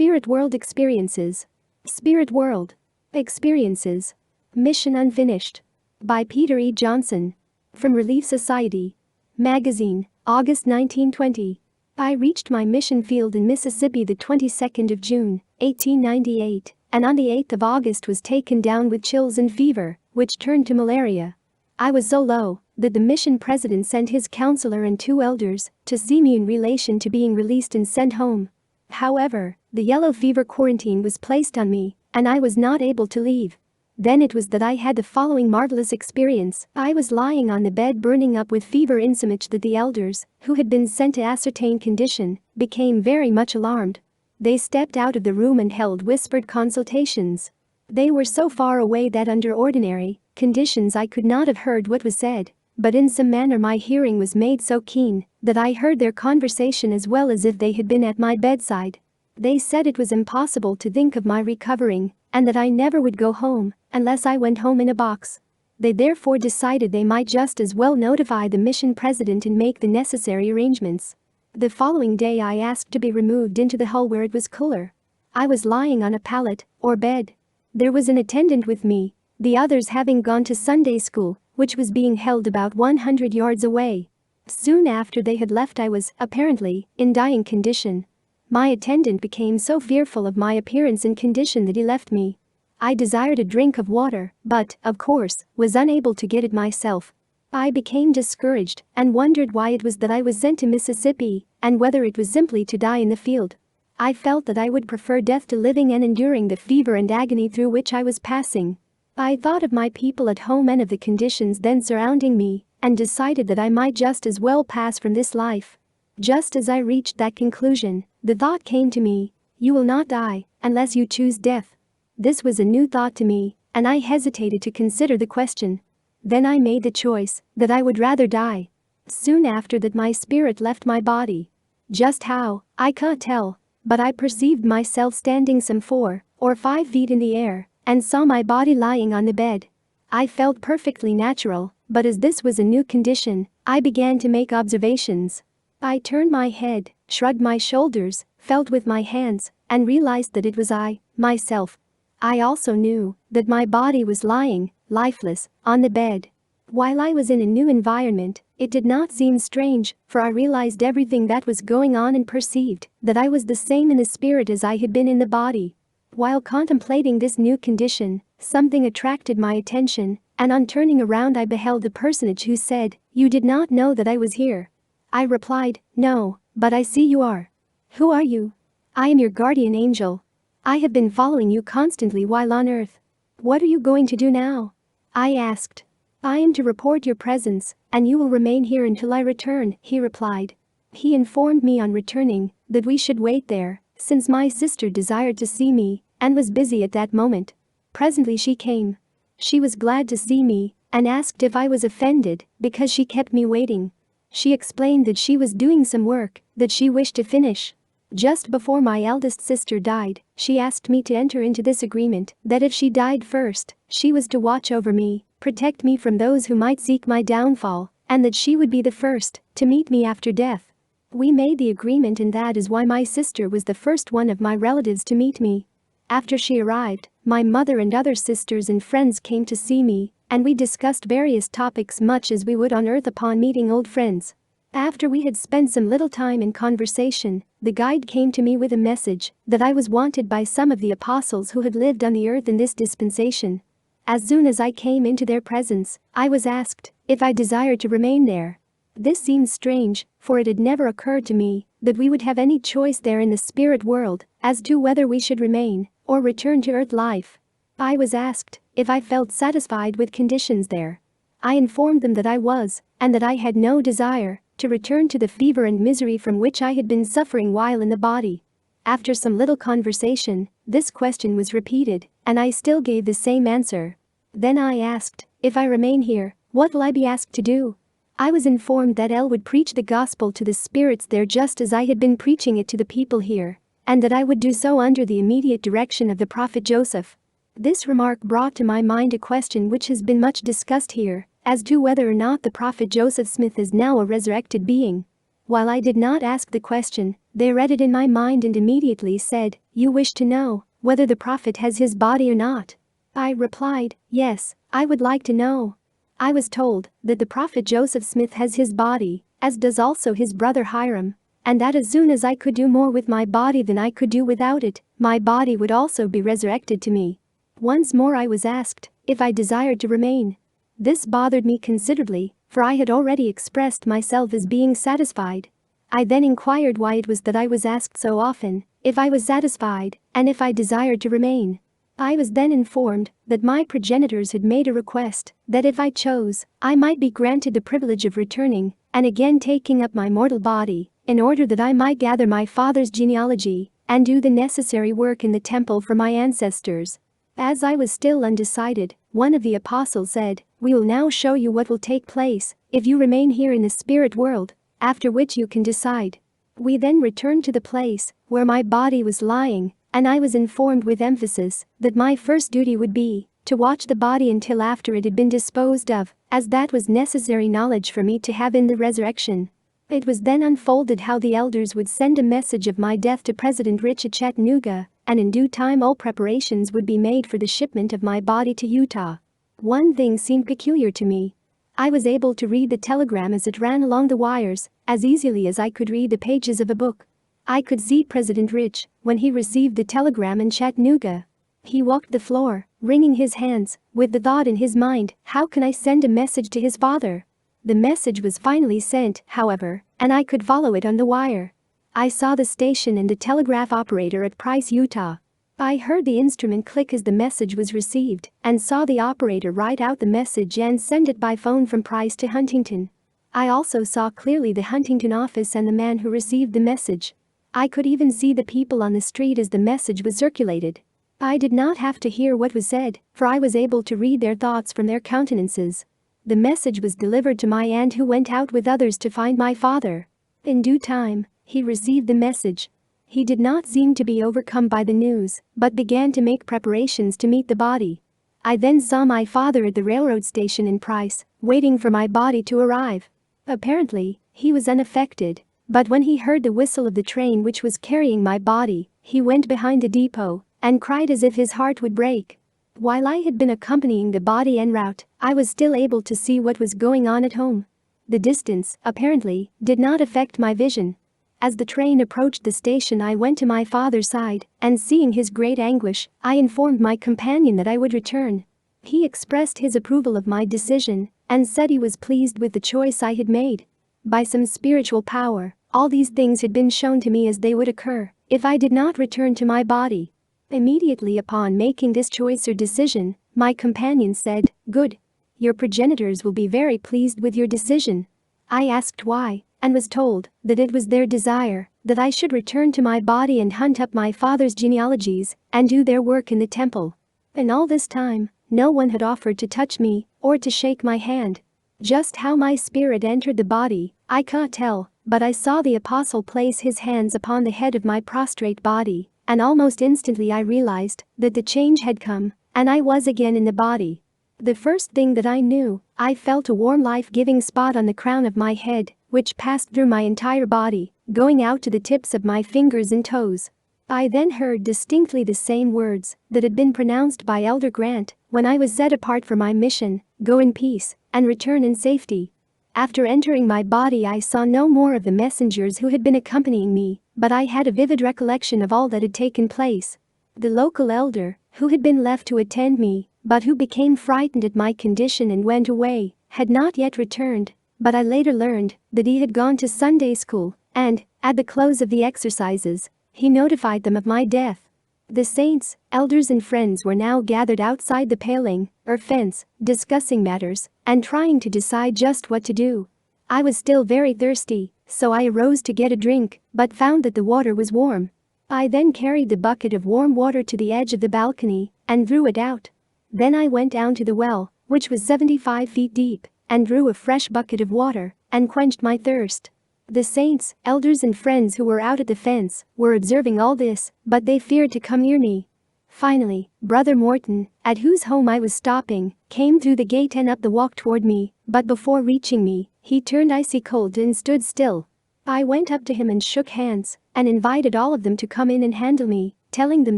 Spirit World Experiences. Spirit World Experiences. Mission Unfinished. By Peter E. Johnson. From Relief Society Magazine, August 1920. I reached my mission field in Mississippi the 22nd of June, 1898, and on the 8th of August was taken down with chills and fever, which turned to malaria. I was so low that the mission president sent his counselor and 2 elders to see me in relation to being released and sent home. However, the yellow fever quarantine was placed on me, and I was not able to leave. Then it was that I had the following marvelous experience. I was lying on the bed burning up with fever insomuch that the elders, who had been sent to ascertain condition, became very much alarmed. They stepped out of the room and held whispered consultations. They were so far away that under ordinary conditions I could not have heard what was said, but in some manner my hearing was made so keen that I heard their conversation as well as if they had been at my bedside. They said it was impossible to think of my recovering, and that I never would go home unless I went home in a box. They therefore decided they might just as well notify the mission president and make the necessary arrangements. The following day I asked to be removed into the hall where it was cooler. I was lying on a pallet, or bed. There was an attendant with me, the others having gone to Sunday school, which was being held about 100 yards away. Soon after they had left I was, apparently, in dying condition. My attendant became so fearful of my appearance and condition that he left me. I desired a drink of water, but, of course, was unable to get it myself. I became discouraged and wondered why it was that I was sent to Mississippi, and whether it was simply to die in the field. I felt that I would prefer death to living and enduring the fever and agony through which I was passing. I thought of my people at home and of the conditions then surrounding me, and decided that I might just as well pass from this life. Just as I reached that conclusion, the thought came to me, you will not die unless you choose death. This was a new thought to me, and I hesitated to consider the question. Then I made the choice that I would rather die. Soon after that my spirit left my body. Just how, I can't tell, but I perceived myself standing some 4 or 5 feet in the air, and saw my body lying on the bed. I felt perfectly natural, but as this was a new condition, I began to make observations. I turned my head, shrugged my shoulders, felt with my hands, and realized that it was I, myself. I also knew that my body was lying, lifeless, on the bed. While I was in a new environment, it did not seem strange, for I realized everything that was going on and perceived that I was the same in the spirit as I had been in the body. While contemplating this new condition, something attracted my attention, and on turning around I beheld the personage who said, "You did not know that I was here?" I replied, "No, but I see you are." "Who are you?" "I am your guardian angel. I have been following you constantly while on earth." "What are you going to do now?" I asked. "I am to report your presence, and you will remain here until I return," he replied. He informed me on returning that we should wait there, since my sister desired to see me and was busy at that moment. Presently she came. She was glad to see me and asked if I was offended because she kept me waiting. She explained that she was doing some work that she wished to finish. Just before my eldest sister died, she asked me to enter into this agreement that if she died first, she was to watch over me, protect me from those who might seek my downfall, and that she would be the first to meet me after death. We made the agreement, and that is why my sister was the first one of my relatives to meet me. After she arrived, my mother and other sisters and friends came to see me, and we discussed various topics much as we would on earth upon meeting old friends. After we had spent some little time in conversation, the guide came to me with a message that I was wanted by some of the apostles who had lived on the earth in this dispensation. As soon as I came into their presence, I was asked if I desired to remain there. This seemed strange, for it had never occurred to me that we would have any choice there in the spirit world as to whether we should remain or return to earth life. I was asked if I felt satisfied with conditions there. I informed them that I was, and that I had no desire to return to the fever and misery from which I had been suffering while in the body. After some little conversation, this question was repeated, and I still gave the same answer. Then I asked, if I remain here, what will I be asked to do? I was informed that I would preach the gospel to the spirits there just as I had been preaching it to the people here, and that I would do so under the immediate direction of the prophet Joseph. This remark brought to my mind a question which has been much discussed here, as to whether or not the prophet Joseph Smith is now a resurrected being. While I did not ask the question, they read it in my mind and immediately said, You wish to know whether the prophet has his body or not? I replied, yes, I would like to know. I was told that the prophet Joseph Smith has his body, as does also his brother Hiram, and that as soon as I could do more with my body than I could do without it, my body would also be resurrected to me. Once more I was asked if I desired to remain. This bothered me considerably, for I had already expressed myself as being satisfied. I then inquired why it was that I was asked so often if I was satisfied and if I desired to remain. I was then informed that my progenitors had made a request that if I chose, I might be granted the privilege of returning and again taking up my mortal body, in order that I might gather my father's genealogy and do the necessary work in the temple for my ancestors. As I was still undecided, one of the apostles said, "We will now show you what will take place if you remain here in the spirit world, after which you can decide." We then returned to the place where my body was lying, and I was informed with emphasis that my first duty would be to watch the body until after it had been disposed of, as that was necessary knowledge for me to have in the resurrection. It was then unfolded how the elders would send a message of my death to President Rich at Chattanooga, and in due time all preparations would be made for the shipment of my body to Utah. One thing seemed peculiar to me. I was able to read the telegram as it ran along the wires, as easily as I could read the pages of a book. I could see President Rich when he received the telegram in Chattanooga. He walked the floor, wringing his hands, with the thought in his mind, how can I send a message to his father? The message was finally sent, however, and I could follow it on the wire. I saw the station and the telegraph operator at Price, Utah. I heard the instrument click as the message was received and saw the operator write out the message and send it by phone from Price to Huntington. I also saw clearly the Huntington office and the man who received the message. I could even see the people on the street as the message was circulated. I did not have to hear what was said, for I was able to read their thoughts from their countenances. The message was delivered to my aunt, who went out with others to find my father. In due time, he received the message. He did not seem to be overcome by the news, but began to make preparations to meet the body. I then saw my father at the railroad station in Price, waiting for my body to arrive. Apparently, he was unaffected, but when he heard the whistle of the train which was carrying my body, he went behind the depot and cried as if his heart would break. While I had been accompanying the body en route, I was still able to see what was going on at home. The distance, apparently, did not affect my vision. As the train approached the station, I went to my father's side, and seeing his great anguish, I informed my companion that I would return. He expressed his approval of my decision and said he was pleased with the choice I had made. By some spiritual power, all these things had been shown to me as they would occur if I did not return to my body. Immediately upon making this choice or decision, my companion said, "Good. Your progenitors will be very pleased with your decision." I asked why, and was told that it was their desire that I should return to my body and hunt up my father's genealogies and do their work in the temple. In all this time, no one had offered to touch me or to shake my hand. Just how my spirit entered the body, I can't tell, but I saw the apostle place his hands upon the head of my prostrate body, and almost instantly I realized that the change had come, and I was again in the body. The first thing that I knew, I felt a warm life-giving spot on the crown of my head, which passed through my entire body, going out to the tips of my fingers and toes. I then heard distinctly the same words that had been pronounced by Elder Grant when I was set apart for my mission: "Go in peace and return in safety." After entering my body, I saw no more of the messengers who had been accompanying me, but I had a vivid recollection of all that had taken place. The local elder, who had been left to attend me, but who became frightened at my condition and went away, had not yet returned, but I later learned that he had gone to Sunday school, and, at the close of the exercises, he notified them of my death. The saints, elders and friends were now gathered outside the paling, or fence, discussing matters and trying to decide just what to do. I was still very thirsty, so I arose to get a drink, but found that the water was warm. I then carried the bucket of warm water to the edge of the balcony and drew it out. Then I went down to the well, which was 75 feet deep, and drew a fresh bucket of water and quenched my thirst. The saints, elders and friends who were out at the fence were observing all this, but they feared to come near me. Finally, Brother Morton, at whose home I was stopping, came through the gate and up the walk toward me, but before reaching me, he turned icy cold and stood still. I went up to him and shook hands and invited all of them to come in and handle me, telling them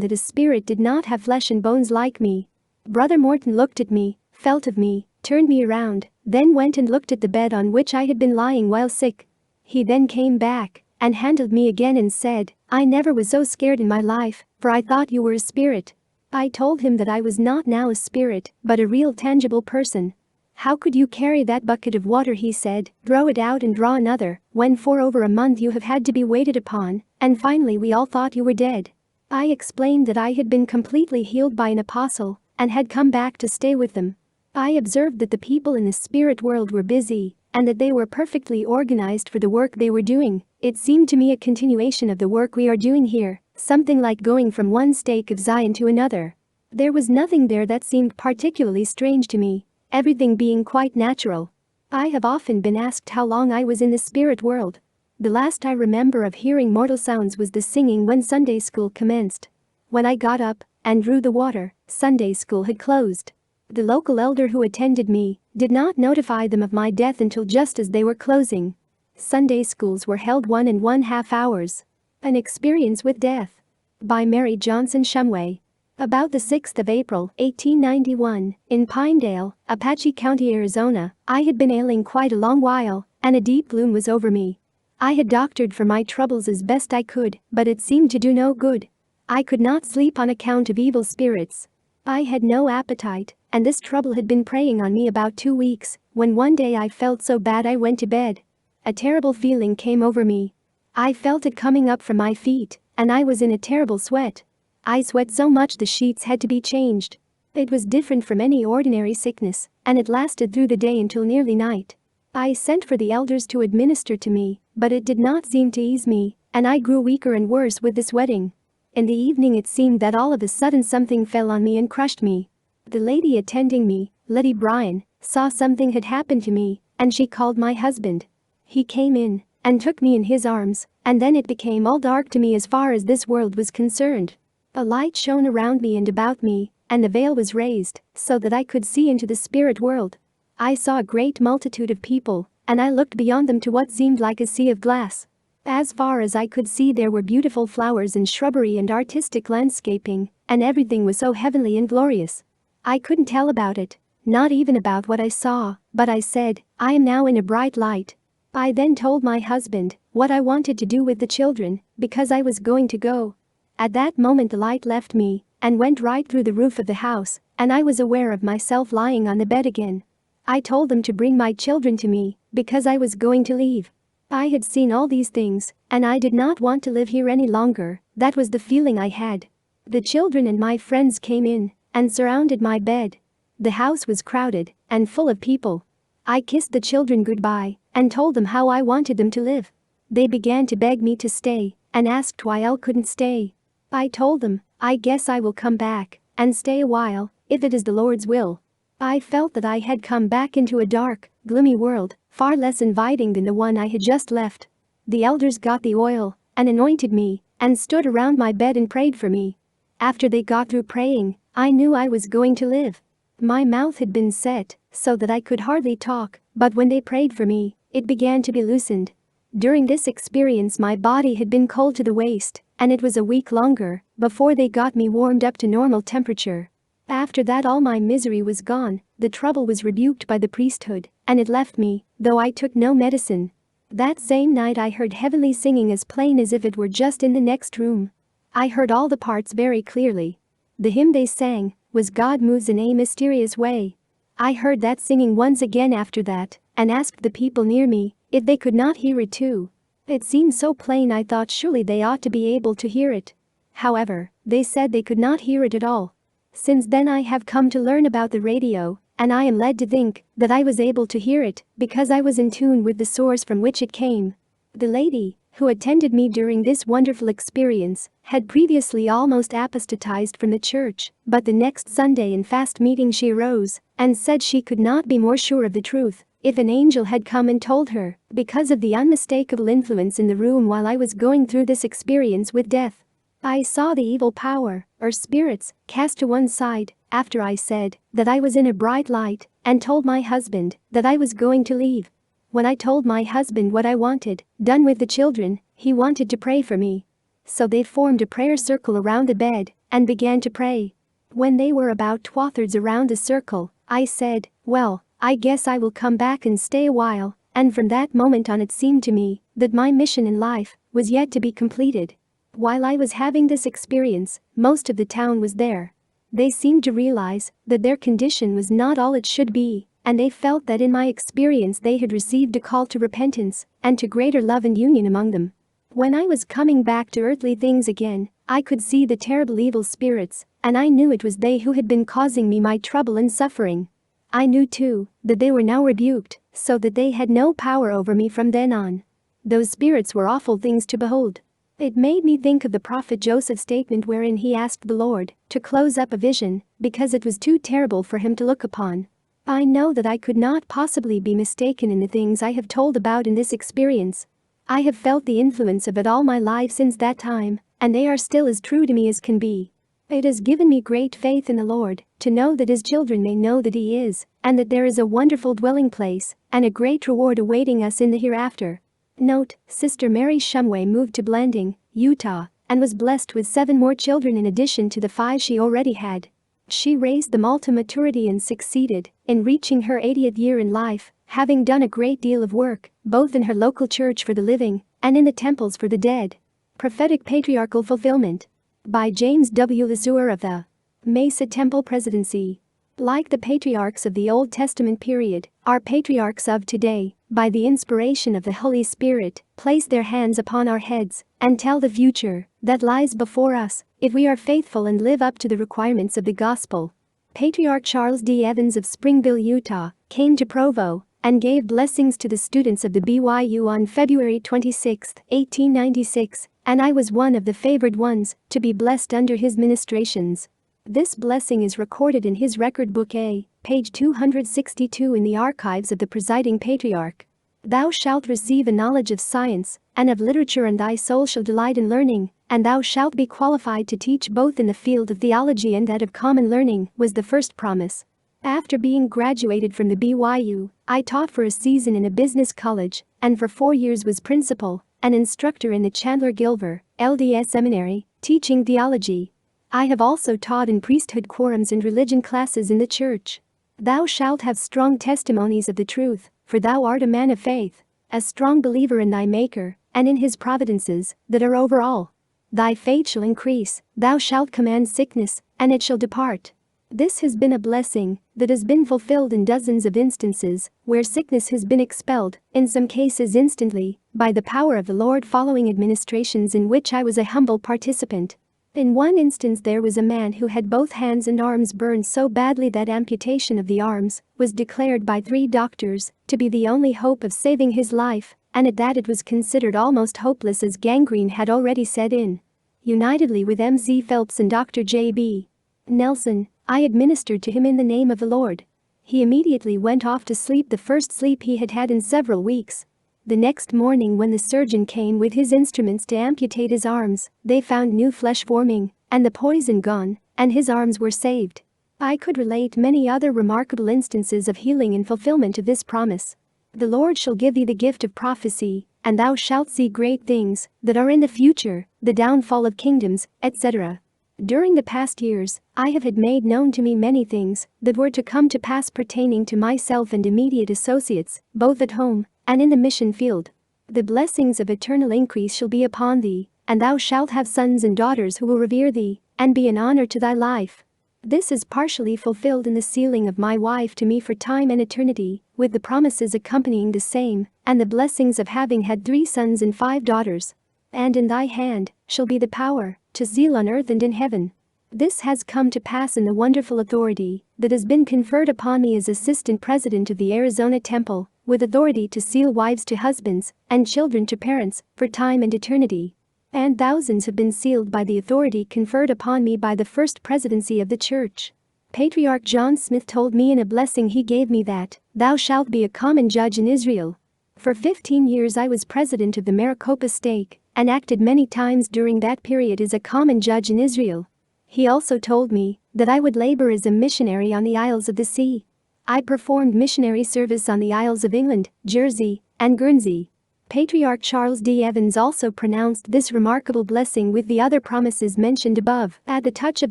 that a spirit did not have flesh and bones like me. Brother Morton looked at me, felt of me, turned me around, then went and looked at the bed on which I had been lying while sick. He then came back and handled me again and said, "I never was so scared in my life, for I thought you were a spirit." I told him that I was not now a spirit, but a real tangible person. "How could you carry that bucket of water?" he said, "throw it out and draw another, when for over a month you have had to be waited upon, and finally we all thought you were dead." I explained that I had been completely healed by an apostle and had come back to stay with them. I observed that the people in the spirit world were busy and that they were perfectly organized for the work they were doing. It seemed to me a continuation of the work we are doing here, something like going from one stake of Zion to another. There was nothing there that seemed particularly strange to me, everything being quite natural. I have often been asked how long I was in the spirit world. The last I remember of hearing mortal sounds was the singing when Sunday school commenced. When I got up and drew the water, Sunday school had closed. The local elder who attended me did not notify them of my death until just as they were closing. Sunday schools were held 1.5 hours. An Experience with Death. By Mary Johnson Shumway. About the 6th of April, 1891, in Pinedale, Apache County, Arizona, I had been ailing quite a long while, and a deep gloom was over me. I had doctored for my troubles as best I could, but it seemed to do no good. I could not sleep on account of evil spirits. I had no appetite, and this trouble had been preying on me about 2 weeks, when one day I felt so bad I went to bed. A terrible feeling came over me. I felt it coming up from my feet, and I was in a terrible sweat. I sweat so much the sheets had to be changed. It was different from any ordinary sickness, and it lasted through the day until nearly night. I sent for the elders to administer to me, but it did not seem to ease me, and I grew weaker and worse with the sweating. In the evening it seemed that all of a sudden something fell on me and crushed me. The lady attending me, Letty Bryan, saw something had happened to me, and she called my husband. He came in and took me in his arms, and then it became all dark to me as far as this world was concerned. A light shone around me and about me, and the veil was raised so that I could see into the spirit world. I saw a great multitude of people, and I looked beyond them to what seemed like a sea of glass. As far as I could see there were beautiful flowers and shrubbery and artistic landscaping, and everything was so heavenly and glorious. I couldn't tell about it, not even about what I saw, but I said, "I am now in a bright light." I then told my husband what I wanted to do with the children, because I was going to go. At that moment the light left me and went right through the roof of the house, and I was aware of myself lying on the bed again. I told them to bring my children to me, because I was going to leave. I had seen all these things, and I did not want to live here any longer. That was the feeling I had. The children and my friends came in and surrounded my bed. The house was crowded and full of people. I kissed the children goodbye and told them how I wanted them to live. They began to beg me to stay and asked why I couldn't stay. I told them, "I guess I will come back and stay a while, if it is the Lord's will." I felt that I had come back into a dark, gloomy world, far less inviting than the one I had just left. The elders got the oil and anointed me and stood around my bed and prayed for me. After they got through praying, I knew I was going to live. My mouth had been set so that I could hardly talk, but when they prayed for me, it began to be loosened. During this experience my body had been cold to the waist, and it was a week longer before they got me warmed up to normal temperature. After that all my misery was gone, the trouble was rebuked by the priesthood, and it left me, though I took no medicine. That same night I heard heavenly singing as plain as if it were just in the next room. I heard all the parts very clearly. The hymn they sang was "God Moves in a Mysterious Way." I heard that singing once again after that, and asked the people near me if they could not hear it too. It seemed so plain I thought surely they ought to be able to hear it. However, they said they could not hear it at all. Since then I have come to learn about the radio, and I am led to think that I was able to hear it because I was in tune with the source from which it came. The lady who attended me during this wonderful experience had previously almost apostatized from the church, but the next Sunday in fast meeting she arose and said she could not be more sure of the truth if an angel had come and told her, because of the unmistakable influence in the room while I was going through this experience with death. I saw the evil power, or spirits, cast to one side after I said that I was in a bright light and told my husband that I was going to leave. When I told my husband what I wanted done with the children, he wanted to pray for me. so they formed a prayer circle around the bed and began to pray. When they were about 2/3 around the circle, I said, "Well, I guess I will come back and stay a while," and from that moment on it seemed to me that my mission in life was yet to be completed. While I was having this experience, most of the town was there. They seemed to realize that their condition was not all it should be, and they felt that in my experience they had received a call to repentance and to greater love and union among them. When I was coming back to earthly things again, I could see the terrible evil spirits, and I knew it was they who had been causing me my trouble and suffering. I knew too that they were now rebuked, so that they had no power over me from then on. Those spirits were awful things to behold. It made me think of the prophet Joseph's statement wherein he asked the Lord to close up a vision because it was too terrible for him to look upon. I know that I could not possibly be mistaken in the things I have told about in this experience. I have felt the influence of it all my life since that time, and they are still as true to me as can be. It has given me great faith in the Lord to know that His children may know that He is, and that there is a wonderful dwelling place and a great reward awaiting us in the hereafter. Note, Sister Mary Shumway moved to Blanding, Utah, and was blessed with 7 more children in addition to the 5 she already had. She raised them all to maturity and succeeded in reaching her 80th year in life, having done a great deal of work, both in her local church for the living and in the temples for the dead. Prophetic Patriarchal Fulfillment. By James W. Lesueur of the Mesa Temple Presidency. Like the patriarchs of the Old Testament period, our patriarchs of today, by the inspiration of the Holy Spirit, place their hands upon our heads and tell the future that lies before us if we are faithful and live up to the requirements of the gospel. Patriarch Charles D. Evans of Springville, Utah, came to Provo and gave blessings to the students of the BYU on February 26, 1896, and I was one of the favored ones to be blessed under his ministrations. This blessing is recorded in his record book A, page 262 in the archives of the presiding patriarch. Thou shalt receive a knowledge of science and of literature, and thy soul shall delight in learning, and thou shalt be qualified to teach both in the field of theology and that of common learning, was the first promise. After being graduated from the BYU, I taught for a season in a business college, and for 4 years was principal and instructor in the Chandler Gilver, LDS Seminary, teaching theology. I have also taught in priesthood quorums and religion classes in the church. Thou shalt have strong testimonies of the truth, for thou art a man of faith, a strong believer in thy Maker, and in his providences that are over all. Thy faith shall increase, thou shalt command sickness, and it shall depart. This has been a blessing that has been fulfilled in dozens of instances where sickness has been expelled, in some cases instantly, by the power of the Lord following administrations in which I was a humble participant. In one instance there was a man who had both hands and arms burned so badly that amputation of the arms was declared by 3 doctors to be the only hope of saving his life, and at that it was considered almost hopeless as gangrene had already set in. Unitedly with M.Z. Phelps and Dr. J.B. Nelson, I administered to him in the name of the Lord. He immediately went off to sleep, the first sleep he had had in several weeks. The next morning when the surgeon came with his instruments to amputate his arms, they found new flesh forming, and the poison gone, and his arms were saved. I could relate many other remarkable instances of healing and fulfillment of this promise. The Lord shall give thee the gift of prophecy, and thou shalt see great things that are in the future, the downfall of kingdoms, etc. During the past years, I have had made known to me many things that were to come to pass pertaining to myself and immediate associates, both at home and in the mission field. The blessings of eternal increase shall be upon thee, and thou shalt have sons and daughters who will revere thee and be an honor to thy life. This is partially fulfilled in the sealing of my wife to me for time and eternity, with the promises accompanying the same, and the blessings of having had 3 sons and 5 daughters. And in thy hand shall be the power to seal on earth and in heaven. This has come to pass in the wonderful authority that has been conferred upon me as assistant president of the Arizona Temple, with authority to seal wives to husbands and children to parents for time and eternity. And thousands have been sealed by the authority conferred upon me by the first presidency of the church. Patriarch John Smith told me in a blessing he gave me that, thou shalt be a common judge in Israel. For 15 years I was president of the Maricopa Stake, and acted many times during that period as a common judge in Israel. He also told me that I would labor as a missionary on the Isles of the Sea. I performed missionary service on the Isles of England, Jersey, and Guernsey. Patriarch Charles D. Evans also pronounced this remarkable blessing with the other promises mentioned above. At the touch of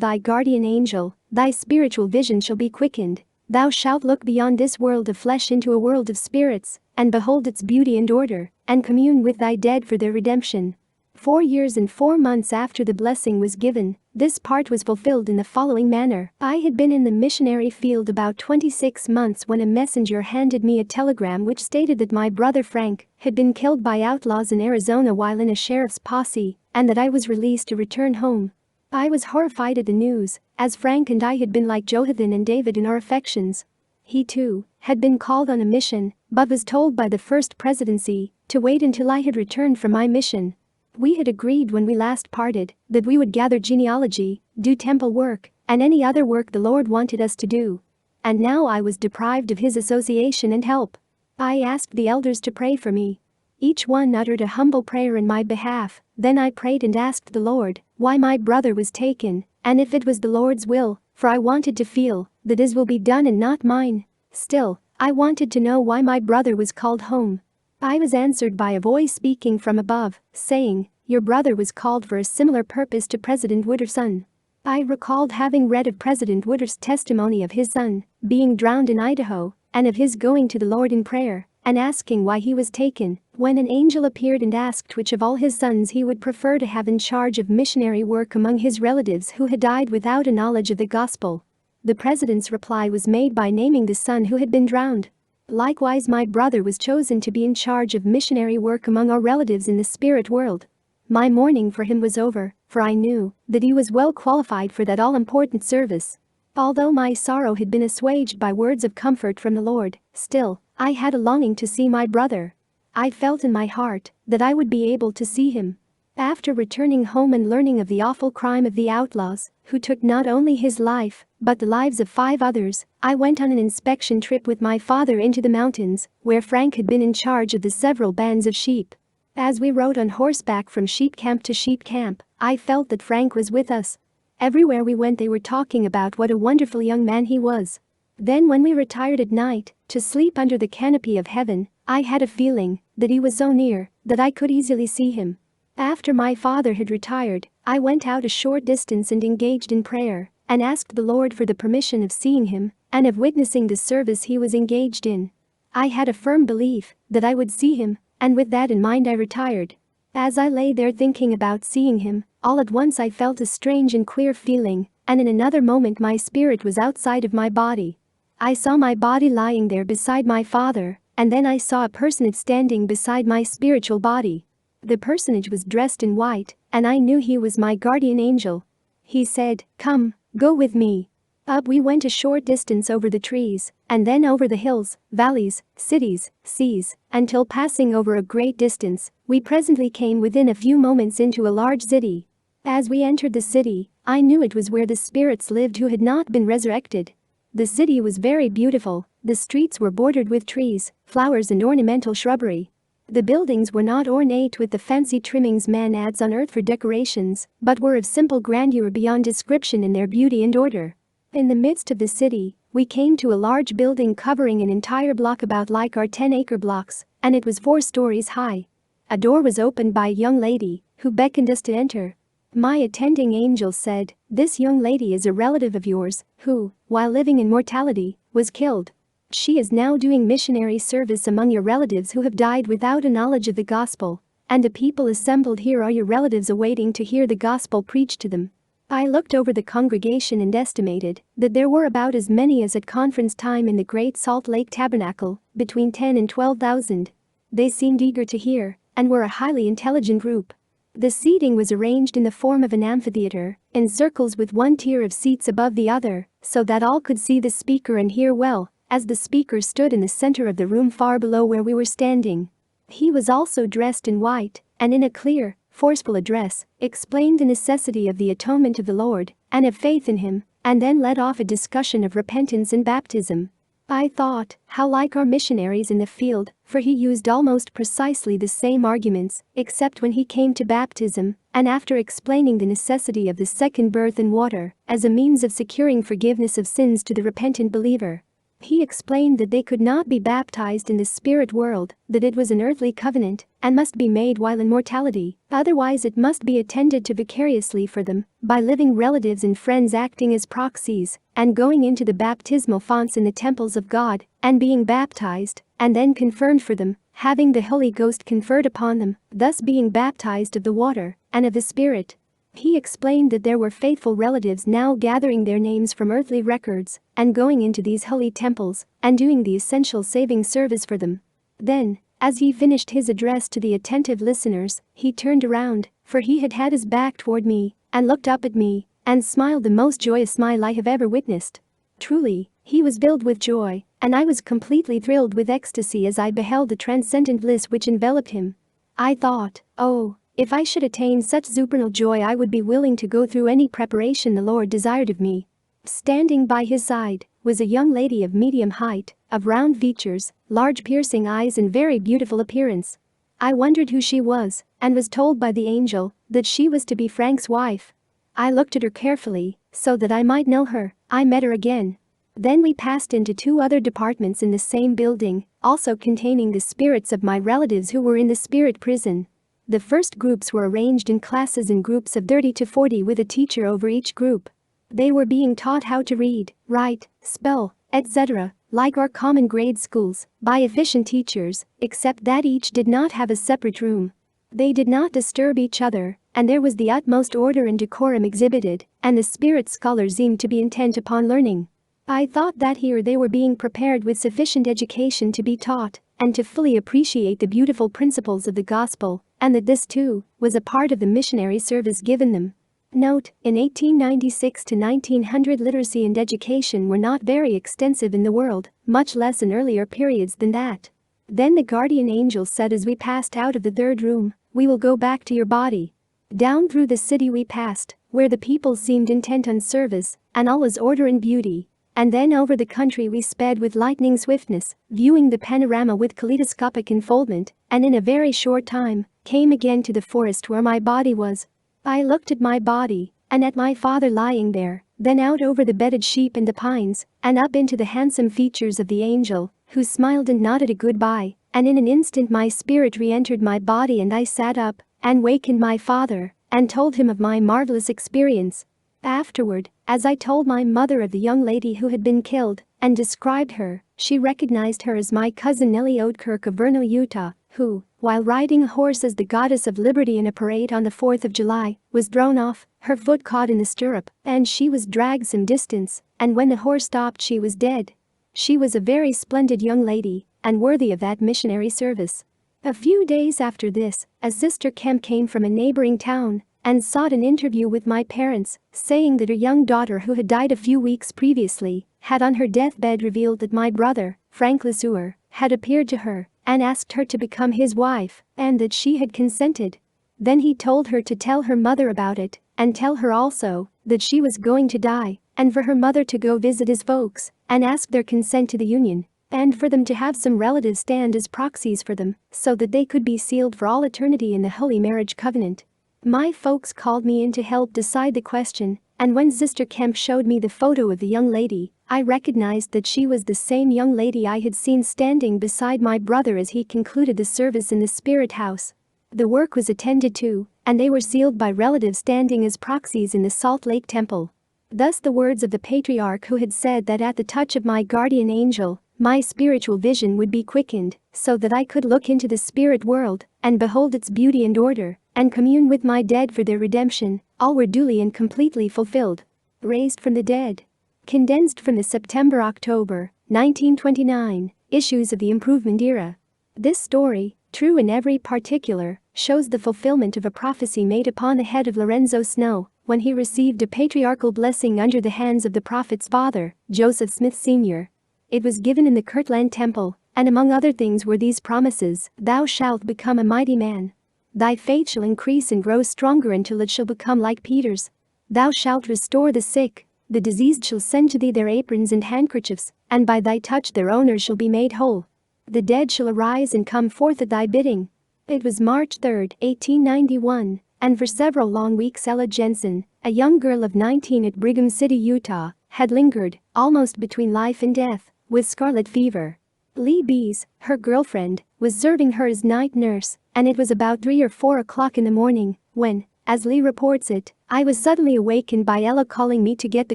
thy guardian angel, thy spiritual vision shall be quickened. Thou shalt look beyond this world of flesh into a world of spirits, and behold its beauty and order, and commune with thy dead for their redemption. 4 years and 4 months after the blessing was given, this part was fulfilled in the following manner. I had been in the missionary field about 26 months when a messenger handed me a telegram which stated that my brother Frank had been killed by outlaws in Arizona while in a sheriff's posse, and that I was released to return home. I was horrified at the news, as Frank and I had been like Jonathan and David in our affections. He too had been called on a mission, but was told by the First Presidency to wait until I had returned from my mission. We had agreed when we last parted that we would gather genealogy, do temple work, and any other work the Lord wanted us to do. And now I was deprived of his association and help. I asked the elders to pray for me. Each one uttered a humble prayer in my behalf. Then I prayed and asked the Lord why my brother was taken, and if it was the Lord's will, for I wanted to feel that his will be done and not mine. Still, I wanted to know why my brother was called home. I was answered by a voice speaking from above, saying, "Your brother was called for a similar purpose to President Woodruff's son." I recalled having read of President Woodruff's testimony of his son being drowned in Idaho, and of his going to the Lord in prayer and asking why he was taken, when an angel appeared and asked which of all his sons he would prefer to have in charge of missionary work among his relatives who had died without a knowledge of the gospel. The president's reply was made by naming the son who had been drowned. Likewise, my brother was chosen to be in charge of missionary work among our relatives in the spirit world. My mourning for him was over, for I knew that he was well qualified for that all-important service. Although my sorrow had been assuaged by words of comfort from the Lord, still, I had a longing to see my brother. I felt in my heart that I would be able to see him. After returning home and learning of the awful crime of the outlaws, who took not only his life, but the lives of 5 others, I went on an inspection trip with my father into the mountains, where Frank had been in charge of the several bands of sheep. As we rode on horseback from sheep camp to sheep camp, I felt that Frank was with us. Everywhere we went they were talking about what a wonderful young man he was. Then when we retired at night, to sleep under the canopy of heaven, I had a feeling that he was so near that I could easily see him. After my father had retired, I went out a short distance and engaged in prayer, and asked the Lord for the permission of seeing him, and of witnessing the service he was engaged in. I had a firm belief that I would see him, and with that in mind I retired. As I lay there thinking about seeing him, all at once I felt a strange and queer feeling, and in another moment my spirit was outside of my body. I saw my body lying there beside my father, and then I saw a personage standing beside my spiritual body. The personage was dressed in white, and I knew he was my guardian angel. He said, "Come, go with me." Up we went a short distance over the trees, and then over the hills, valleys, cities, seas, until passing over a great distance, we presently came within a few moments into a large city. As we entered the city, I knew it was where the spirits lived who had not been resurrected. The city was very beautiful. The streets were bordered with trees, flowers and ornamental shrubbery. The buildings were not ornate with the fancy trimmings man adds on earth for decorations, but were of simple grandeur beyond description in their beauty and order. In the midst of the city, we came to a large building covering an entire block about like our 10-acre blocks, and it was 4 stories high. A door was opened by a young lady, who beckoned us to enter. My attending angel said, "This young lady is a relative of yours, who, while living in mortality, was killed. She is now doing missionary service among your relatives who have died without a knowledge of the gospel, and the people assembled here are your relatives awaiting to hear the gospel preached to them." I looked over the congregation and estimated that there were about as many as at conference time in the Great Salt Lake Tabernacle, between 10 and 12,000. They seemed eager to hear, and were a highly intelligent group. The seating was arranged in the form of an amphitheater, in circles with one tier of seats above the other, so that all could see the speaker and hear well, as the speaker stood in the center of the room far below where we were standing. He was also dressed in white, and in a clear, forceful address, explained the necessity of the atonement of the Lord, and of faith in him, and then led off a discussion of repentance and baptism. I thought, how like our missionaries in the field, for he used almost precisely the same arguments, except when he came to baptism, and after explaining the necessity of the second birth in water, as a means of securing forgiveness of sins to the repentant believer. He explained that they could not be baptized in the spirit world, that it was an earthly covenant and must be made while in mortality, otherwise it must be attended to vicariously for them by living relatives and friends acting as proxies and going into the baptismal fonts in the temples of God and being baptized and then confirmed for them, having the Holy Ghost conferred upon them, thus being baptized of the water and of the Spirit. He explained that there were faithful relatives now gathering their names from earthly records and going into these holy temples and doing the essential saving service for them. Then, as he finished his address to the attentive listeners, he turned around, for he had had his back toward me, and looked up at me and smiled the most joyous smile I have ever witnessed. Truly, he was filled with joy, and I was completely thrilled with ecstasy as I beheld the transcendent bliss which enveloped him. I thought, oh, if I should attain such supernal joy, I would be willing to go through any preparation the Lord desired of me. Standing by his side was a young lady of medium height, of round features, large piercing eyes and very beautiful appearance. I wondered who she was and was told by the angel that she was to be Frank's wife. I looked at her carefully so that I might know her. I met her again. Then we passed into two other departments in the same building, also containing the spirits of my relatives who were in the spirit prison. The first groups were arranged in classes in groups of 30 to 40 with a teacher over each group. They were being taught how to read, write, spell, etc., like our common grade schools, by efficient teachers, except that each did not have a separate room. They did not disturb each other, and there was the utmost order and decorum exhibited, and the spirit scholars seemed to be intent upon learning. I thought that here they were being prepared with sufficient education to be taught and to fully appreciate the beautiful principles of the gospel, and that this too was a part of the missionary service given them. Note, in 1896 to 1900 literacy and education were not very extensive in the world, much less in earlier periods than that. Then the guardian angel said as we passed out of the third room, "We will go back to your body." Down through the city we passed, where the people seemed intent on service, and all was order and beauty. And then over the country we sped with lightning swiftness, viewing the panorama with kaleidoscopic unfoldment, and in a very short time, came again to the forest where my body was. I looked at my body, and at my father lying there, then out over the bedded sheep and the pines, and up into the handsome features of the angel, who smiled and nodded a goodbye, and in an instant my spirit re-entered my body and I sat up, and wakened my father, and told him of my marvelous experience. Afterward, as I told my mother of the young lady who had been killed, and described her, she recognized her as my cousin Nellie Oatkirk of Vernal, Utah, who, while riding a horse as the goddess of liberty in a parade on the 4th of July, was thrown off, her foot caught in the stirrup, and she was dragged some distance, and when the horse stopped she was dead. She was a very splendid young lady, and worthy of that missionary service. A few days after this, a Sister Kemp came from a neighboring town and sought an interview with my parents, saying that her young daughter who had died a few weeks previously had on her deathbed revealed that my brother, Frank Lesueur, had appeared to her and asked her to become his wife, and that she had consented. Then he told her to tell her mother about it and tell her also that she was going to die, and for her mother to go visit his folks and ask their consent to the union, and for them to have some relatives stand as proxies for them so that they could be sealed for all eternity in the holy marriage covenant. My folks called me in to help decide the question, and when Sister Kemp showed me the photo of the young lady, I recognized that she was the same young lady I had seen standing beside my brother as he concluded the service in the Spirit House. The work was attended to, and they were sealed by relatives standing as proxies in the Salt Lake Temple. Thus the words of the patriarch who had said that at the touch of my guardian angel, my spiritual vision would be quickened, so that I could look into the spirit world and behold its beauty and order, and commune with my dead for their redemption, all were duly and completely fulfilled. Raised from the dead. Condensed from the September-October 1929 issues of the Improvement Era. This story, true in every particular, shows the fulfillment of a prophecy made upon the head of Lorenzo Snow when he received a patriarchal blessing under the hands of the prophet's father, Joseph Smith Sr. It was given in the Kirtland Temple, and among other things were these promises: "Thou shalt become a mighty man. Thy faith shall increase and grow stronger until it shall become like Peter's. Thou shalt restore the sick. The diseased shall send to thee their aprons and handkerchiefs, and by thy touch their owners shall be made whole. The dead shall arise and come forth at thy bidding." It was March 3, 1891, and for several long weeks Ella Jensen, a young girl of 19 at Brigham City, Utah, had lingered, almost between life and death, with scarlet fever. Lee Bees, her girlfriend, was serving her as night nurse, and it was about 3 or 4 o'clock in the morning when, as Lee reports it, I was suddenly awakened by Ella calling me to get the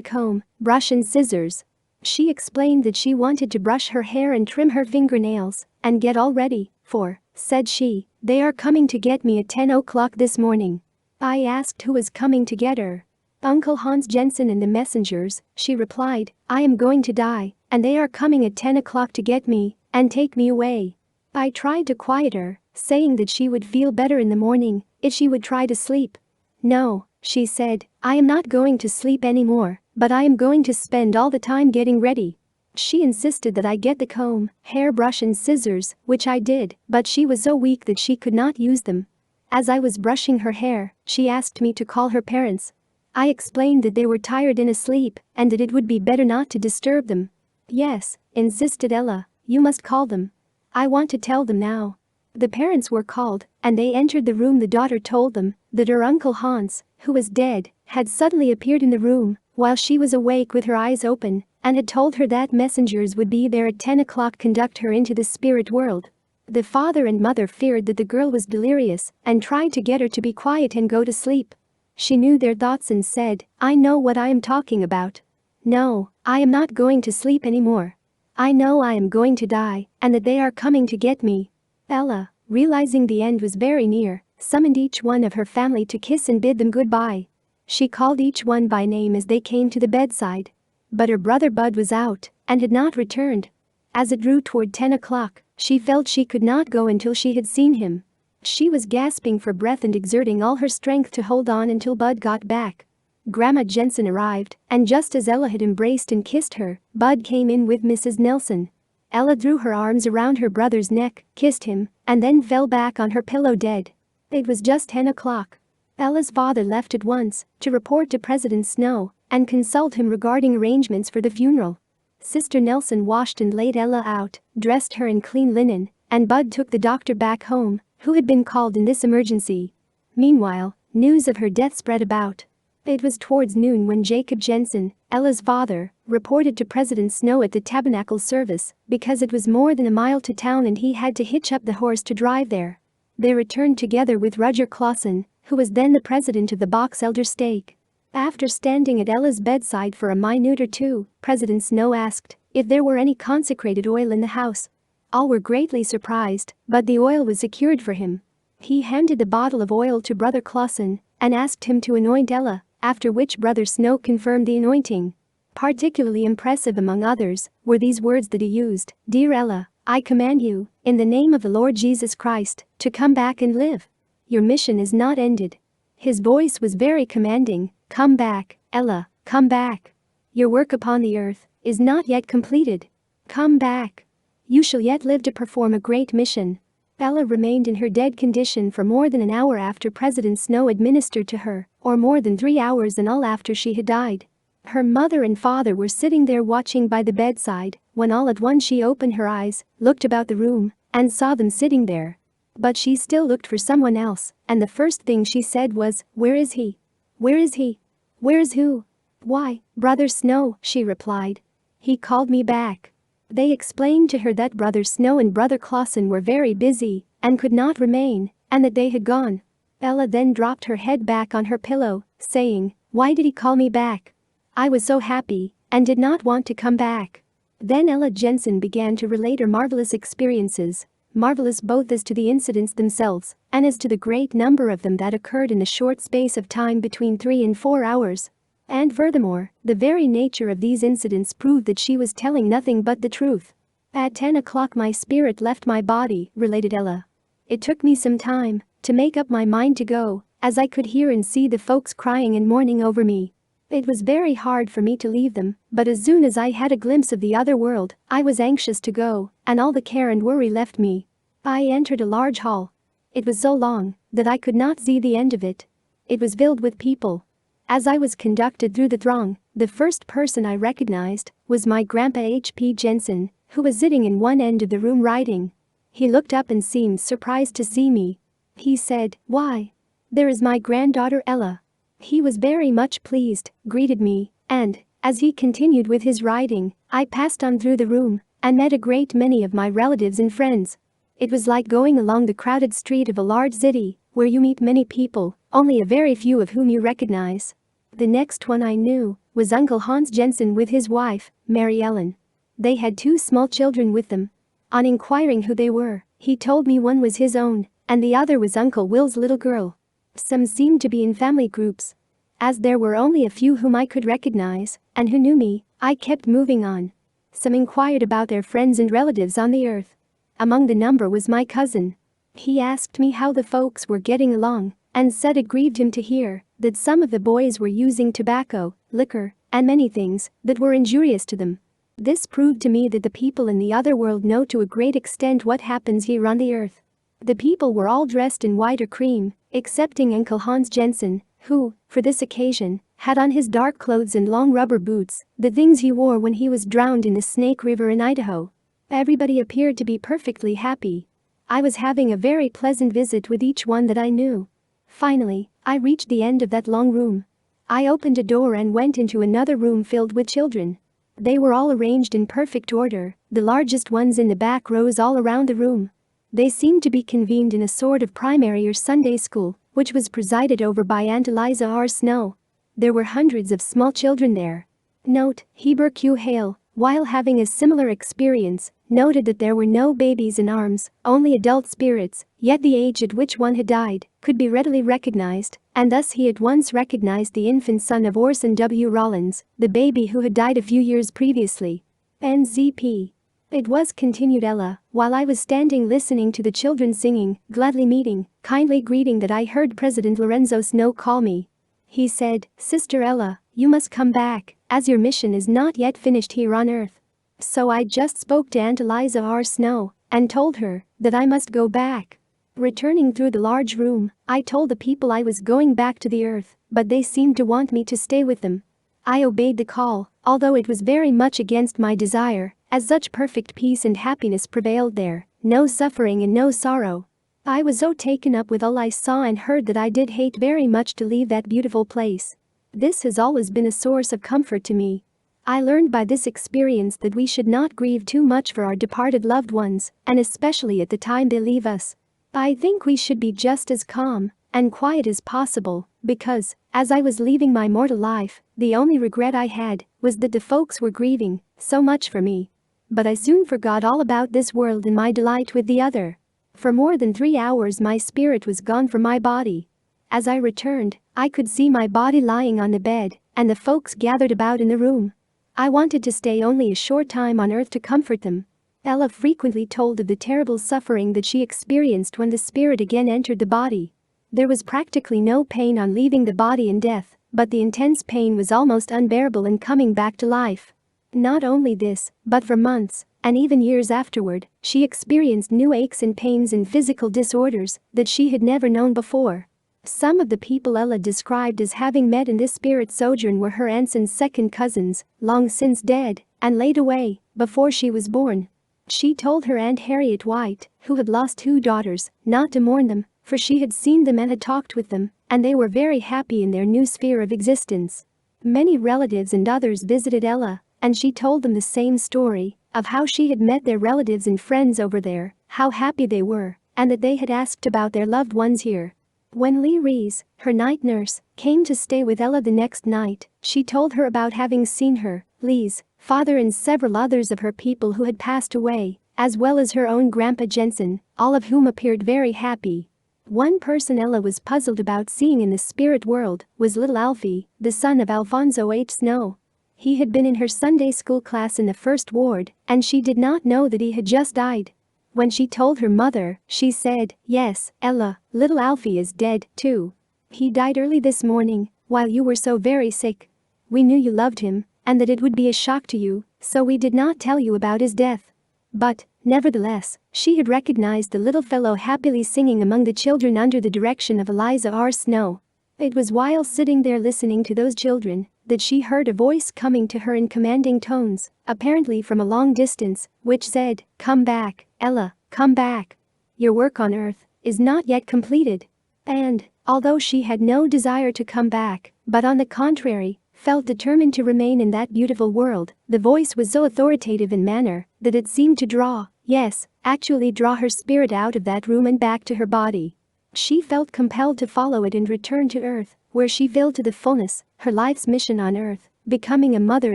comb, brush and scissors. She explained that she wanted to brush her hair and trim her fingernails and get all ready, for, said she, they are coming to get me at 10 o'clock this morning. I asked who was coming to get her. Uncle Hans Jensen and the messengers, she replied, I am going to die, and they are coming at 10 o'clock to get me and take me away. I tried to quiet her, saying that she would feel better in the morning if she would try to sleep. No, she said, I am not going to sleep anymore, but I am going to spend all the time getting ready. She insisted that I get the comb, hairbrush and scissors, which I did, but she was so weak that she could not use them. As I was brushing her hair, she asked me to call her parents. I explained that they were tired and asleep, and that it would be better not to disturb them. Yes, insisted Ella, you must call them. I want to tell them now. The parents were called, and they entered the room. The daughter told them that her Uncle Hans, who was dead, had suddenly appeared in the room while she was awake with her eyes open, and had told her that messengers would be there at 10 o'clock conduct her into the spirit world. The father and mother feared that the girl was delirious and tried to get her to be quiet and go to sleep. She knew their thoughts and said, I know what I am talking about. No, I am not going to sleep anymore. I know I am going to die, and that they are coming to get me. Ella, realizing the end was very near, summoned each one of her family to kiss and bid them goodbye. She called each one by name as they came to the bedside. But her brother Bud was out and had not returned. As it drew toward 10 o'clock, she felt she could not go until she had seen him. She was gasping for breath and exerting all her strength to hold on until Bud got back. Grandma Jensen arrived, and just as Ella had embraced and kissed her, Bud came in with Mrs. Nelson. Ella threw her arms around her brother's neck, kissed him, and then fell back on her pillow dead. It was just 10 o'clock. Ella's father left at once to report to President Snow and consult him regarding arrangements for the funeral. Sister Nelson washed and laid Ella out, dressed her in clean linen, and Bud took the doctor back home, who had been called in this emergency. Meanwhile, news of her death spread about. It was towards noon when Jacob Jensen, Ella's father, reported to President Snow at the tabernacle service because it was more than a mile to town and he had to hitch up the horse to drive there. They returned together with Roger Clausen, who was then the president of the Box Elder Stake. After standing at Ella's bedside for a minute or two, President Snow asked if there were any consecrated oil in the house. All were greatly surprised, but the oil was secured for him. He handed the bottle of oil to Brother Clausen and asked him to anoint Ella, after which Brother Snow confirmed the anointing. Particularly impressive among others were these words that he used, Dear Ella, I command you, in the name of the Lord Jesus Christ, to come back and live. Your mission is not ended. His voice was very commanding, Come back, Ella, come back. Your work upon the earth is not yet completed. Come back. You shall yet live to perform a great mission. Ella remained in her dead condition for more than an hour after President Snow administered to her, or more than 3 hours in all after she had died. Her mother and father were sitting there watching by the bedside, when all at once she opened her eyes, looked about the room, and saw them sitting there. But she still looked for someone else, and the first thing she said was, Where is he? Where is he? Where is who? Why, Brother Snow, she replied. He called me back. They explained to her that Brother Snow and Brother Clausen were very busy and could not remain, and that they had gone. Ella then dropped her head back on her pillow, saying, Why did he call me back? I was so happy and did not want to come back. Then Ella Jensen began to relate her marvelous experiences, marvelous both as to the incidents themselves and as to the great number of them that occurred in the short space of time between 3 and 4 hours. And furthermore, the very nature of these incidents proved that she was telling nothing but the truth. At 10 o'clock my spirit left my body, related Ella. It took me some time to make up my mind to go, as I could hear and see the folks crying and mourning over me. It was very hard for me to leave them, but as soon as I had a glimpse of the other world, I was anxious to go, and all the care and worry left me. I entered a large hall. It was so long that I could not see the end of it. It was filled with people. As I was conducted through the throng, the first person I recognized was my Grandpa H.P. Jensen, who was sitting in one end of the room writing. He looked up and seemed surprised to see me. He said, Why? There is my granddaughter Ella. He was very much pleased, greeted me, and, as he continued with his writing, I passed on through the room and met a great many of my relatives and friends. It was like going along the crowded street of a large city, where you meet many people, only a very few of whom you recognize. The next one I knew was Uncle Hans Jensen with his wife, Mary Ellen. They had 2 small children with them. On inquiring who they were, he told me one was his own, and the other was Uncle Will's little girl. Some seemed to be in family groups. As there were only a few whom I could recognize, and who knew me, I kept moving on. Some inquired about their friends and relatives on the earth. Among the number was my cousin. He asked me how the folks were getting along, and said it grieved him to hear that some of the boys were using tobacco, liquor, and many things that were injurious to them. This proved to me that the people in the other world know to a great extent what happens here on the earth. The people were all dressed in white or cream, excepting Uncle Hans Jensen, who, for this occasion, had on his dark clothes and long rubber boots, the things he wore when he was drowned in the Snake River in Idaho. Everybody appeared to be perfectly happy. I was having a very pleasant visit with each one that I knew. Finally, I reached the end of that long room. I opened a door and went into another room filled with children. They were all arranged in perfect order, the largest ones in the back rows all around the room. They seemed to be convened in a sort of primary or Sunday school, which was presided over by Aunt Eliza R. Snow. There were hundreds of small children there. Note, Heber Q. Hale, while having a similar experience, noted that there were no babies in arms, only adult spirits, yet the age at which one had died could be readily recognized, and thus he at once recognized the infant son of Orson W. Rollins, the baby who had died a few years previously. NZP. It was, continued Ella, while I was standing listening to the children singing, gladly meeting, kindly greeting, that I heard President Lorenzo Snow call me. He said, "Sister Ella, you must come back, as your mission is not yet finished here on Earth." So I just spoke to Aunt Eliza R. Snow and told her that I must go back. Returning through the large room, I told the people I was going back to the Earth, but they seemed to want me to stay with them. I obeyed the call, although it was very much against my desire, as such perfect peace and happiness prevailed there, no suffering and no sorrow. I was so taken up with all I saw and heard that I did hate very much to leave that beautiful place. This has always been a source of comfort to me. I learned by this experience that we should not grieve too much for our departed loved ones, and especially at the time they leave us. I think we should be just as calm and quiet as possible, because, as I was leaving my mortal life, the only regret I had was that the folks were grieving so much for me. But I soon forgot all about this world in my delight with the other. For more than 3 hours my spirit was gone from my body. As I returned, I could see my body lying on the bed, and the folks gathered about in the room. I wanted to stay only a short time on Earth to comfort them. Ella frequently told of the terrible suffering that she experienced when the spirit again entered the body. There was practically no pain on leaving the body in death, but the intense pain was almost unbearable in coming back to life. Not only this, but for months, and even years afterward, she experienced new aches and pains and physical disorders that she had never known before. Some of the people Ella described as having met in this spirit sojourn were her aunts and second cousins, long since dead and laid away before she was born. She told her Aunt Harriet White, who had lost 2 daughters, not to mourn them, for she had seen them and had talked with them, and they were very happy in their new sphere of existence. Many relatives and others visited Ella, and she told them the same story of how she had met their relatives and friends over there, how happy they were, and that they had asked about their loved ones here. When Lee Rees, her night nurse, came to stay with Ella the next night, she told her about having seen her, Lee's father, and several others of her people who had passed away, as well as her own Grandpa Jensen, all of whom appeared very happy. One person Ella was puzzled about seeing in the spirit world was little Alfie, the son of Alfonso H. Snow. He had been in her Sunday school class in the first ward, and she did not know that he had just died. When she told her mother, she said, "Yes, Ella, little Alfie is dead, too. He died early this morning, while you were so very sick. We knew you loved him, and that it would be a shock to you, so we did not tell you about his death." But, nevertheless, she had recognized the little fellow happily singing among the children under the direction of Eliza R. Snow. It was while sitting there listening to those children that she heard a voice coming to her in commanding tones, apparently from a long distance, which said, "Come back, Ella, come back. Your work on Earth is not yet completed." And, although she had no desire to come back, but on the contrary, felt determined to remain in that beautiful world. The voice was so authoritative in manner that it seemed to draw, yes, actually draw her spirit out of that room and back to her body. She felt compelled to follow it and return to earth, where she filled to the fullness her life's mission on earth, becoming a mother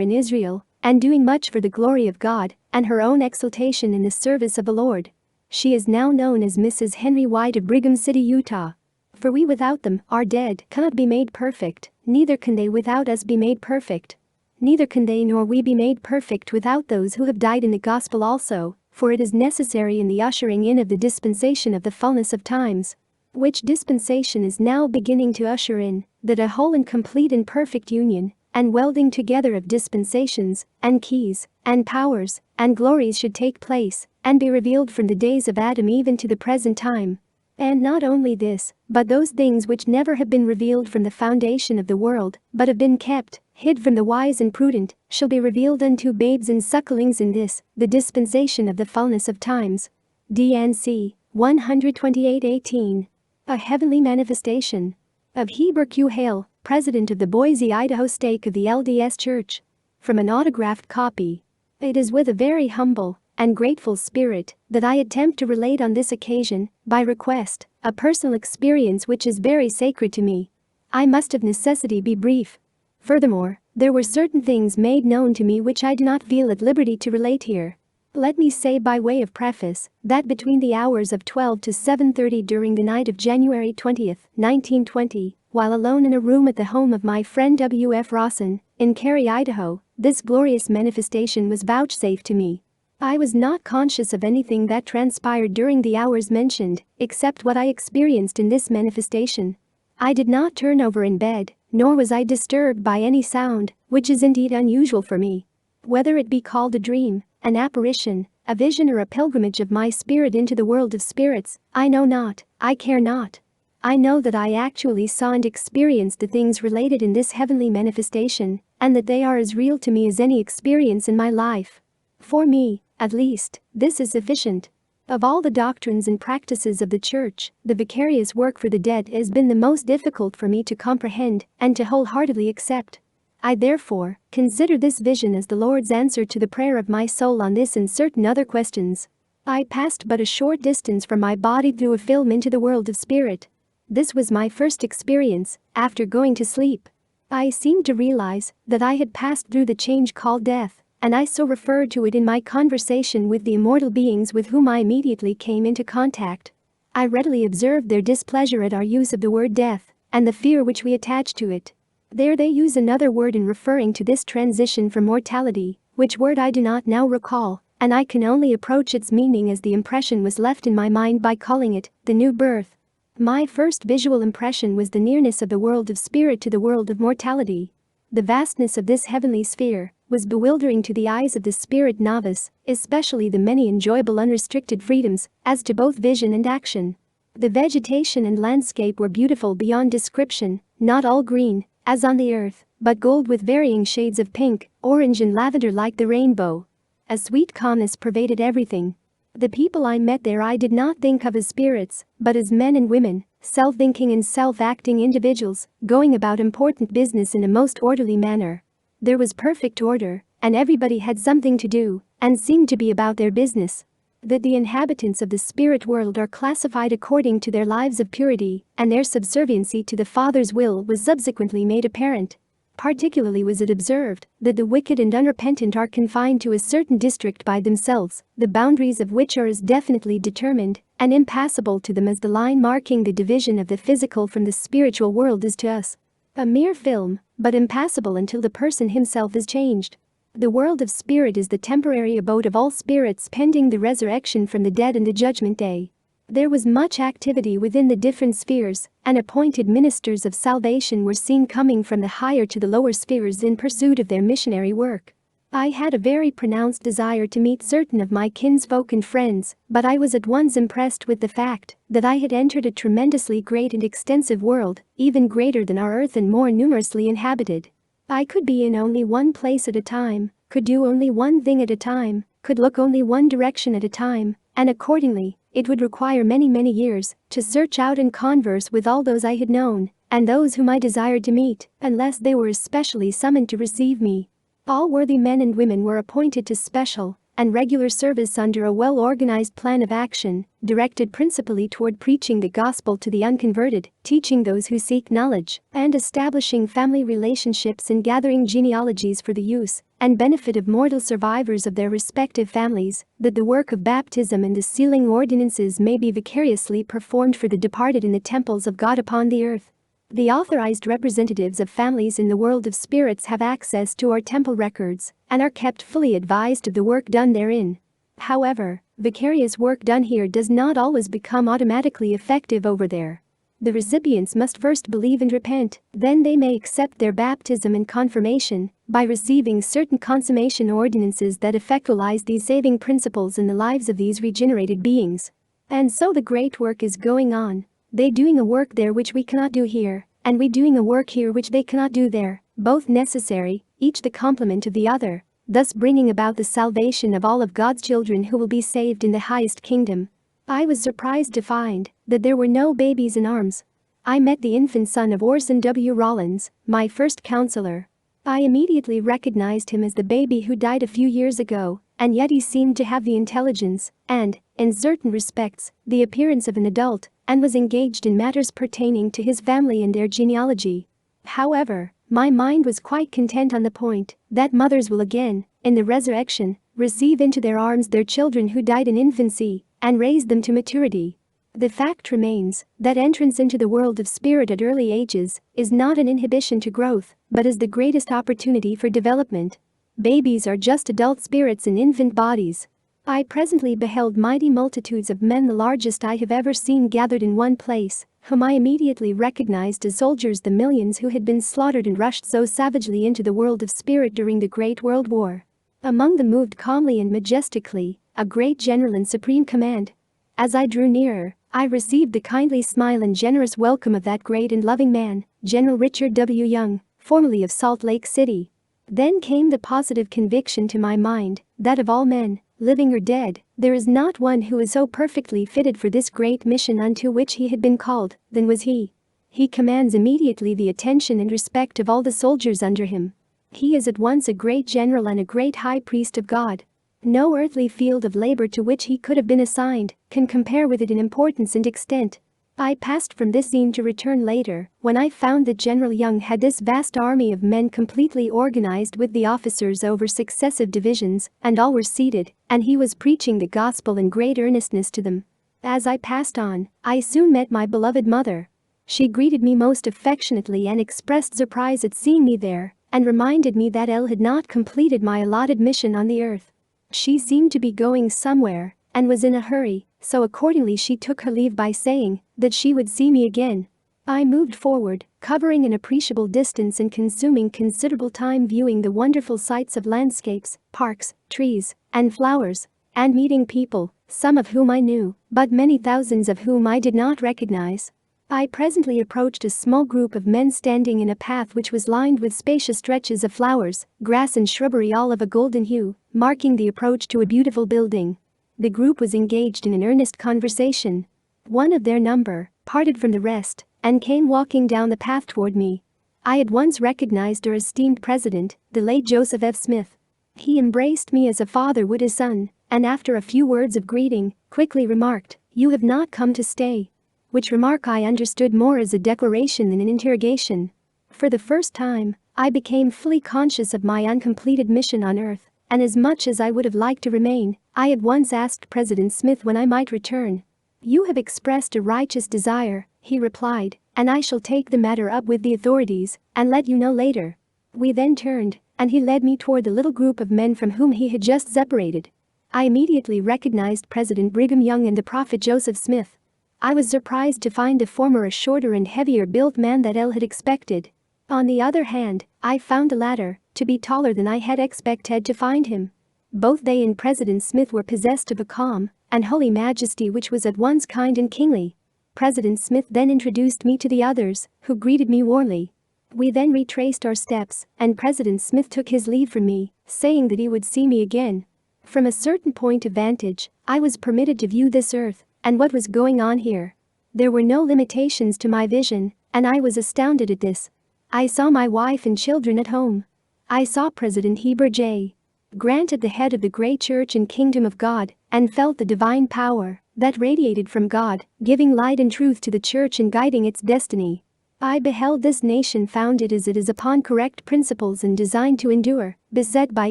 in Israel and doing much for the glory of God and her own exaltation in the service of the Lord. She is now known as Mrs. Henry White of Brigham City, Utah. For we without them are dead, cannot be made perfect, neither can they without us be made perfect. Neither can they nor we be made perfect without those who have died in the gospel also, for it is necessary in the ushering in of the dispensation of the fullness of times, which dispensation is now beginning to usher in, that a whole and complete and perfect union and welding together of dispensations and keys and powers and glories should take place and be revealed from the days of Adam even to the present time. And not only this, but those things which never have been revealed from the foundation of the world, but have been kept hid from the wise and prudent, shall be revealed unto babes and sucklings in this, the dispensation of the fullness of times. D&C 128:18. A heavenly manifestation. Of Heber Q. Hale, president of the Boise, Idaho stake of the LDS Church. From an autographed copy. It is with a very humble and grateful spirit that I attempt to relate on this occasion, by request, a personal experience which is very sacred to me. I must of necessity be brief. Furthermore, there were certain things made known to me which I do not feel at liberty to relate here. Let me say by way of preface that between the hours of 12 to 7:30 during the night of January 20, 1920, while alone in a room at the home of my friend W.F. Rawson, in Cary, Idaho, this glorious manifestation was vouchsafed to me. I was not conscious of anything that transpired during the hours mentioned, except what I experienced in this manifestation. I did not turn over in bed, nor was I disturbed by any sound, which is indeed unusual for me. Whether it be called a dream, an apparition, a vision or a pilgrimage of my spirit into the world of spirits, I know not, I care not. I know that I actually saw and experienced the things related in this heavenly manifestation, and that they are as real to me as any experience in my life. For me, at least, this is sufficient. Of all the doctrines and practices of the Church, the vicarious work for the dead has been the most difficult for me to comprehend and to wholeheartedly accept. I therefore consider this vision as the Lord's answer to the prayer of my soul on this and certain other questions. I passed but a short distance from my body through a film into the world of spirit. This was my first experience after going to sleep. I seemed to realize that I had passed through the change called death, and I so referred to it in my conversation with the immortal beings with whom I immediately came into contact. I readily observed their displeasure at our use of the word death, and the fear which we attach to it. There they use another word in referring to this transition from mortality, which word I do not now recall, and I can only approach its meaning as the impression was left in my mind by calling it the new birth. My first visual impression was the nearness of the world of spirit to the world of mortality. The vastness of this heavenly sphere was bewildering to the eyes of the spirit novice, especially the many enjoyable unrestricted freedoms as to both vision and action. The vegetation and landscape were beautiful beyond description, not all green, as on the earth, but gold with varying shades of pink, orange and lavender like the rainbow. A sweet calmness pervaded everything. The people I met there I did not think of as spirits, but as men and women, self-thinking and self-acting individuals, going about important business in a most orderly manner. There was perfect order, and everybody had something to do, and seemed to be about their business. That the inhabitants of the spirit world are classified according to their lives of purity, and their subserviency to the Father's will was subsequently made apparent. Particularly was it observed that the wicked and unrepentant are confined to a certain district by themselves, the boundaries of which are as definitely determined and impassable to them as the line marking the division of the physical from the spiritual world is to us. A mere film, but impassable until the person himself is changed. The world of spirit is the temporary abode of all spirits pending the resurrection from the dead and the judgment day. There was much activity within the different spheres, and appointed ministers of salvation were seen coming from the higher to the lower spheres in pursuit of their missionary work. I had a very pronounced desire to meet certain of my kinsfolk and friends, but I was at once impressed with the fact that I had entered a tremendously great and extensive world, even greater than our earth and more numerously inhabited. I could be in only one place at a time, could do only one thing at a time, could look only one direction at a time, and accordingly, it would require many years to search out and converse with all those I had known, and those whom I desired to meet, unless they were especially summoned to receive me. All worthy men and women were appointed to special and regular service under a well-organized plan of action, directed principally toward preaching the gospel to the unconverted, teaching those who seek knowledge, and establishing family relationships and gathering genealogies for the use and benefit of mortal survivors of their respective families, that the work of baptism and the sealing ordinances may be vicariously performed for the departed in the temples of God upon the earth. The authorized representatives of families in the world of spirits have access to our temple records and are kept fully advised of the work done therein. However, vicarious work done here does not always become automatically effective over there. The recipients must first believe and repent, then they may accept their baptism and confirmation by receiving certain consummation ordinances that effectualize these saving principles in the lives of these regenerated beings. And so the great work is going on. They doing a work there which we cannot do here, and we doing a work here which they cannot do there, both necessary, each the complement of the other, thus bringing about the salvation of all of God's children who will be saved in the highest kingdom. I was surprised to find that there were no babies in arms. I met the infant son of Orson W. Rollins, my first counselor. I immediately recognized him as the baby who died a few years ago, and yet he seemed to have the intelligence and, in certain respects, the appearance of an adult, and was engaged in matters pertaining to his family and their genealogy. However, my mind was quite content on the point that mothers will again, in the resurrection, receive into their arms their children who died in infancy and raise them to maturity. The fact remains that entrance into the world of spirit at early ages is not an inhibition to growth, but is the greatest opportunity for development. Babies are just adult spirits in infant bodies. I presently beheld mighty multitudes of men, the largest I have ever seen, gathered in one place, whom I immediately recognized as soldiers, the millions who had been slaughtered and rushed so savagely into the world of spirit during the Great World War. Among them moved calmly and majestically a great general in supreme command. As I drew nearer, I received the kindly smile and generous welcome of that great and loving man, General Richard W. Young, formerly of Salt Lake City. Then came the positive conviction to my mind that of all men, living or dead, there is not one who is so perfectly fitted for this great mission unto which he had been called than was he. He commands immediately the attention and respect of all the soldiers under him. He is at once a great general and a great high priest of God. No earthly field of labor to which he could have been assigned can compare with it in importance and extent. I passed from this scene to return later, when I found that General Young had this vast army of men completely organized with the officers over successive divisions, and all were seated, and he was preaching the gospel in great earnestness to them. As I passed on, I soon met my beloved mother. She greeted me most affectionately and expressed surprise at seeing me there, and reminded me that I had not completed my allotted mission on the earth. She seemed to be going somewhere, and was in a hurry, so accordingly she took her leave by saying that she would see me again. I moved forward, covering an appreciable distance and consuming considerable time viewing the wonderful sights of landscapes, parks, trees, and flowers, and meeting people, some of whom I knew, but many thousands of whom I did not recognize. I presently approached a small group of men standing in a path which was lined with spacious stretches of flowers, grass and shrubbery all of a golden hue, marking the approach to a beautiful building. The group was engaged in an earnest conversation. One of their number parted from the rest and came walking down the path toward me. I at once recognized our esteemed president, the late Joseph F. Smith. He embraced me as a father would his son, and after a few words of greeting, quickly remarked, "You have not come to stay," which remark I understood more as a declaration than an interrogation. For the first time, I became fully conscious of my uncompleted mission on earth, and as much as I would have liked to remain, I at once asked President Smith when I might return. "You have expressed a righteous desire," he replied, "and I shall take the matter up with the authorities and let you know later." We then turned, and he led me toward the little group of men from whom he had just separated. I immediately recognized President Brigham Young and the Prophet Joseph Smith. I was surprised to find the former a shorter and heavier-built man than I had expected. On the other hand, I found the latter to be taller than I had expected to find him. Both they and President Smith were possessed of a calm and holy majesty which was at once kind and kingly. President Smith then introduced me to the others, who greeted me warmly. We then retraced our steps, and President Smith took his leave from me, saying that he would see me again. From a certain point of vantage, I was permitted to view this earth and what was going on here. There were no limitations to my vision, and I was astounded at this. I saw my wife and children at home. I saw President Heber J. Grant at the head of the great church and kingdom of God, and felt the divine power that radiated from God, giving light and truth to the church and guiding its destiny. I beheld this nation founded as it is upon correct principles and designed to endure, beset by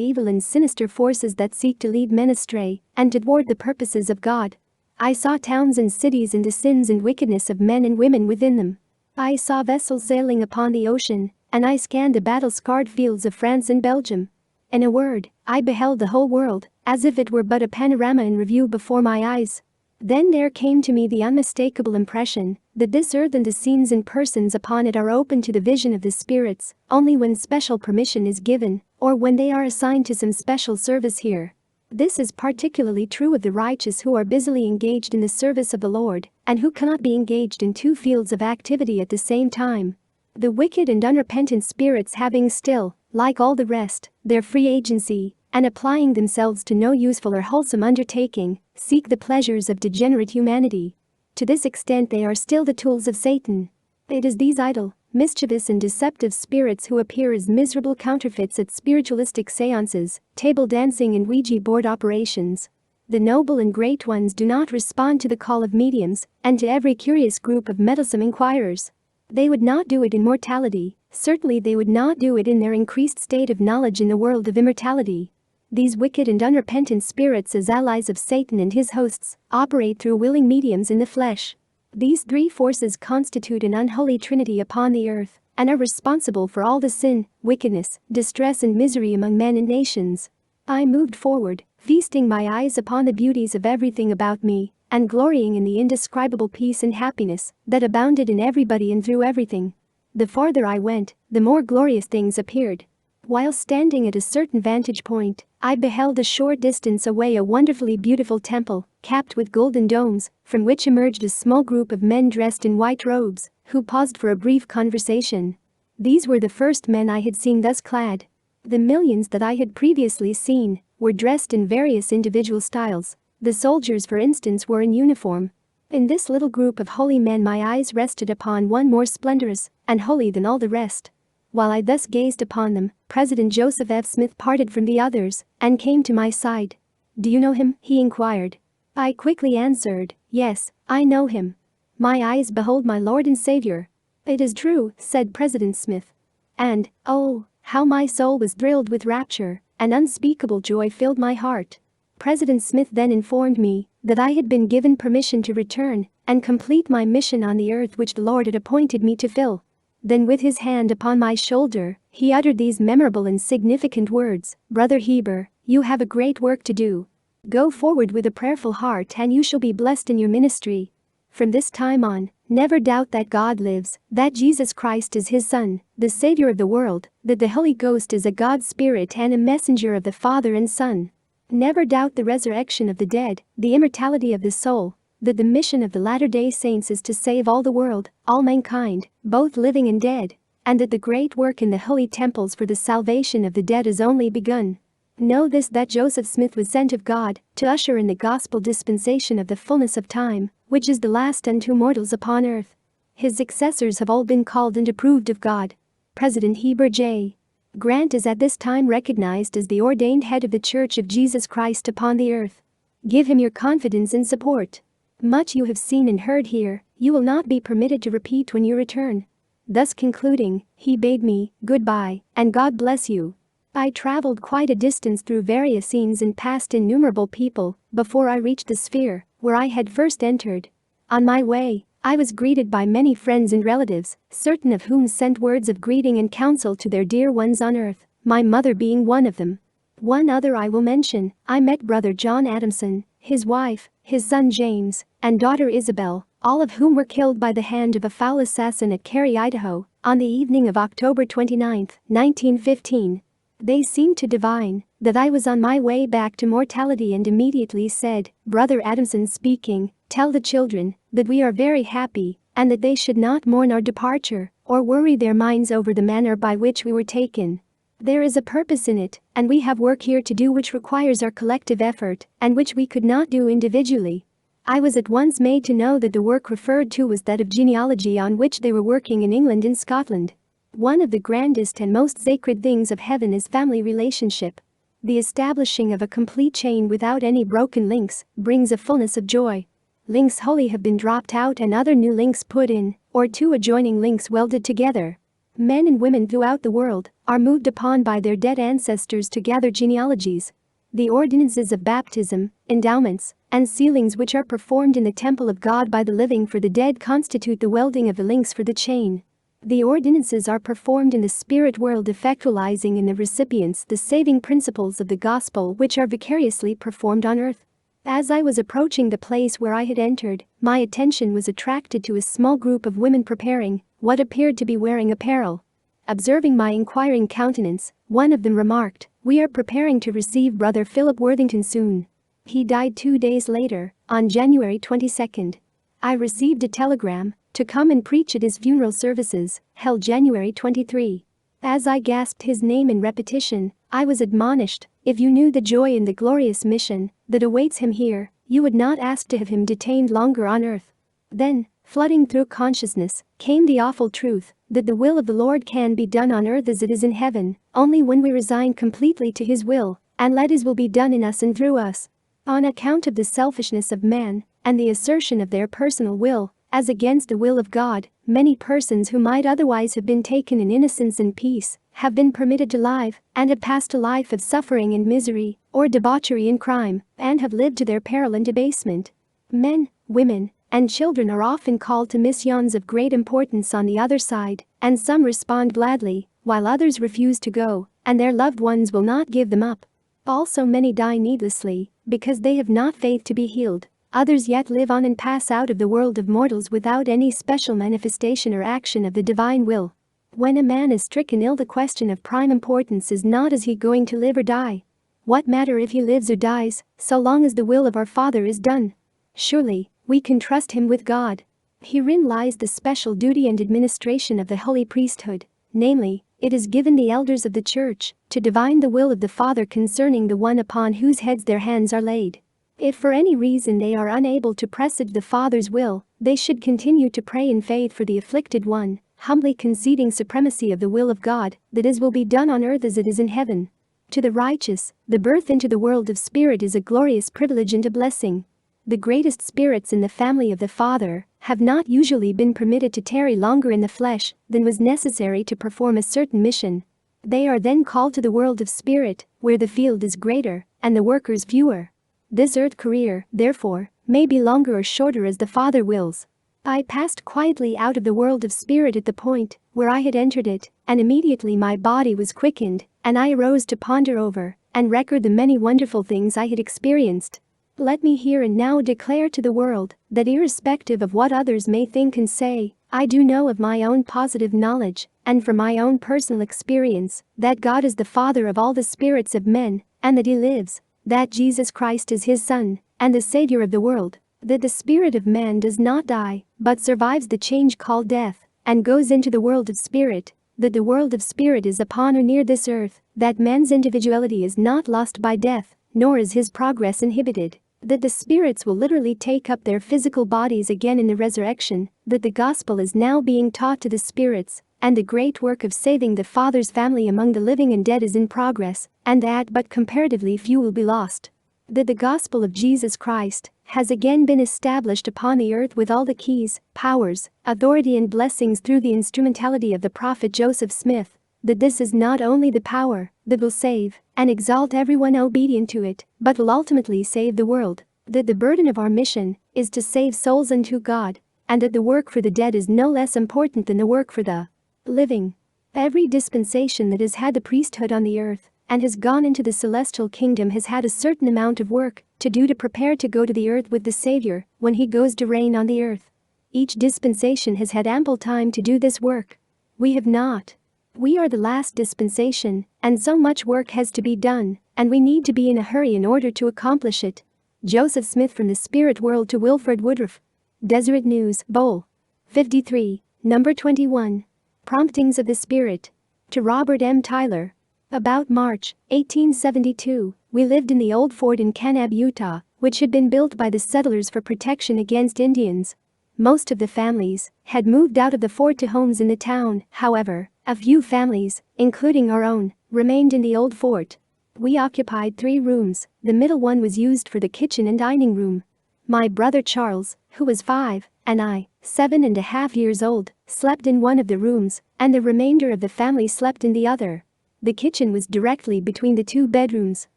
evil and sinister forces that seek to lead men astray and to thwart the purposes of God. I saw towns and cities and the sins and wickedness of men and women within them. I saw vessels sailing upon the ocean, and I scanned the battle-scarred fields of France and Belgium. In a word, I beheld the whole world, as if it were but a panorama in review before my eyes. Then there came to me the unmistakable impression that this earth and the scenes and persons upon it are open to the vision of the spirits only when special permission is given, or when they are assigned to some special service here. This is particularly true of the righteous who are busily engaged in the service of the Lord, and who cannot be engaged in two fields of activity at the same time. The wicked and unrepentant spirits having still, like all the rest, their free agency, and applying themselves to no useful or wholesome undertaking, seek the pleasures of degenerate humanity. To this extent they are still the tools of Satan. It is these idle, mischievous and deceptive spirits who appear as miserable counterfeits at spiritualistic seances, table dancing and Ouija board operations. The noble and great ones do not respond to the call of mediums and to every curious group of meddlesome inquirers. They would not do it in mortality, certainly they would not do it in their increased state of knowledge in the world of immortality. These wicked and unrepentant spirits, as allies of Satan and his hosts, operate through willing mediums in the flesh. These three forces constitute an unholy trinity upon the earth, and are responsible for all the sin, wickedness, distress and misery among men and nations. I moved forward, feasting my eyes upon the beauties of everything about me, and glorying in the indescribable peace and happiness that abounded in everybody and through everything. The farther I went, the more glorious things appeared. While standing at a certain vantage point, I beheld a short distance away a wonderfully beautiful temple, capped with golden domes, from which emerged a small group of men dressed in white robes, who paused for a brief conversation. These were the first men I had seen thus clad. The millions that I had previously seen were dressed in various individual styles. The soldiers, for instance, were in uniform. In this little group of holy men my eyes rested upon one more splendorous and holy than all the rest. While I thus gazed upon them, President Joseph F. Smith parted from the others and came to my side. "Do you know him?" he inquired. I quickly answered, "Yes, I know him. My eyes behold my Lord and Savior." "It is true," said President Smith. And, oh, how my soul was thrilled with rapture, and unspeakable joy filled my heart. President Smith then informed me that I had been given permission to return and complete my mission on the earth which the Lord had appointed me to fill. Then with his hand upon my shoulder, he uttered these memorable and significant words, "Brother Heber, you have a great work to do. Go forward with a prayerful heart and you shall be blessed in your ministry. From this time on, never doubt that God lives, that Jesus Christ is his Son, the Savior of the world, that the Holy Ghost is a God Spirit and a messenger of the Father and Son. Never doubt the resurrection of the dead, the immortality of the soul, that the mission of the Latter-day Saints is to save all the world, all mankind, both living and dead, and that the great work in the holy temples for the salvation of the dead is only begun. Know this, that Joseph Smith was sent of God to usher in the gospel dispensation of the fullness of time, which is the last unto mortals upon earth. His successors have all been called and approved of God. President Heber J. Grant is at this time recognized as the ordained head of the Church of Jesus Christ upon the earth. Give him your confidence and support. Much you have seen and heard here, you will not be permitted to repeat when you return." Thus concluding, he bade me goodbye, and God bless you. I traveled quite a distance through various scenes and passed innumerable people before I reached the sphere where I had first entered. On my way, I was greeted by many friends and relatives, certain of whom sent words of greeting and counsel to their dear ones on earth, my mother being one of them. One other I will mention. I met Brother John Adamson, his wife, his son James, and daughter Isabel, all of whom were killed by the hand of a foul assassin at Cary, Idaho, on the evening of October 29, 1915. They seemed to divine that I was on my way back to mortality and immediately said, Brother Adamson speaking, "Tell the children that we are very happy and that they should not mourn our departure or worry their minds over the manner by which we were taken. There is a purpose in it, and we have work here to do which requires our collective effort and which we could not do individually." I was at once made to know that the work referred to was that of genealogy on which they were working in England and Scotland. One of the grandest and most sacred things of heaven is family relationship. The establishing of a complete chain without any broken links brings a fullness of joy. Links wholly have been dropped out and other new links put in, or two adjoining links welded together. Men and women throughout the world are moved upon by their dead ancestors to gather genealogies. The ordinances of baptism, endowments, and sealings which are performed in the temple of God by the living for the dead constitute the welding of the links for the chain. The ordinances are performed in the spirit world, effectualizing in the recipients the saving principles of the gospel which are vicariously performed on earth. As I was approaching the place where I had entered, my attention was attracted to a small group of women preparing what appeared to be wearing apparel. Observing my inquiring countenance, one of them remarked, "We are preparing to receive Brother Philip Worthington soon. He died 2 days later, on January 22nd. I received a telegram to come and preach at his funeral services, held January 23. As I gasped his name in repetition, I was admonished, if you knew the joy and the glorious mission that awaits him here, you would not ask to have him detained longer on earth. Then, flooding through consciousness, came the awful truth that the will of the Lord can be done on earth as it is in heaven, only when we resign completely to his will and let his will be done in us and through us. On account of the selfishness of man and the assertion of their personal will as against the will of God, many persons who might otherwise have been taken in innocence and peace have been permitted to live and have passed a life of suffering and misery, or debauchery and crime, and have lived to their peril and debasement. Men, women, and children are often called to missions of great importance on the other side, and some respond gladly, while others refuse to go, and their loved ones will not give them up. Also many die needlessly, because they have not faith to be healed. Others yet live on and pass out of the world of mortals without any special manifestation or action of the divine will. When a man is stricken ill, the question of prime importance is not is he going to live or die? What matter if he lives or dies, so long as the will of our Father is done? Surely, we can trust him with God. Herein lies the special duty and administration of the holy priesthood, namely, it is given the elders of the church to divine the will of the Father concerning the one upon whose heads their hands are laid. If for any reason they are unable to presage the Father's will, they should continue to pray in faith for the afflicted one, humbly conceding supremacy of the will of God, that his will be done on earth as it is in heaven. To the righteous, the birth into the world of spirit is a glorious privilege and a blessing. The greatest spirits in the family of the Father have not usually been permitted to tarry longer in the flesh than was necessary to perform a certain mission. They are then called to the world of spirit, where the field is greater and the workers fewer. This earth career, therefore, may be longer or shorter as the Father wills. I passed quietly out of the world of spirit at the point where I had entered it, and immediately my body was quickened, and I arose to ponder over and record the many wonderful things I had experienced. Let me here and now declare to the world that irrespective of what others may think and say, I do know of my own positive knowledge, and from my own personal experience, that God is the Father of all the spirits of men, and that He lives, that Jesus Christ is His Son, and the Savior of the world, that the spirit of man does not die, but survives the change called death, and goes into the world of spirit, that the world of spirit is upon or near this earth, that man's individuality is not lost by death, nor is his progress inhibited, that the spirits will literally take up their physical bodies again in the resurrection, that the gospel is now being taught to the spirits, and the great work of saving the Father's family among the living and dead is in progress, and that but comparatively few will be lost. That the gospel of Jesus Christ has again been established upon the earth with all the keys, powers, authority and blessings through the instrumentality of the prophet Joseph Smith, that this is not only the power that will save and exalt everyone obedient to it, but will ultimately save the world, that the burden of our mission is to save souls unto God, and that the work for the dead is no less important than the work for the living. Every dispensation that has had the priesthood on the earth and has gone into the celestial kingdom has had a certain amount of work to do to prepare to go to the earth with the Savior when He goes to reign on the earth. Each dispensation has had ample time to do this work. We have not. We are the last dispensation, and so much work has to be done, and we need to be in a hurry in order to accomplish it. Joseph Smith from the Spirit World to Wilfred Woodruff. Deseret News, Bowl. 53, number 21. Promptings of the Spirit. To Robert M. Tyler. About March 1872, we lived in the old fort in Kanab, Utah, which had been built by the settlers for protection against Indians. Most of the families had moved out of the fort to homes in the town. However, a few families, including our own, remained in the old fort. We occupied 3 rooms. The middle one was used for the kitchen and dining room. My brother Charles, who was 5, and I, 7.5 years old, slept in one of the rooms, and the remainder of the family slept in the other. The kitchen was directly between the 2 bedrooms.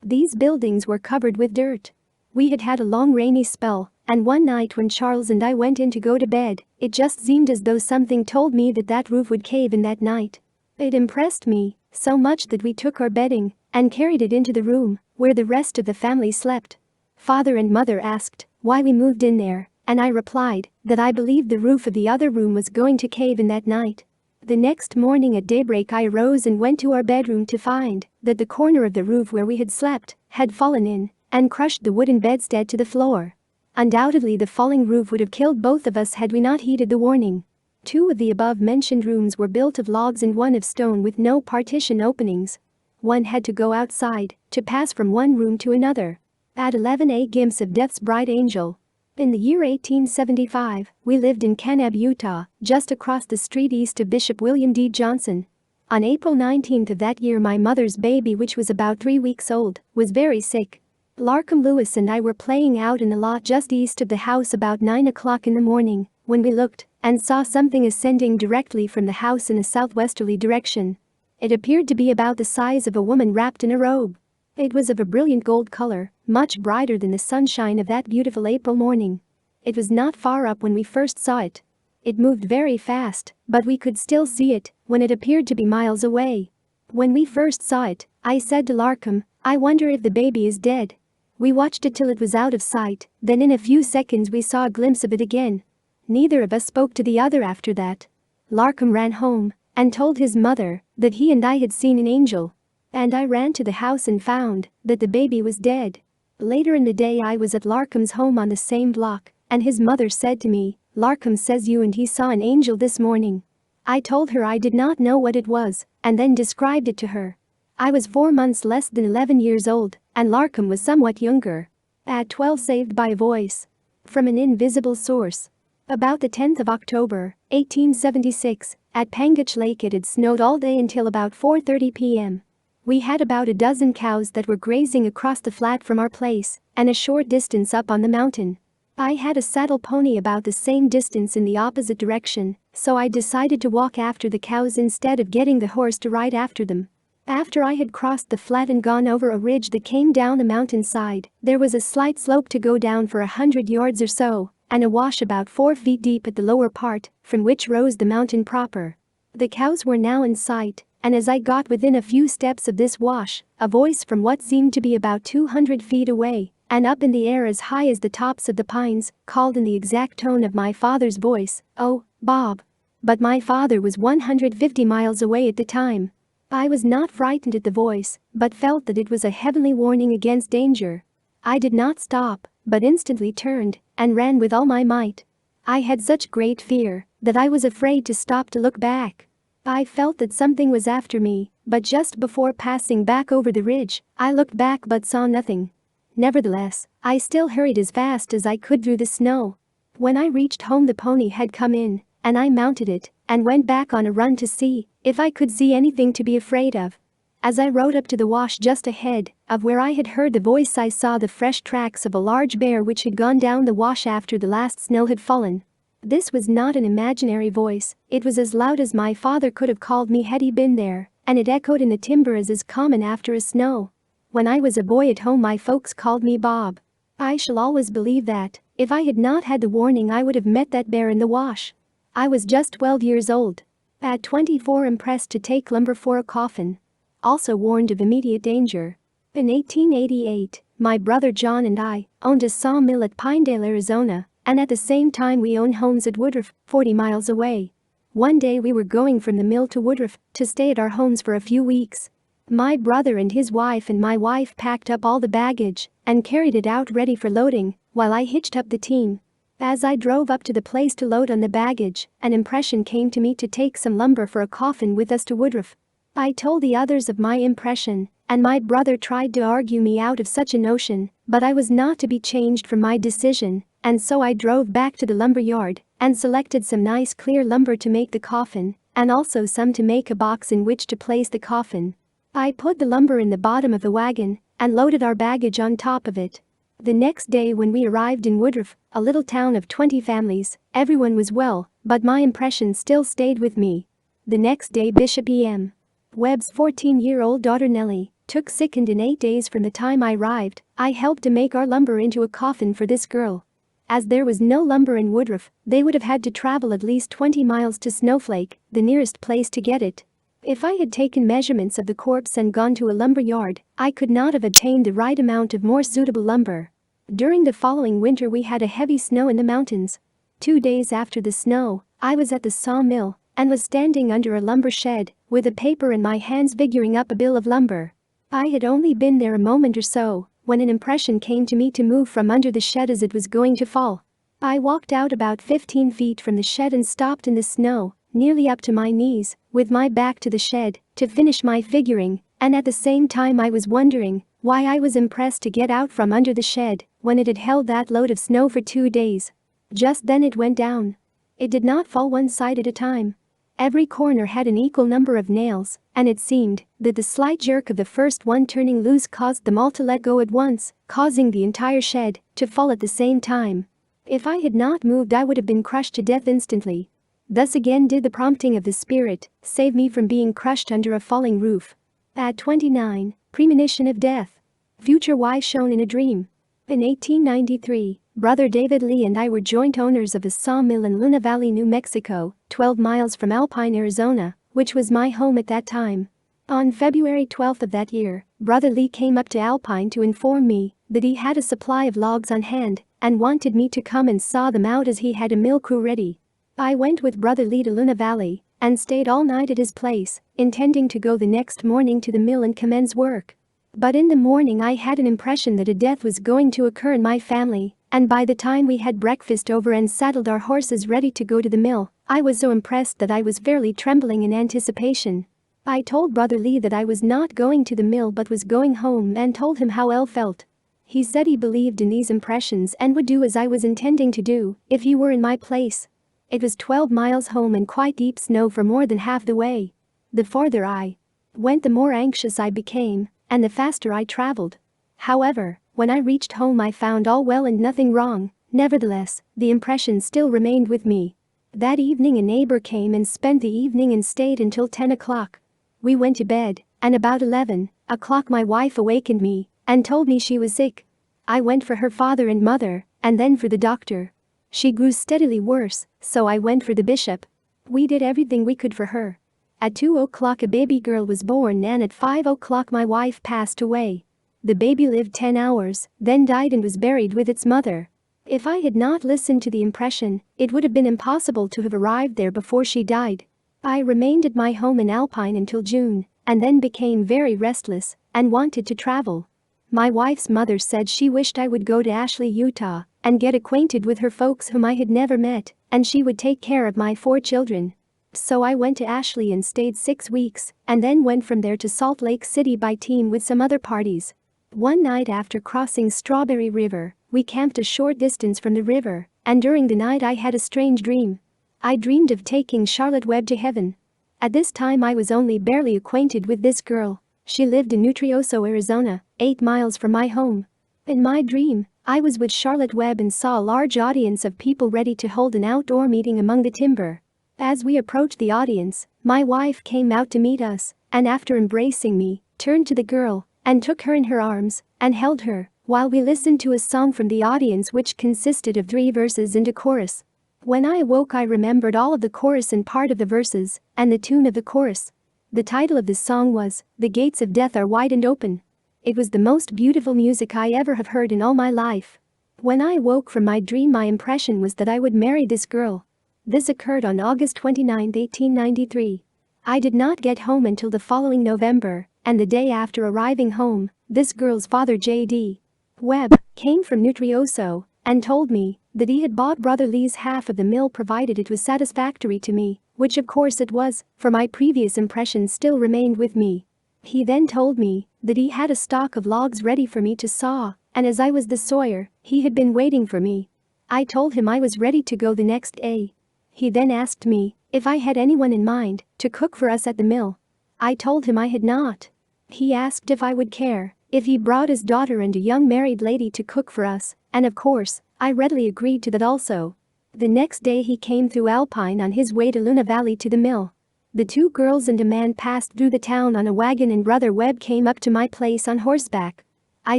These buildings were covered with dirt. We had had a long rainy spell, and one night when Charles and I went in to go to bed, it just seemed as though something told me that that roof would cave in that night. It impressed me so much that we took our bedding and carried it into the room where the rest of the family slept. Father and Mother asked why we moved in there, and I replied that I believed the roof of the other room was going to cave in that night. The next morning at daybreak I arose and went to our bedroom to find that the corner of the roof where we had slept had fallen in and crushed the wooden bedstead to the floor. Undoubtedly the falling roof would have killed both of us had we not heeded the warning. 2 of the above-mentioned rooms were built of logs and one of stone with no partition openings. One had to go outside to pass from one room to another. At 11 a glimpse of death's bright angel. In the year 1875, we lived in Kanab, Utah, just across the street east of Bishop William D. Johnson. On April 19th of that year my mother's baby, which was about 3 weeks old, was very sick. Larkham Lewis and I were playing out in the lot just east of the house about 9 o'clock in the morning when we looked and saw something ascending directly from the house in a southwesterly direction. It appeared to be about the size of a woman wrapped in a robe. It was of a brilliant gold color, much brighter than the sunshine of that beautiful April morning. It was not far up when we first saw it. It moved very fast, but we could still see it when it appeared to be miles away. When we first saw it, I said to Larkham, "I wonder if the baby is dead." We watched it till it was out of sight, then in a few seconds we saw a glimpse of it again. Neither of us spoke to the other after that. Larkham ran home and told his mother that he and I had seen an angel. And I ran to the house and found that the baby was dead. Later in the day I was at Larkham's home on the same block, and his mother said to me, "Larkham says you and he saw an angel this morning." I told her I did not know what it was, and then described it to her. I was 4 months less than 11 years old, and Larkham was somewhat younger. At 12 saved by a voice from an invisible source. About the 10th of October, 1876, at Pangach Lake it had snowed all day until about 4:30 p.m. We had about a dozen cows that were grazing across the flat from our place and a short distance up on the mountain. I had a saddle pony about the same distance in the opposite direction, so I decided to walk after the cows instead of getting the horse to ride after them. After I had crossed the flat and gone over a ridge that came down the mountainside, there was a slight slope to go down for 100 yards or so, and a wash about 4 feet deep at the lower part, from which rose the mountain proper. The cows were now in sight, and as I got within a few steps of this wash, a voice from what seemed to be about 200 feet away, and up in the air as high as the tops of the pines, called in the exact tone of my father's voice, "Oh, Bob." But my father was 150 miles away at the time. I was not frightened at the voice, but felt that it was a heavenly warning against danger. I did not stop, but instantly turned and ran with all my might. I had such great fear that I was afraid to stop to look back. I felt that something was after me, but just before passing back over the ridge, I looked back but saw nothing. Nevertheless, I still hurried as fast as I could through the snow. When I reached home the pony had come in, and I mounted it and went back on a run to see if I could see anything to be afraid of. As I rode up to the wash just ahead of where I had heard the voice, I saw the fresh tracks of a large bear which had gone down the wash after the last snow had fallen. This was not an imaginary voice, it was as loud as my father could have called me had he been there, and it echoed in the timber as is common after a snow. When I was a boy at home my folks called me Bob. I shall always believe that, if I had not had the warning I would have met that bear in the wash. I was just 12 years old. At 24 impressed to take lumber for a coffin. Also warned of immediate danger. In 1888, my brother John and I owned a sawmill at Pinedale, Arizona, and at the same time we owned homes at Woodruff, 40 miles away. One day we were going from the mill to Woodruff to stay at our homes for a few weeks. My brother and his wife and my wife packed up all the baggage and carried it out ready for loading, while I hitched up the team. As I drove up to the place to load on the baggage, an impression came to me to take some lumber for a coffin with us to Woodruff. I told the others of my impression, and my brother tried to argue me out of such a notion, But I was not to be changed from my decision, and so I drove back to the lumber yard and selected some nice clear lumber to make the coffin, and also some to make a box in which to place the coffin. I put the lumber in the bottom of the wagon and loaded our baggage on top of it. The next day when we arrived in Woodruff, a little town of 20 families, everyone was well, but my impression still stayed with me. The next day Bishop E.M. Webb's 14-year-old daughter Nellie took sick, and in 8 days from the time I arrived, I helped to make our lumber into a coffin for this girl. As there was no lumber in Woodruff, they would have had to travel at least 20 miles to Snowflake, the nearest place, to get it. If I had taken measurements of the corpse and gone to a lumber yard, I could not have obtained the right amount of more suitable lumber. During the following winter we had a heavy snow in the mountains. 2 days after the snow, I was at the sawmill and was standing under a lumber shed with a paper in my hands figuring up a bill of lumber. I had only been there a moment or so when an impression came to me to move from under the shed as it was going to fall. I walked out about 15 feet from the shed and stopped in the snow, nearly up to my knees, with my back to the shed, to finish my figuring, and at the same time I was wondering why I was impressed to get out from under the shed when it had held that load of snow for 2 days. Just then it went down. It did not fall one side at a time. Every corner had an equal number of nails, and it seemed that the slight jerk of the first one turning loose caused them all to let go at once, causing the entire shed to fall at the same time. If I had not moved, I would have been crushed to death instantly. Thus again did the prompting of the Spirit save me from being crushed under a falling roof. At 29, premonition of death. Future wife shown in a dream. In 1893, Brother David Lee and I were joint owners of a sawmill in Luna Valley, New Mexico, 12 miles from Alpine, Arizona, which was my home at that time. On February 12 of that year, Brother Lee came up to Alpine to inform me that he had a supply of logs on hand and wanted me to come and saw them out as he had a mill crew ready. I went with Brother Lee to Luna Valley and stayed all night at his place, intending to go the next morning to the mill and commence work. But in the morning I had an impression that a death was going to occur in my family, and by the time we had breakfast over and saddled our horses ready to go to the mill, I was so impressed that I was fairly trembling in anticipation. I told Brother Lee that I was not going to the mill but was going home and told him how I felt. He said he believed in these impressions and would do as I was intending to do if he were in my place. It was 12 miles home and quite deep snow for more than half the way. The farther I went, the more anxious I became, and the faster I traveled. However, when I reached home I found all well and nothing wrong. Nevertheless, the impression still remained with me. That evening a neighbor came and spent the evening and stayed until 10 o'clock. We went to bed, and about 11 o'clock my wife awakened me and told me she was sick. I went for her father and mother, and then for the doctor. She grew steadily worse, so I went for the bishop. We did everything we could for her. At 2 o'clock a baby girl was born, and at 5 o'clock my wife passed away. The baby lived 10 hours, then died and was buried with its mother. If I had not listened to the impression, it would have been impossible to have arrived there before she died. I remained at my home in Alpine until June, and then became very restless and wanted to travel. My wife's mother said she wished I would go to Ashley, Utah, and get acquainted with her folks whom I had never met, and she would take care of my 4 children. So I went to Ashley and stayed 6 weeks, and then went from there to Salt Lake City by team with some other parties. One night after crossing Strawberry River, we camped a short distance from the river, and during the night I had a strange dream. I dreamed of taking Charlotte Webb to heaven. At this time I was only barely acquainted with this girl. She lived in Nutrioso, Arizona, 8 miles from my home. In my dream, I was with Charlotte Webb and saw a large audience of people ready to hold an outdoor meeting among the timber. As we approached the audience, my wife came out to meet us, and after embracing me, turned to the girl and took her in her arms and held her while we listened to a song from the audience which consisted of 3 verses and a chorus. When I awoke I remembered all of the chorus and part of the verses and the tune of the chorus. The title of the song was, "The Gates of Death Are Wide and Open." It was the most beautiful music I ever have heard in all my life. When I awoke from my dream my impression was that I would marry this girl. This occurred on August 29, 1893. I did not get home until the following November, and the day after arriving home, this girl's father J.D. Webb came from Nutrioso and told me that he had bought Brother Lee's half of the mill provided it was satisfactory to me, which of course it was, for my previous impression still remained with me. He then told me that he had a stock of logs ready for me to saw, and as I was the sawyer, he had been waiting for me. I told him I was ready to go the next day. He then asked me if I had anyone in mind to cook for us at the mill. I told him I had not. He asked if I would care if he brought his daughter and a young married lady to cook for us, and of course, I readily agreed to that also. The next day he came through Alpine on his way to Luna Valley to the mill. The two girls and a man passed through the town on a wagon and Brother Webb came up to my place on horseback. I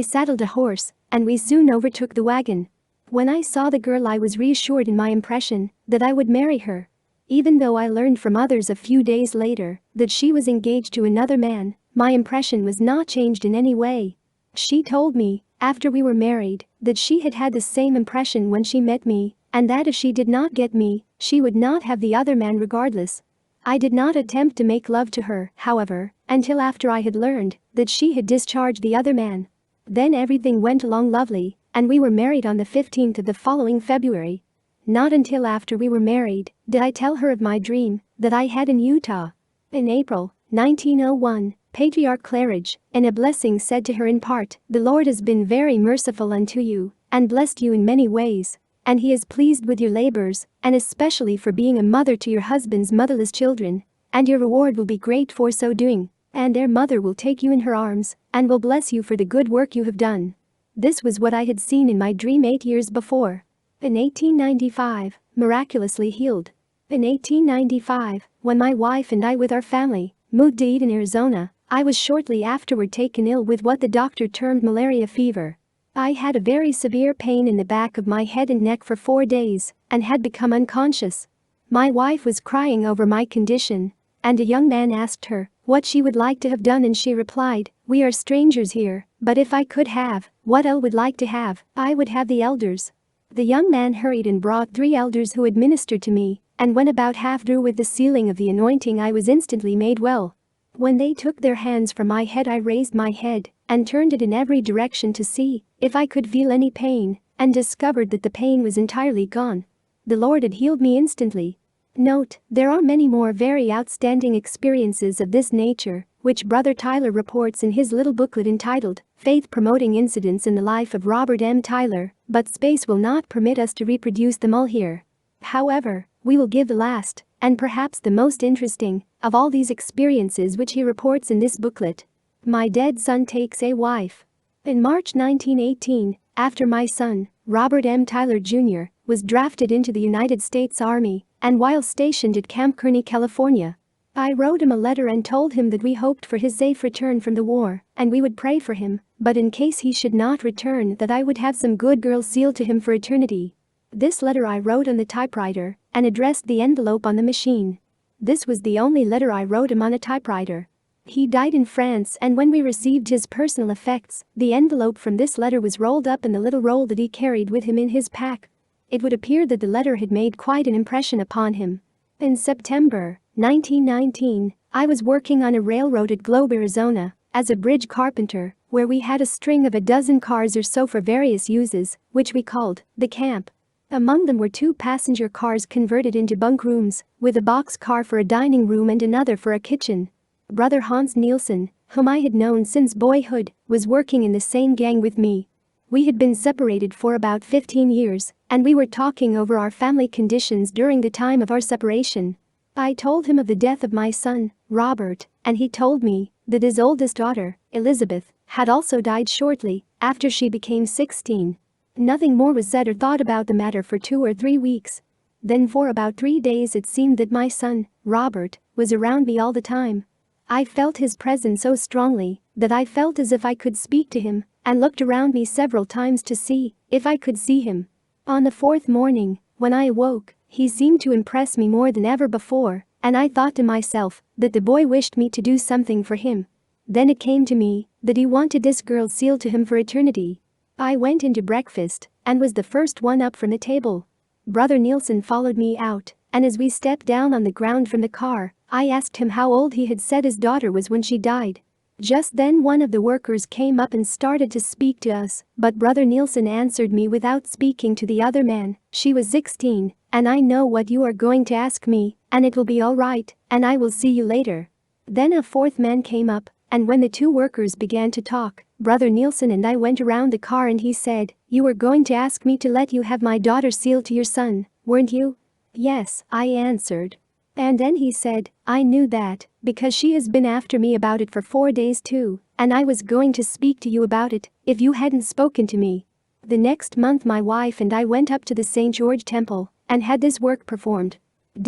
saddled a horse, and we soon overtook the wagon. When I saw the girl I was reassured in my impression that I would marry her. Even though I learned from others a few days later that she was engaged to another man, my impression was not changed in any way. She told me, after we were married, that she had had the same impression when she met me, and that if she did not get me, she would not have the other man regardless. I did not attempt to make love to her, however, until after I had learned that she had discharged the other man. Then everything went along lovely, and we were married on the 15th of the following February. Not until after we were married did I tell her of my dream that I had in Utah. In April 1901, Patriarch Claridge, in a blessing, said to her in part, "The Lord has been very merciful unto you, and blessed you in many ways, and he is pleased with your labors, and especially for being a mother to your husband's motherless children, and your reward will be great for so doing, and their mother will take you in her arms, and will bless you for the good work you have done." This was what I had seen in my dream 8 years before. In 1895, miraculously healed. In 1895, when my wife and I with our family moved to Eden, Arizona, I was shortly afterward taken ill with what the doctor termed malaria fever. I had a very severe pain in the back of my head and neck for 4 days and had become unconscious. My wife was crying over my condition, and a young man asked her what she would like to have done, and she replied, "We are strangers here, but if I could have what I would like to have, I would have the elders." The young man hurried and brought 3 elders who administered to me, and when about half through with the sealing of the anointing, I was instantly made well. When they took their hands from my head, I raised my head and turned it in every direction to see if I could feel any pain, and discovered that the pain was entirely gone. The Lord had healed me instantly. Note, there are many more very outstanding experiences of this nature, which Brother Tyler reports in his little booklet entitled Faith-Promoting Incidents in the Life of Robert M. Tyler, but space will not permit us to reproduce them all here. However, we will give the last, and perhaps the most interesting, of all these experiences which he reports in this booklet. My dead son takes a wife. In March 1918, after my son, Robert M. Tyler Jr., was drafted into the United States Army, and while stationed at Camp Kearney, California, I wrote him a letter and told him that we hoped for his safe return from the war, and we would pray for him, but in case he should not return, that I would have some good girls sealed to him for eternity. This letter I wrote on the typewriter and addressed the envelope on the machine. This was the only letter I wrote him on a typewriter. He died in France, and when we received his personal effects, the envelope from this letter was rolled up in the little roll that he carried with him in his pack. It would appear that the letter had made quite an impression upon him. In September 1919, I was working on a railroad at Globe, Arizona, as a bridge carpenter, where we had a string of a dozen cars or so for various uses, which we called the camp. Among them were 2 passenger cars converted into bunk rooms, with a box car for a dining room and another for a kitchen. Brother Hans Nielsen, whom I had known since boyhood, was working in the same gang with me. We had been separated for about 15 years, and we were talking over our family conditions during the time of our separation. I told him of the death of my son, Robert, and he told me that his oldest daughter, Elizabeth, had also died shortly after she became 16. Nothing more was said or thought about the matter for 2 or 3 weeks. Then for about 3 days it seemed that my son, Robert, was around me all the time. I felt his presence so strongly that I felt as if I could speak to him, and looked around me several times to see if I could see him. On the 4th morning, when I awoke, he seemed to impress me more than ever before, and I thought to myself that the boy wished me to do something for him. Then it came to me that he wanted this girl sealed to him for eternity. I went into breakfast and was the first one up from the table. Brother Nielsen followed me out, and as we stepped down on the ground from the car, I asked him how old he had said his daughter was when she died. Just then one of the workers came up and started to speak to us, but Brother Nielsen answered me without speaking to the other man. "She was 16, and I know what you are going to ask me, and it will be all right, and I will see you later." Then a 4th man came up And when the two workers began to talk, Brother Nielsen and I went around the car and he said, "You were going to ask me to let you have my daughter sealed to your son, weren't you?" "Yes," I answered. And then he said, "I knew that, because she has been after me about it for 4 days too, and I was going to speak to you about it if you hadn't spoken to me." The next month my wife and I went up to the St. George Temple and had this work performed.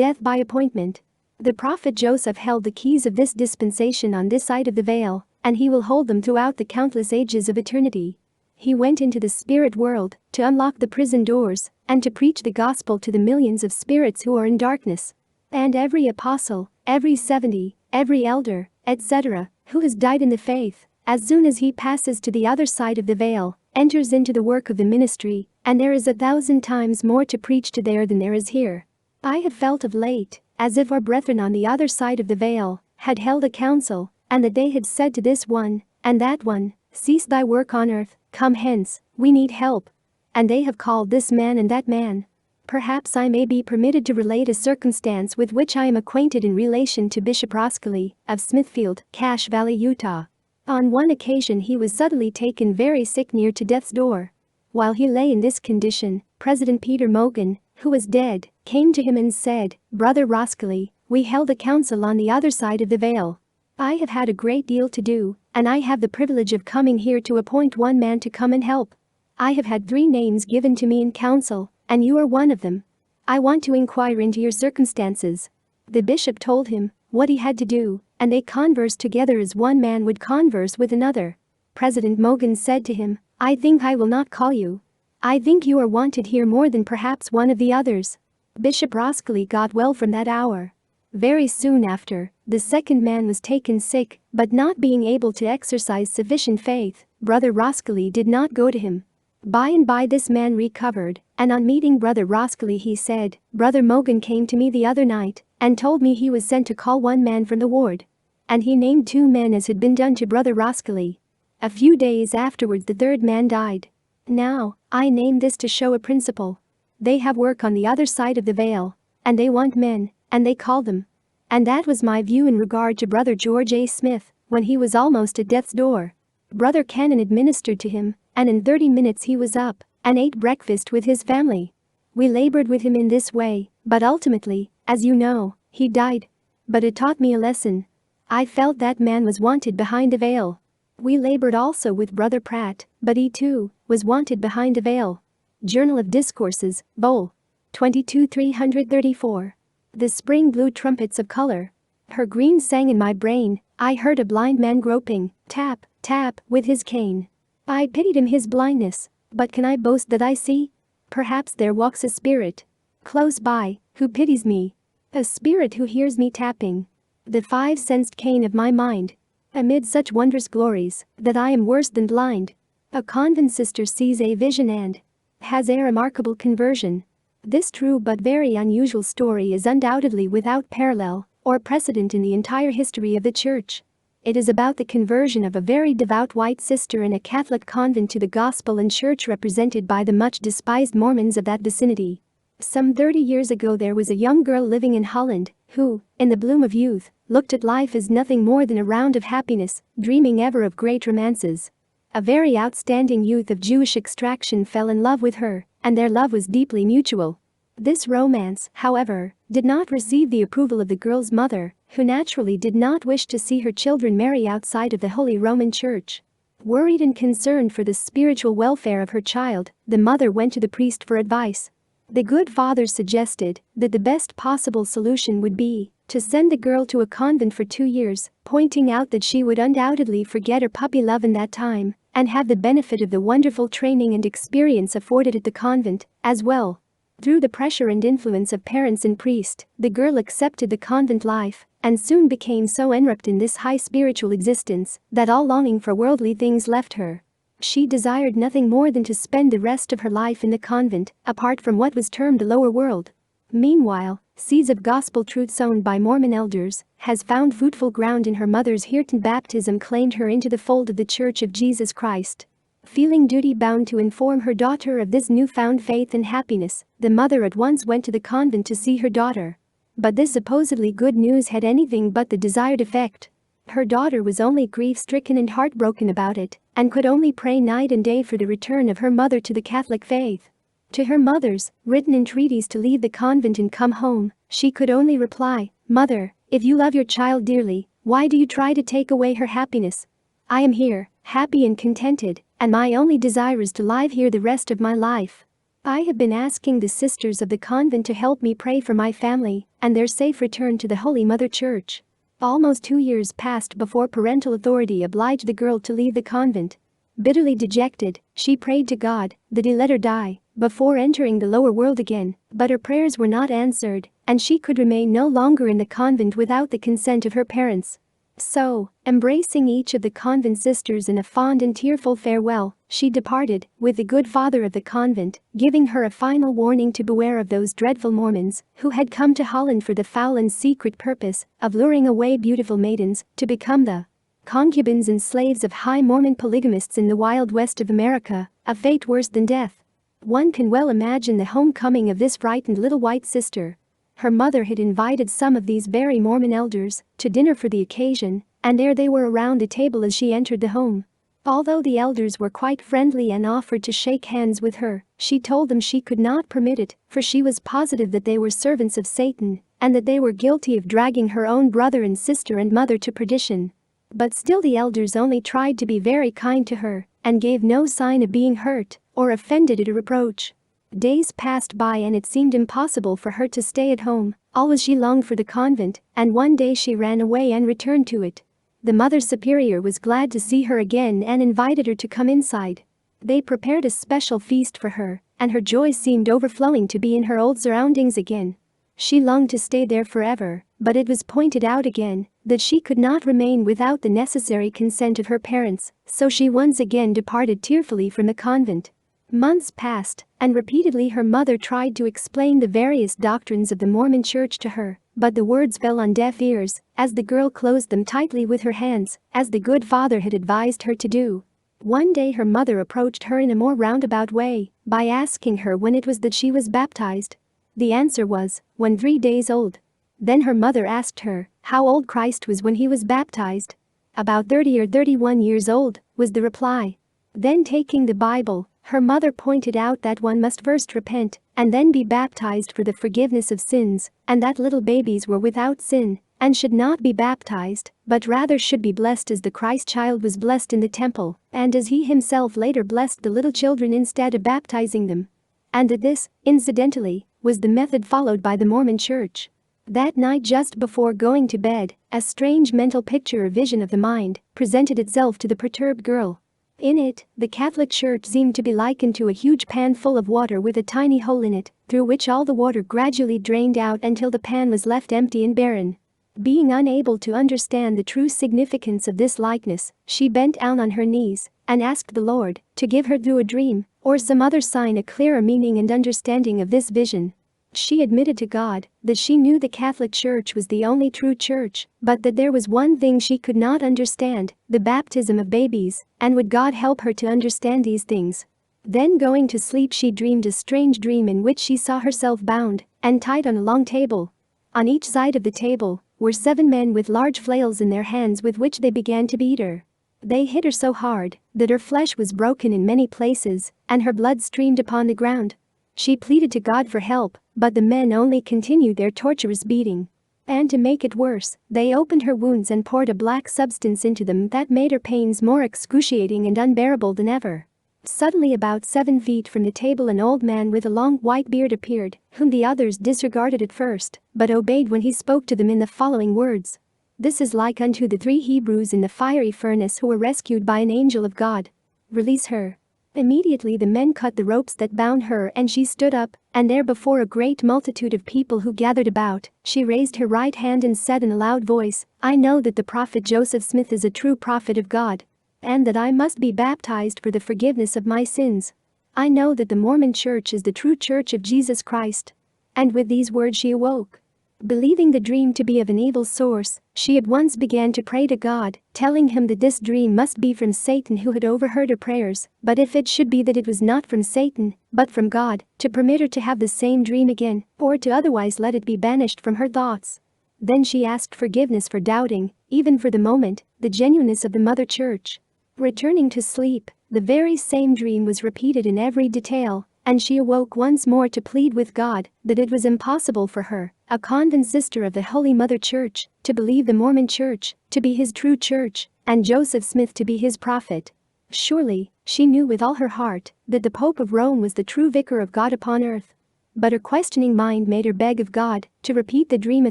Death by appointment. The prophet Joseph held the keys of this dispensation on this side of the veil, and he will hold them throughout the countless ages of eternity. He went into the spirit world to unlock the prison doors and to preach the gospel to the millions of spirits who are in darkness. And every apostle, every 70, every elder, etc., who has died in the faith, as soon as he passes to the other side of the veil, enters into the work of the ministry, and there is 1,000 times more to preach to there than there is here. I have felt of late as if our brethren on the other side of the veil had held a council, and that they had said to this one and that one, "Cease thy work on earth, come hence, we need help." And they have called this man and that man. Perhaps I may be permitted to relate a circumstance with which I am acquainted in relation to Bishop Roskilly of Smithfield, Cache Valley, Utah. On one occasion he was suddenly taken very sick near to death's door. While he lay in this condition, President Peter Mogan, who was dead, came to him and said, "Brother Roskilly, we held a council on the other side of the veil. I have had a great deal to do, and I have the privilege of coming here to appoint one man to come and help. I have had 3 names given to me in council, and you are one of them. I want to inquire into your circumstances." The bishop told him what he had to do, and they conversed together as one man would converse with another. President Mogan said to him, "I think I will not call you. I think you are wanted here more than perhaps one of the others." Bishop Roskilly got well from that hour. Very soon after, the second man was taken sick, but not being able to exercise sufficient faith, Brother Roskilly did not go to him. By and by this man recovered, and on meeting Brother Roskilly he said, "Brother Mogan came to me the other night and told me he was sent to call one man from the ward." And he named 2 men as had been done to Brother Roskilly. A few days afterwards the third man died. Now, I name this to show a principle. They have work on the other side of the veil, and they want men, and they call them. And that was my view in regard to Brother George A. Smith, when he was almost at death's door. Brother Cannon administered to him, and in 30 minutes he was up and ate breakfast with his family. We labored with him in this way, but ultimately, as you know, he died. But it taught me a lesson. I felt that man was wanted behind the veil. We labored also with Brother Pratt, but he too was wanted behind the veil. Journal of Discourses, Bol. 22 334. The spring blew trumpets of color. Her green sang in my brain. I heard a blind man groping, tap, tap, with his cane. I pitied him his blindness, but can I boast that I see? Perhaps there walks a spirit close by, who pities me. A spirit who hears me tapping the 5-sensed cane of my mind. Amid such wondrous glories, that I am worse than blind. A convent sister sees a vision and has a remarkable conversion. This true but very unusual story is undoubtedly without parallel or precedent in the entire history of the Church. It is about the conversion of a very devout white sister in a Catholic convent to the gospel and church represented by the much despised Mormons of that vicinity. Some 30 years ago there was a young girl living in Holland who, in the bloom of youth, looked at life as nothing more than a round of happiness, dreaming ever of great romances. A very outstanding youth of Jewish extraction fell in love with her, and their love was deeply mutual. This romance, however, did not receive the approval of the girl's mother, who naturally did not wish to see her children marry outside of the Holy Roman Church. Worried and concerned for the spiritual welfare of her child, the mother went to the priest for advice. The good father suggested that the best possible solution would be to send the girl to a convent for 2 years, pointing out that she would undoubtedly forget her puppy love in that time and have the benefit of the wonderful training and experience afforded at the convent, as well. Through the pressure and influence of parents and priest, the girl accepted the convent life and soon became so enwrapped in this high spiritual existence that all longing for worldly things left her. She desired nothing more than to spend the rest of her life in the convent, apart from what was termed the lower world. Meanwhile, seeds of gospel truth sown by Mormon elders has found fruitful ground in her mother's heart, and baptism claimed her into the fold of the Church of Jesus Christ. Feeling duty-bound to inform her daughter of this newfound faith and happiness, the mother at once went to the convent to see her daughter. But this supposedly good news had anything but the desired effect. Her daughter was only grief-stricken and heartbroken about it, and could only pray night and day for the return of her mother to the Catholic faith. To her mother's written entreaties to leave the convent and come home, she could only reply, "Mother, if you love your child dearly, why do you try to take away her happiness? I am here, happy and contented, and my only desire is to live here the rest of my life. I have been asking the sisters of the convent to help me pray for my family and their safe return to the Holy Mother Church." Almost 2 years passed before parental authority obliged the girl to leave the convent. Bitterly dejected, she prayed to God that he let her die before entering the lower world again, but her prayers were not answered, and she could remain no longer in the convent without the consent of her parents. So, embracing each of the convent sisters in a fond and tearful farewell, she departed, with the good father of the convent, giving her a final warning to beware of those dreadful Mormons who had come to Holland for the foul and secret purpose of luring away beautiful maidens to become the concubines and slaves of high Mormon polygamists in the wild west of America, a fate worse than death. One can well imagine the homecoming of this frightened little white sister. Her mother had invited some of these very Mormon elders to dinner for the occasion, and there they were around the table as she entered the home. Although the elders were quite friendly and offered to shake hands with her, she told them she could not permit it, for she was positive that they were servants of Satan, and that they were guilty of dragging her own brother and sister and mother to perdition. But still the elders only tried to be very kind to her, and gave no sign of being hurt or offended at her reproach. Days passed by and it seemed impossible for her to stay at home. Always she longed for the convent, and one day she ran away and returned to it. The Mother Superior was glad to see her again and invited her to come inside. They prepared a special feast for her, and her joy seemed overflowing to be in her old surroundings again. She longed to stay there forever, but it was pointed out again that she could not remain without the necessary consent of her parents, so she once again departed tearfully from the convent. Months passed, and repeatedly her mother tried to explain the various doctrines of the Mormon Church to her, but the words fell on deaf ears as the girl closed them tightly with her hands, as the good father had advised her to do. One day her mother approached her in a more roundabout way by asking her when it was that she was baptized. The answer was, when 3 days old. Then her mother asked her how old Christ was when he was baptized. About 30 or 31 years old, was the reply. Then taking the Bible, her mother pointed out that one must first repent and then be baptized for the forgiveness of sins, and that little babies were without sin and should not be baptized, but rather should be blessed as the Christ child was blessed in the temple, and as he himself later blessed the little children instead of baptizing them. And that this, incidentally, was the method followed by the Mormon Church. That night just before going to bed, a strange mental picture or vision of the mind presented itself to the perturbed girl. In it, the Catholic Church seemed to be likened to a huge pan full of water with a tiny hole in it, through which all the water gradually drained out until the pan was left empty and barren. Being unable to understand the true significance of this likeness, she bent down on her knees and asked the Lord to give her through a dream or some other sign a clearer meaning and understanding of this vision. She admitted to God that she knew the Catholic Church was the only true church, but that there was one thing she could not understand, the baptism of babies, and would God help her to understand these things. Then going to sleep she dreamed a strange dream in which she saw herself bound and tied on a long table. On each side of the table were 7 men with large flails in their hands with which they began to beat her. They hit her so hard that her flesh was broken in many places and her blood streamed upon the ground. She pleaded to God for help, but the men only continued their torturous beating. And to make it worse, they opened her wounds and poured a black substance into them that made her pains more excruciating and unbearable than ever. Suddenly about 7 feet from the table an old man with a long white beard appeared, whom the others disregarded at first, but obeyed when he spoke to them in the following words. "This is like unto the 3 Hebrews in the fiery furnace who were rescued by an angel of God. Release her." Immediately the men cut the ropes that bound her and she stood up, and there before a great multitude of people who gathered about, she raised her right hand and said in a loud voice, "I know that the prophet Joseph Smith is a true prophet of God, and that I must be baptized for the forgiveness of my sins. I know that the Mormon Church is the true church of Jesus Christ." And with these words she awoke. Believing the dream to be of an evil source, she at once began to pray to God, telling him that this dream must be from Satan who had overheard her prayers, but if it should be that it was not from Satan, but from God, to permit her to have the same dream again, or to otherwise let it be banished from her thoughts. Then she asked forgiveness for doubting, even for the moment, the genuineness of the Mother Church. Returning to sleep, the very same dream was repeated in every detail, and she awoke once more to plead with God that it was impossible for her, a convent sister of the Holy Mother Church, to believe the Mormon Church to be his true church, and Joseph Smith to be his prophet. Surely, she knew with all her heart that the Pope of Rome was the true vicar of God upon earth. But her questioning mind made her beg of God to repeat the dream a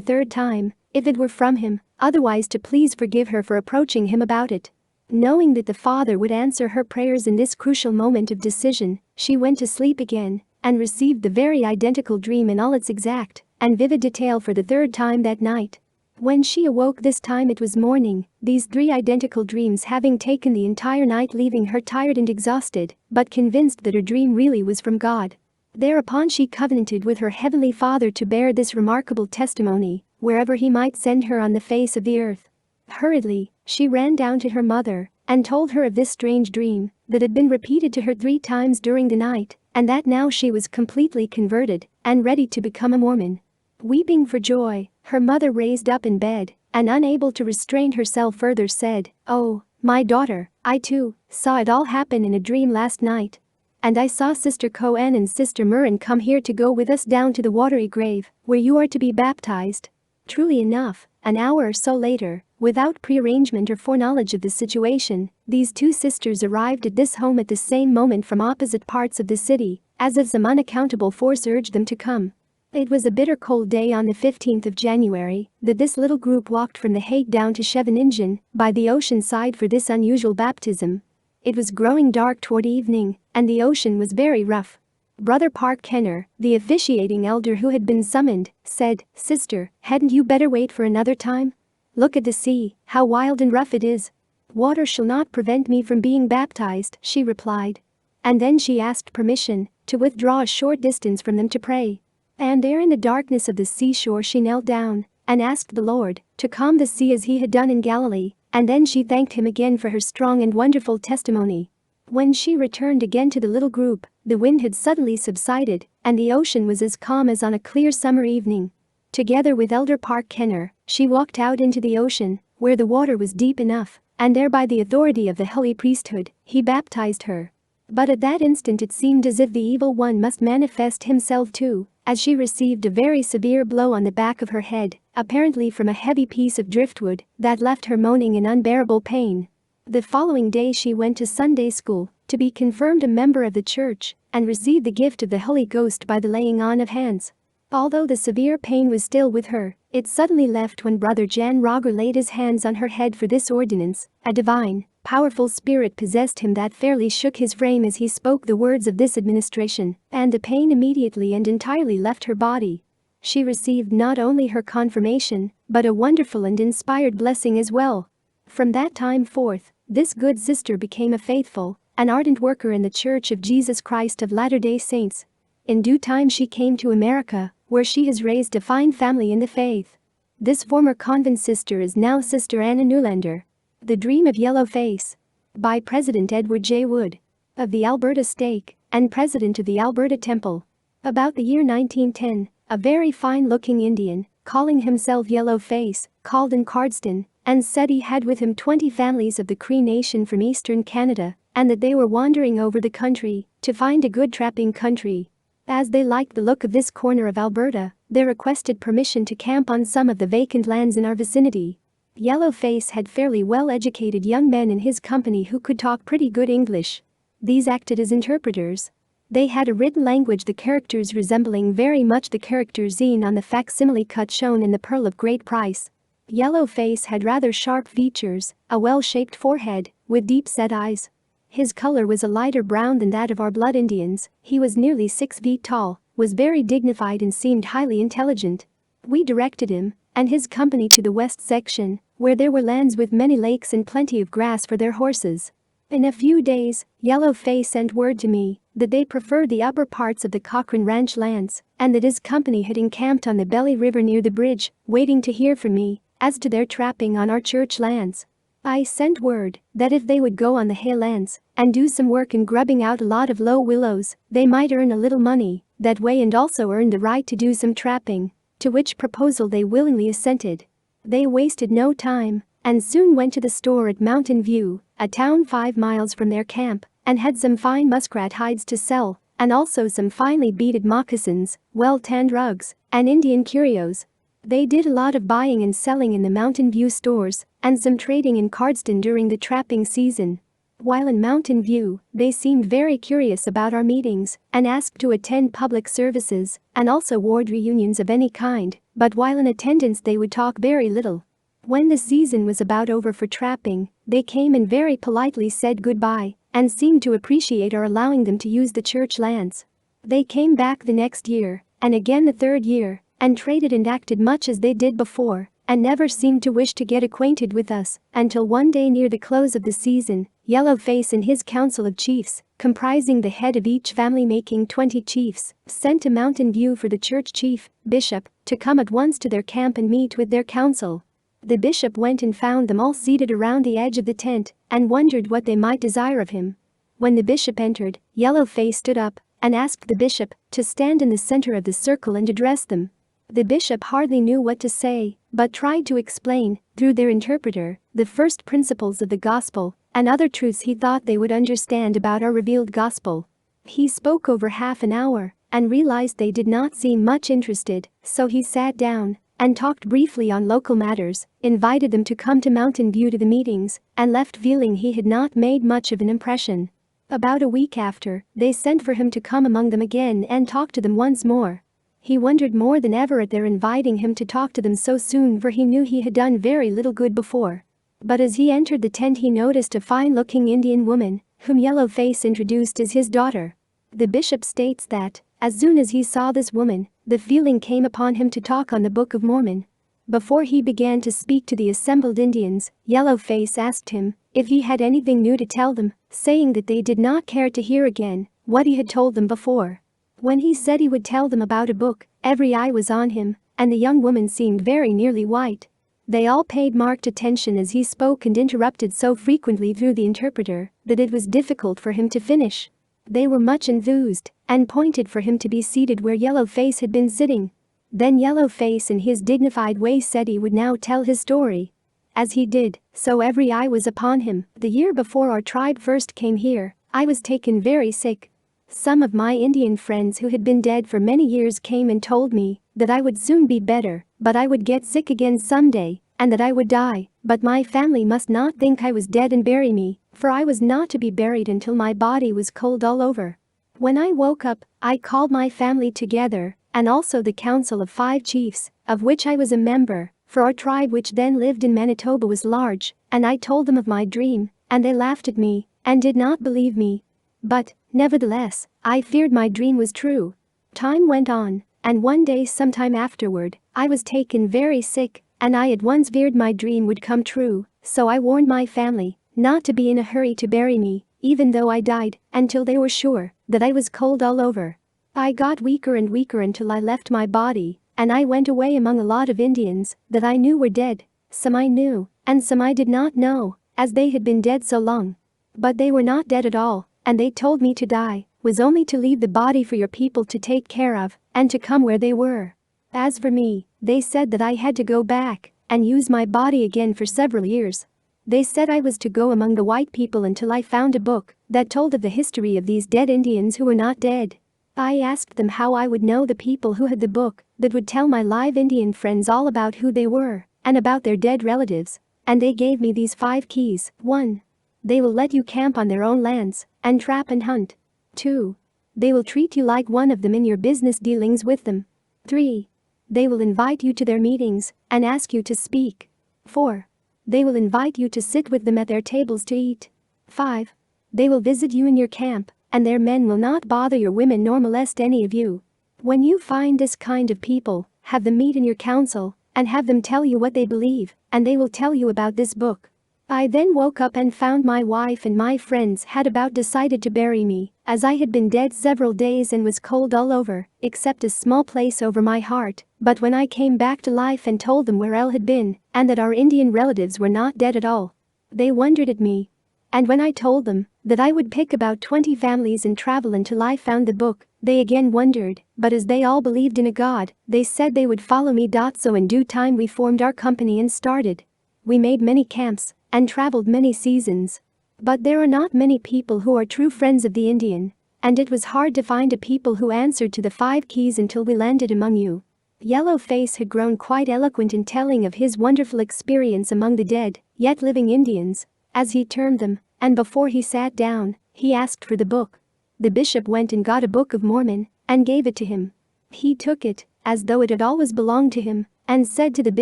third time, if it were from him, otherwise to please forgive her for approaching him about it. Knowing that the Father would answer her prayers in this crucial moment of decision, she went to sleep again and received the very identical dream in all its exact and vivid detail for the third time that night. When she awoke this time it was morning, these 3 identical dreams having taken the entire night, leaving her tired and exhausted, but convinced that her dream really was from God. Thereupon she covenanted with her Heavenly Father to bear this remarkable testimony wherever he might send her on the face of the earth. Hurriedly, she ran down to her mother and told her of this strange dream that had been repeated to her 3 times during the night, and that now she was completely converted and ready to become a Mormon. Weeping for joy, her mother raised up in bed and, unable to restrain herself further, said, "Oh, my daughter, I too saw it all happen in a dream last night. And I saw Sister Cohen and Sister Murrin come here to go with us down to the watery grave where you are to be baptized." Truly enough, an hour or so later, without prearrangement or foreknowledge of the situation, these 2 sisters arrived at this home at the same moment from opposite parts of the city, as if some unaccountable force urged them to come. It was a bitter cold day on the 15th of January that this little group walked from The Hague down to Scheveningen by the ocean side for this unusual baptism. It was growing dark toward evening, and the ocean was very rough. Brother Park Kenner, the officiating elder who had been summoned, said, "Sister, hadn't you better wait for another time? Look at the sea, how wild and rough it is." "Water shall not prevent me from being baptized," she replied. And then she asked permission to withdraw a short distance from them to pray. And there in the darkness of the seashore she knelt down and asked the Lord to calm the sea as he had done in Galilee, and then she thanked him again for her strong and wonderful testimony. When she returned again to the little group, the wind had suddenly subsided and the ocean was as calm as on a clear summer evening. Together with Elder Park Kenner, she walked out into the ocean, where the water was deep enough, and there by the authority of the holy priesthood, he baptized her. But at that instant it seemed as if the evil one must manifest himself too, as she received a very severe blow on the back of her head, apparently from a heavy piece of driftwood that left her moaning in unbearable pain. The following day she went to Sunday school to be confirmed a member of the church and received the gift of the Holy Ghost by the laying on of hands. Although the severe pain was still with her, it suddenly left when Brother Jan Roger laid his hands on her head for this ordinance. A divine, powerful spirit possessed him that fairly shook his frame as he spoke the words of this administration, and the pain immediately and entirely left her body. She received not only her confirmation, but a wonderful and inspired blessing as well. From that time forth, this good sister became a faithful, an ardent worker in the Church of Jesus Christ of Latter-day Saints. In due time she came to America, where she has raised a fine family in the faith. This former convent sister is now Sister Anna Newlander. The Dream of Yellow Face. By President Edward J. Wood. Of the Alberta Stake, and President of the Alberta Temple. About the year 1910, a very fine-looking Indian, calling himself Yellow Face, called in Cardston, and said he had with him 20 families of the Cree Nation from eastern Canada, and that they were wandering over the country to find a good trapping country. As they liked the look of this corner of Alberta, they requested permission to camp on some of the vacant lands in our vicinity. Yellow Face had fairly well-educated young men in his company who could talk pretty good English. These acted as interpreters. They had a written language, the characters resembling very much the characters seen on the facsimile cut shown in the Pearl of Great Price. Yellow Face had rather sharp features, a well-shaped forehead, with deep-set eyes. His color was a lighter brown than that of our blood Indians. He was nearly 6 feet tall, was very dignified and seemed highly intelligent. We directed him and his company to the west section, where there were lands with many lakes and plenty of grass for their horses. In a few days, Yellow Face sent word to me that they preferred the upper parts of the Cochrane Ranch lands, and that his company had encamped on the Belly River near the bridge, waiting to hear from me as to their trapping on our church lands. I sent word that if they would go on the hay lands and do some work in grubbing out a lot of low willows, they might earn a little money that way and also earn the right to do some trapping. to which proposal they willingly assented. They wasted no time and soon went to the store at Mountain View, a town 5 miles from their camp, and had some fine muskrat hides to sell, and also some finely beaded moccasins, well-tanned rugs, and Indian curios. They did a lot of buying and selling in the Mountain View stores, and some trading in Cardston during the trapping season. While in Mountain View, they seemed very curious about our meetings and asked to attend public services and also ward reunions of any kind, but while in attendance they would talk very little. When the season was about over for trapping, they came and very politely said goodbye and seemed to appreciate our allowing them to use the church lands. They came back the next year, and again the third year, and traded and acted much as they did before, and never seemed to wish to get acquainted with us, until one day near the close of the season, Yellowface and his council of chiefs, comprising the head of each family making 20 chiefs, sent to Mountain View for the church chief, bishop, to come at once to their camp and meet with their council. The bishop went and found them all seated around the edge of the tent and wondered what they might desire of him. When the bishop entered, Yellowface stood up and asked the bishop to stand in the center of the circle and address them. The bishop hardly knew what to say, but tried to explain, through their interpreter, the first principles of the gospel and other truths he thought they would understand about our revealed gospel. He spoke over half an hour and realized they did not seem much interested, so he sat down and talked briefly on local matters, invited them to come to Mountain View to the meetings, and left feeling he had not made much of an impression. About a week after, they sent for him to come among them again and talk to them once more. He wondered more than ever at their inviting him to talk to them so soon, for he knew he had done very little good before. But as he entered the tent he noticed a fine-looking Indian woman, whom Yellowface introduced as his daughter. The bishop states that, as soon as he saw this woman, the feeling came upon him to talk on the Book of Mormon. Before he began to speak to the assembled Indians, Yellowface asked him if he had anything new to tell them, saying that they did not care to hear again what he had told them before. When he said he would tell them about a book, every eye was on him, and the young woman seemed very nearly white. They all paid marked attention as he spoke and interrupted so frequently through the interpreter that it was difficult for him to finish. They were much enthused and pointed for him to be seated where Yellowface had been sitting. Then Yellowface in his dignified way said he would now tell his story. As he did, so every eye was upon him. The year before our tribe first came here, I was taken very sick. Some of my Indian friends who had been dead for many years came and told me that I would soon be better, but I would get sick again someday, and that I would die, but my family must not think I was dead and bury me, for I was not to be buried until my body was cold all over. When I woke up, I called my family together, and also the council of 5 chiefs, of which I was a member, for our tribe which then lived in Manitoba was large, and I told them of my dream, and they laughed at me, and did not believe me. But, nevertheless, I feared my dream was true. Time went on, and one day sometime afterward, I was taken very sick, and I at once feared my dream would come true, so I warned my family not to be in a hurry to bury me, even though I died, until they were sure that I was cold all over. I got weaker and weaker until I left my body, and I went away among a lot of Indians that I knew were dead. Some I knew, and some I did not know, as they had been dead so long. But they were not dead at all, and they told me to die was only to leave the body for your people to take care of, and to come where they were. As for me, they said that I had to go back and use my body again for several years. They said I was to go among the white people until I found a book that told of the history of these dead Indians who were not dead. I asked them how I would know the people who had the book that would tell my live Indian friends all about who they were and about their dead relatives, and they gave me these 5 keys. 1. They will let you camp on their own lands and trap and hunt. 2. They will treat you like one of them in your business dealings with them. 3. They will invite you to their meetings and ask you to speak. 4. They will invite you to sit with them at their tables to eat. 5. They will visit you in your camp, and their men will not bother your women nor molest any of you. When you find this kind of people, have them meet in your council, and have them tell you what they believe, and they will tell you about this book. I then woke up and found my wife and my friends had about decided to bury me, as I had been dead several days and was cold all over, except a small place over my heart. But when I came back to life and told them where Elle had been, and that our Indian relatives were not dead at all, they wondered at me. And when I told them that I would pick about 20 families and travel until I found the book They again wondered, but as they all believed in a God, they said they would follow me. So in due time we formed our company and started. We made many camps and traveled many seasons. But there are not many people who are true friends of the Indian, and it was hard to find a people who answered to the 5 keys until we landed among you. Yellow Face had grown quite eloquent in telling of his wonderful experience among the dead, yet living Indians, as he termed them, and before he sat down, he asked for the book. The bishop went and got a Book of Mormon and gave it to him. He took it, as though it had always belonged to him, and said to the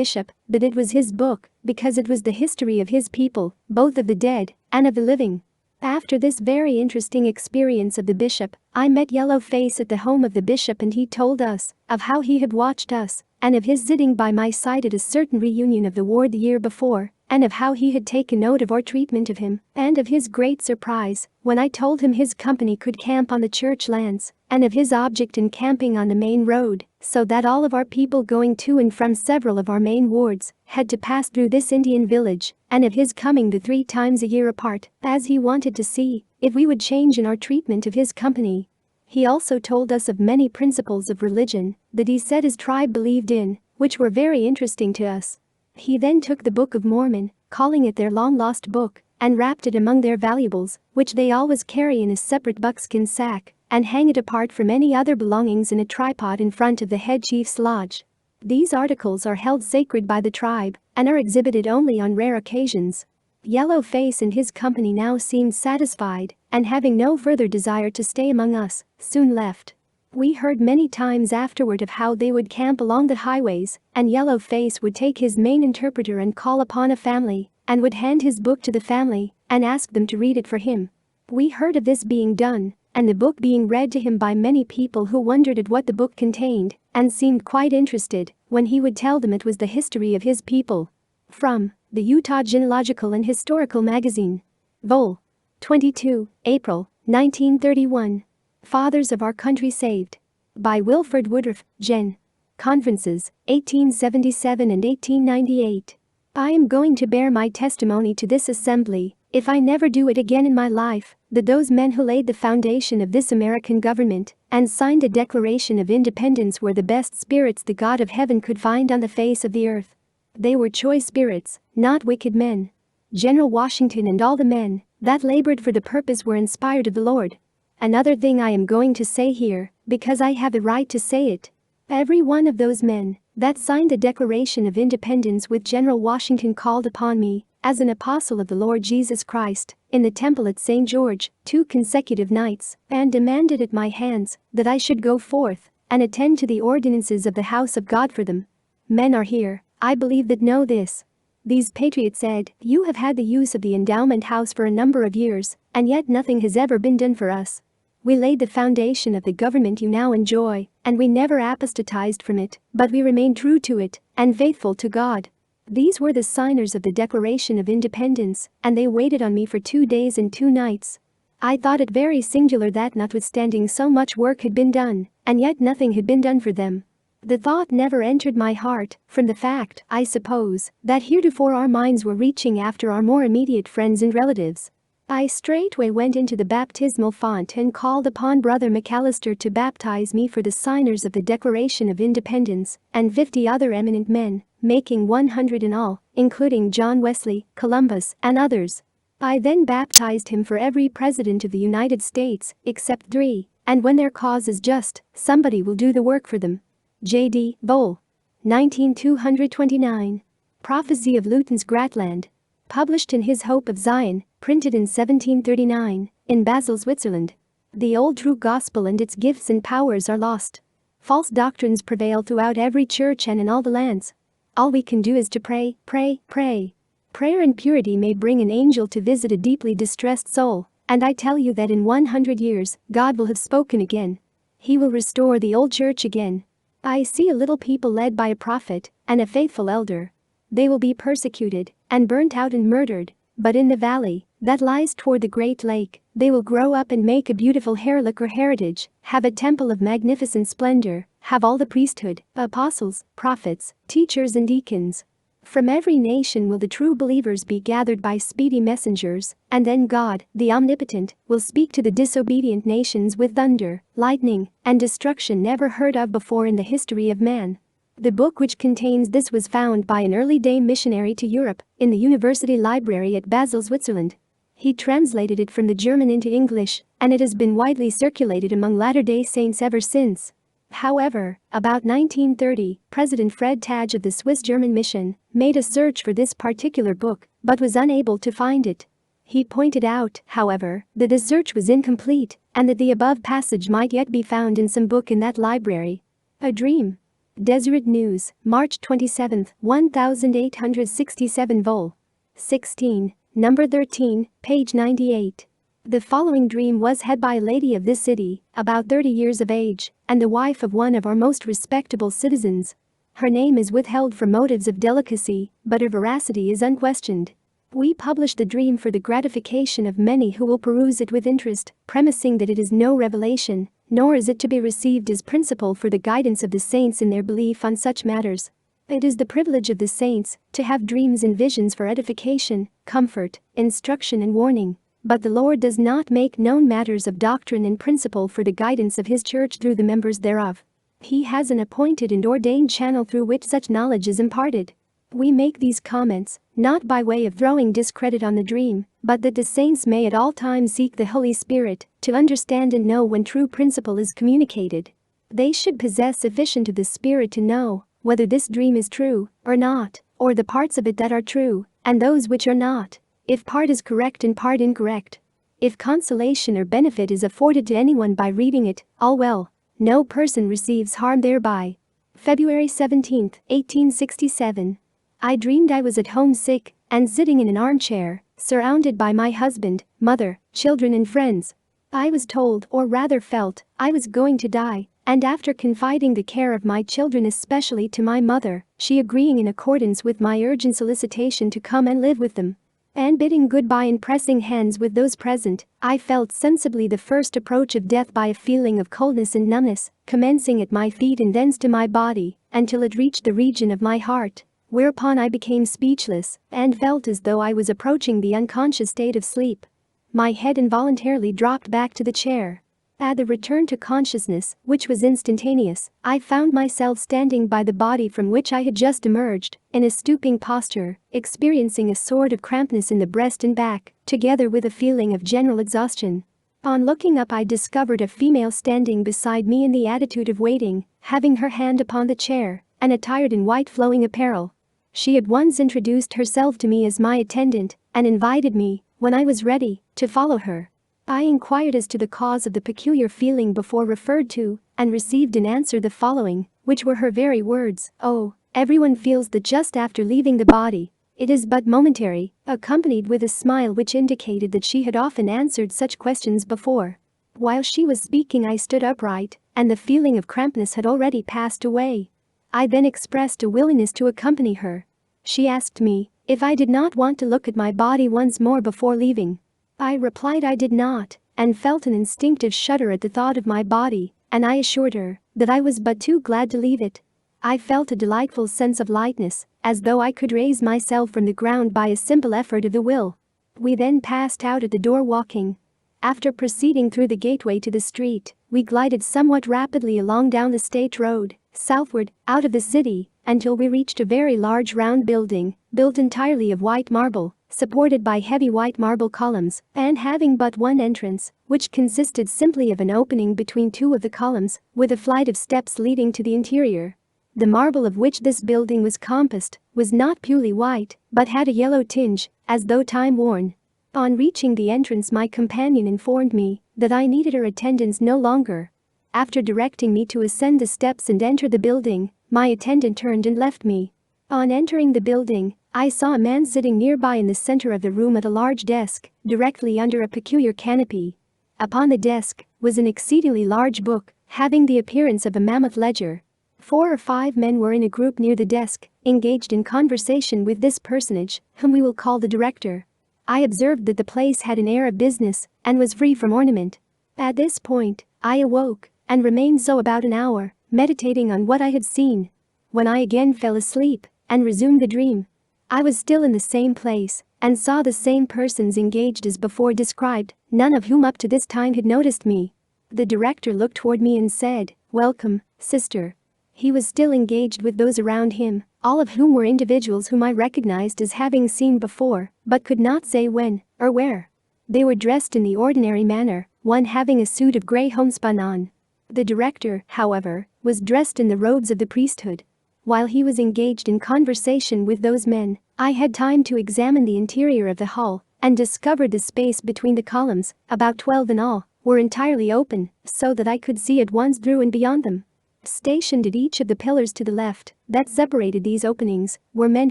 bishop that it was his book because it was the history of his people, both of the dead and of the living. After this very interesting experience of the bishop, I met Yellow Face at the home of the bishop, and he told us of how he had watched us and of his sitting by my side at a certain reunion of the ward the year before, and of how he had taken note of our treatment of him, and of his great surprise when I told him his company could camp on the church lands, and of his object in camping on the main road, so that all of our people going to and from several of our main wards had to pass through this Indian village, and of his coming the 3 times a year apart, as he wanted to see if we would change in our treatment of his company. He also told us of many principles of religion that he said his tribe believed in, which were very interesting to us. He then took the Book of Mormon, calling it their long-lost book, and wrapped it among their valuables, which they always carry in a separate buckskin sack, and hang it apart from any other belongings in a tripod in front of the head chief's lodge. These articles are held sacred by the tribe and are exhibited only on rare occasions. Yellow Face and his company now seemed satisfied, and having no further desire to stay among us, soon left. We heard many times afterward of how they would camp along the highways, and Yellow Face would take his main interpreter and call upon a family, and would hand his book to the family and ask them to read it for him. We heard of this being done, and the book being read to him by many people who wondered at what the book contained and seemed quite interested when he would tell them it was the history of his people. From the Utah Genealogical and Historical Magazine. Vol. 22, April, 1931. Fathers of Our Country Saved. By Wilfred Woodruff, Gen. Conferences, 1877 and 1898. I am going to bear my testimony to this assembly, if I never do it again in my life, that those men who laid the foundation of this American government and signed a Declaration of Independence were the best spirits the God of heaven could find on the face of the earth. They were choice spirits, not wicked men. General Washington and all the men that labored for the purpose were inspired of the Lord. Another thing I am going to say here, because I have the right to say it. Every one of those men that signed the Declaration of Independence with General Washington called upon me, as an apostle of the Lord Jesus Christ, in the temple at St. George, 2 consecutive nights, and demanded at my hands that I should go forth and attend to the ordinances of the house of God for them. Men are here, I believe, that know this. These patriots said, "You have had the use of the endowment house for a number of years, and yet nothing has ever been done for us. We laid the foundation of the government you now enjoy, and we never apostatized from it, but we remained true to it and faithful to God." These were the signers of the Declaration of Independence, and they waited on me for 2 days and 2 nights. I thought it very singular that notwithstanding so much work had been done, and yet nothing had been done for them. The thought never entered my heart, from the fact, I suppose, that heretofore our minds were reaching after our more immediate friends and relatives. I straightway went into the baptismal font and called upon Brother McAllister to baptize me for the signers of the Declaration of Independence, and 50 other eminent men, making 100 in all, including John Wesley, Columbus, and others. I then baptized him for every president of the United States, except 3, and when their cause is just, somebody will do the work for them. J.D. Vol. 19,229. Prophecy of Luton's Gratland. Published in His Hope of Zion, printed in 1739, in Basel, Switzerland. The old true gospel and its gifts and powers are lost. False doctrines prevail throughout every church and in all the lands. All we can do is to pray, pray, pray. Prayer and purity may bring an angel to visit a deeply distressed soul, and I tell you that in 100 years, God will have spoken again. He will restore the old church again. I see a little people led by a prophet and a faithful elder. They will be persecuted and burnt out and murdered, but in the valley that lies toward the great lake, they will grow up and make a beautiful herelic or heritage, have a temple of magnificent splendor, have all the priesthood, apostles, prophets, teachers and deacons. From every nation will the true believers be gathered by speedy messengers, and then God, the Omnipotent, will speak to the disobedient nations with thunder, lightning, and destruction never heard of before in the history of man. The book which contains this was found by an early day missionary to Europe, in the university library at Basel, Switzerland. He translated it from the German into English, and it has been widely circulated among Latter-day Saints ever since. However, about 1930, President Fred Tage of the Swiss-German Mission made a search for this particular book, but was unable to find it. He pointed out, however, that the search was incomplete and that the above passage might yet be found in some book in that library. A Dream. Deseret News, March 27, 1867 vol. 16, number 13, page 98. The following dream was had by a lady of this city, about 30 years of age, and the wife of one of our most respectable citizens. Her name is withheld for motives of delicacy, but her veracity is unquestioned. We publish the dream for the gratification of many who will peruse it with interest, premising that it is no revelation, nor is it to be received as principle for the guidance of the saints in their belief on such matters. It is the privilege of the saints to have dreams and visions for edification, comfort, instruction and warning. But the Lord does not make known matters of doctrine and principle for the guidance of His church through the members thereof. He has an appointed and ordained channel through which such knowledge is imparted. We make these comments, not by way of throwing discredit on the dream, but that the saints may at all times seek the Holy Spirit to understand and know when true principle is communicated. They should possess sufficient of the Spirit to know whether this dream is true or not, or the parts of it that are true, and those which are not. If part is correct and part incorrect. If consolation or benefit is afforded to anyone by reading it, all well. No person receives harm thereby. February 17, 1867. I dreamed I was at home sick and sitting in an armchair, surrounded by my husband, mother, children and friends. I was told, or rather felt, I was going to die, and after confiding the care of my children especially to my mother, she agreeing in accordance with my urgent solicitation to come and live with them, and bidding goodbye and pressing hands with those present, I felt sensibly the first approach of death by a feeling of coldness and numbness, commencing at my feet and thence to my body, until it reached the region of my heart, whereupon I became speechless, and felt as though I was approaching the unconscious state of sleep. My head involuntarily dropped back to the chair. At the return to consciousness, which was instantaneous, I found myself standing by the body from which I had just emerged, in a stooping posture, experiencing a sort of crampness in the breast and back, together with a feeling of general exhaustion. On looking up I discovered a female standing beside me in the attitude of waiting, having her hand upon the chair, and attired in white flowing apparel. She at once introduced herself to me as my attendant, and invited me, when I was ready, to follow her. I inquired as to the cause of the peculiar feeling before referred to, and received in answer the following, which were her very words: "Oh, everyone feels that just after leaving the body. It is but momentary," accompanied with a smile which indicated that she had often answered such questions before. While she was speaking I stood upright, and the feeling of crampness had already passed away. I then expressed a willingness to accompany her. She asked me if I did not want to look at my body once more before leaving. I replied I did not, and felt an instinctive shudder at the thought of my body, and I assured her that I was but too glad to leave it. I felt a delightful sense of lightness, as though I could raise myself from the ground by a simple effort of the will. We then passed out at the door walking. After proceeding through the gateway to the street, we glided somewhat rapidly along down the State Road, southward, out of the city, until we reached a very large round building, built entirely of white marble, supported by heavy white marble columns, and having but one entrance, which consisted simply of an opening between two of the columns, with a flight of steps leading to the interior. The marble of which this building was composed was not purely white, but had a yellow tinge, as though time-worn. On reaching the entrance my companion informed me that I needed her attendance no longer. After directing me to ascend the steps and enter the building, my attendant turned and left me. On entering the building, I saw a man sitting nearby in the center of the room at a large desk, directly under a peculiar canopy. Upon the desk was an exceedingly large book, having the appearance of a mammoth ledger. 4 or 5 men were in a group near the desk, engaged in conversation with this personage, whom we will call the director. I observed that the place had an air of business, and was free from ornament. At this point, I awoke, and remained so about an hour, meditating on what I had seen. When I again fell asleep, and resumed the dream, I was still in the same place and saw the same persons engaged as before described, none of whom up to this time had noticed me. The director looked toward me and said, "Welcome, sister." He was still engaged with those around him, all of whom were individuals whom I recognized as having seen before, but could not say when or where. They were dressed in the ordinary manner, one having a suit of grey homespun on. The director, however, was dressed in the robes of the priesthood. While he was engaged in conversation with those men, I had time to examine the interior of the hall and discovered the space between the columns, about 12 in all, were entirely open, so that I could see at once through and beyond them. Stationed at each of the pillars to the left that separated these openings were men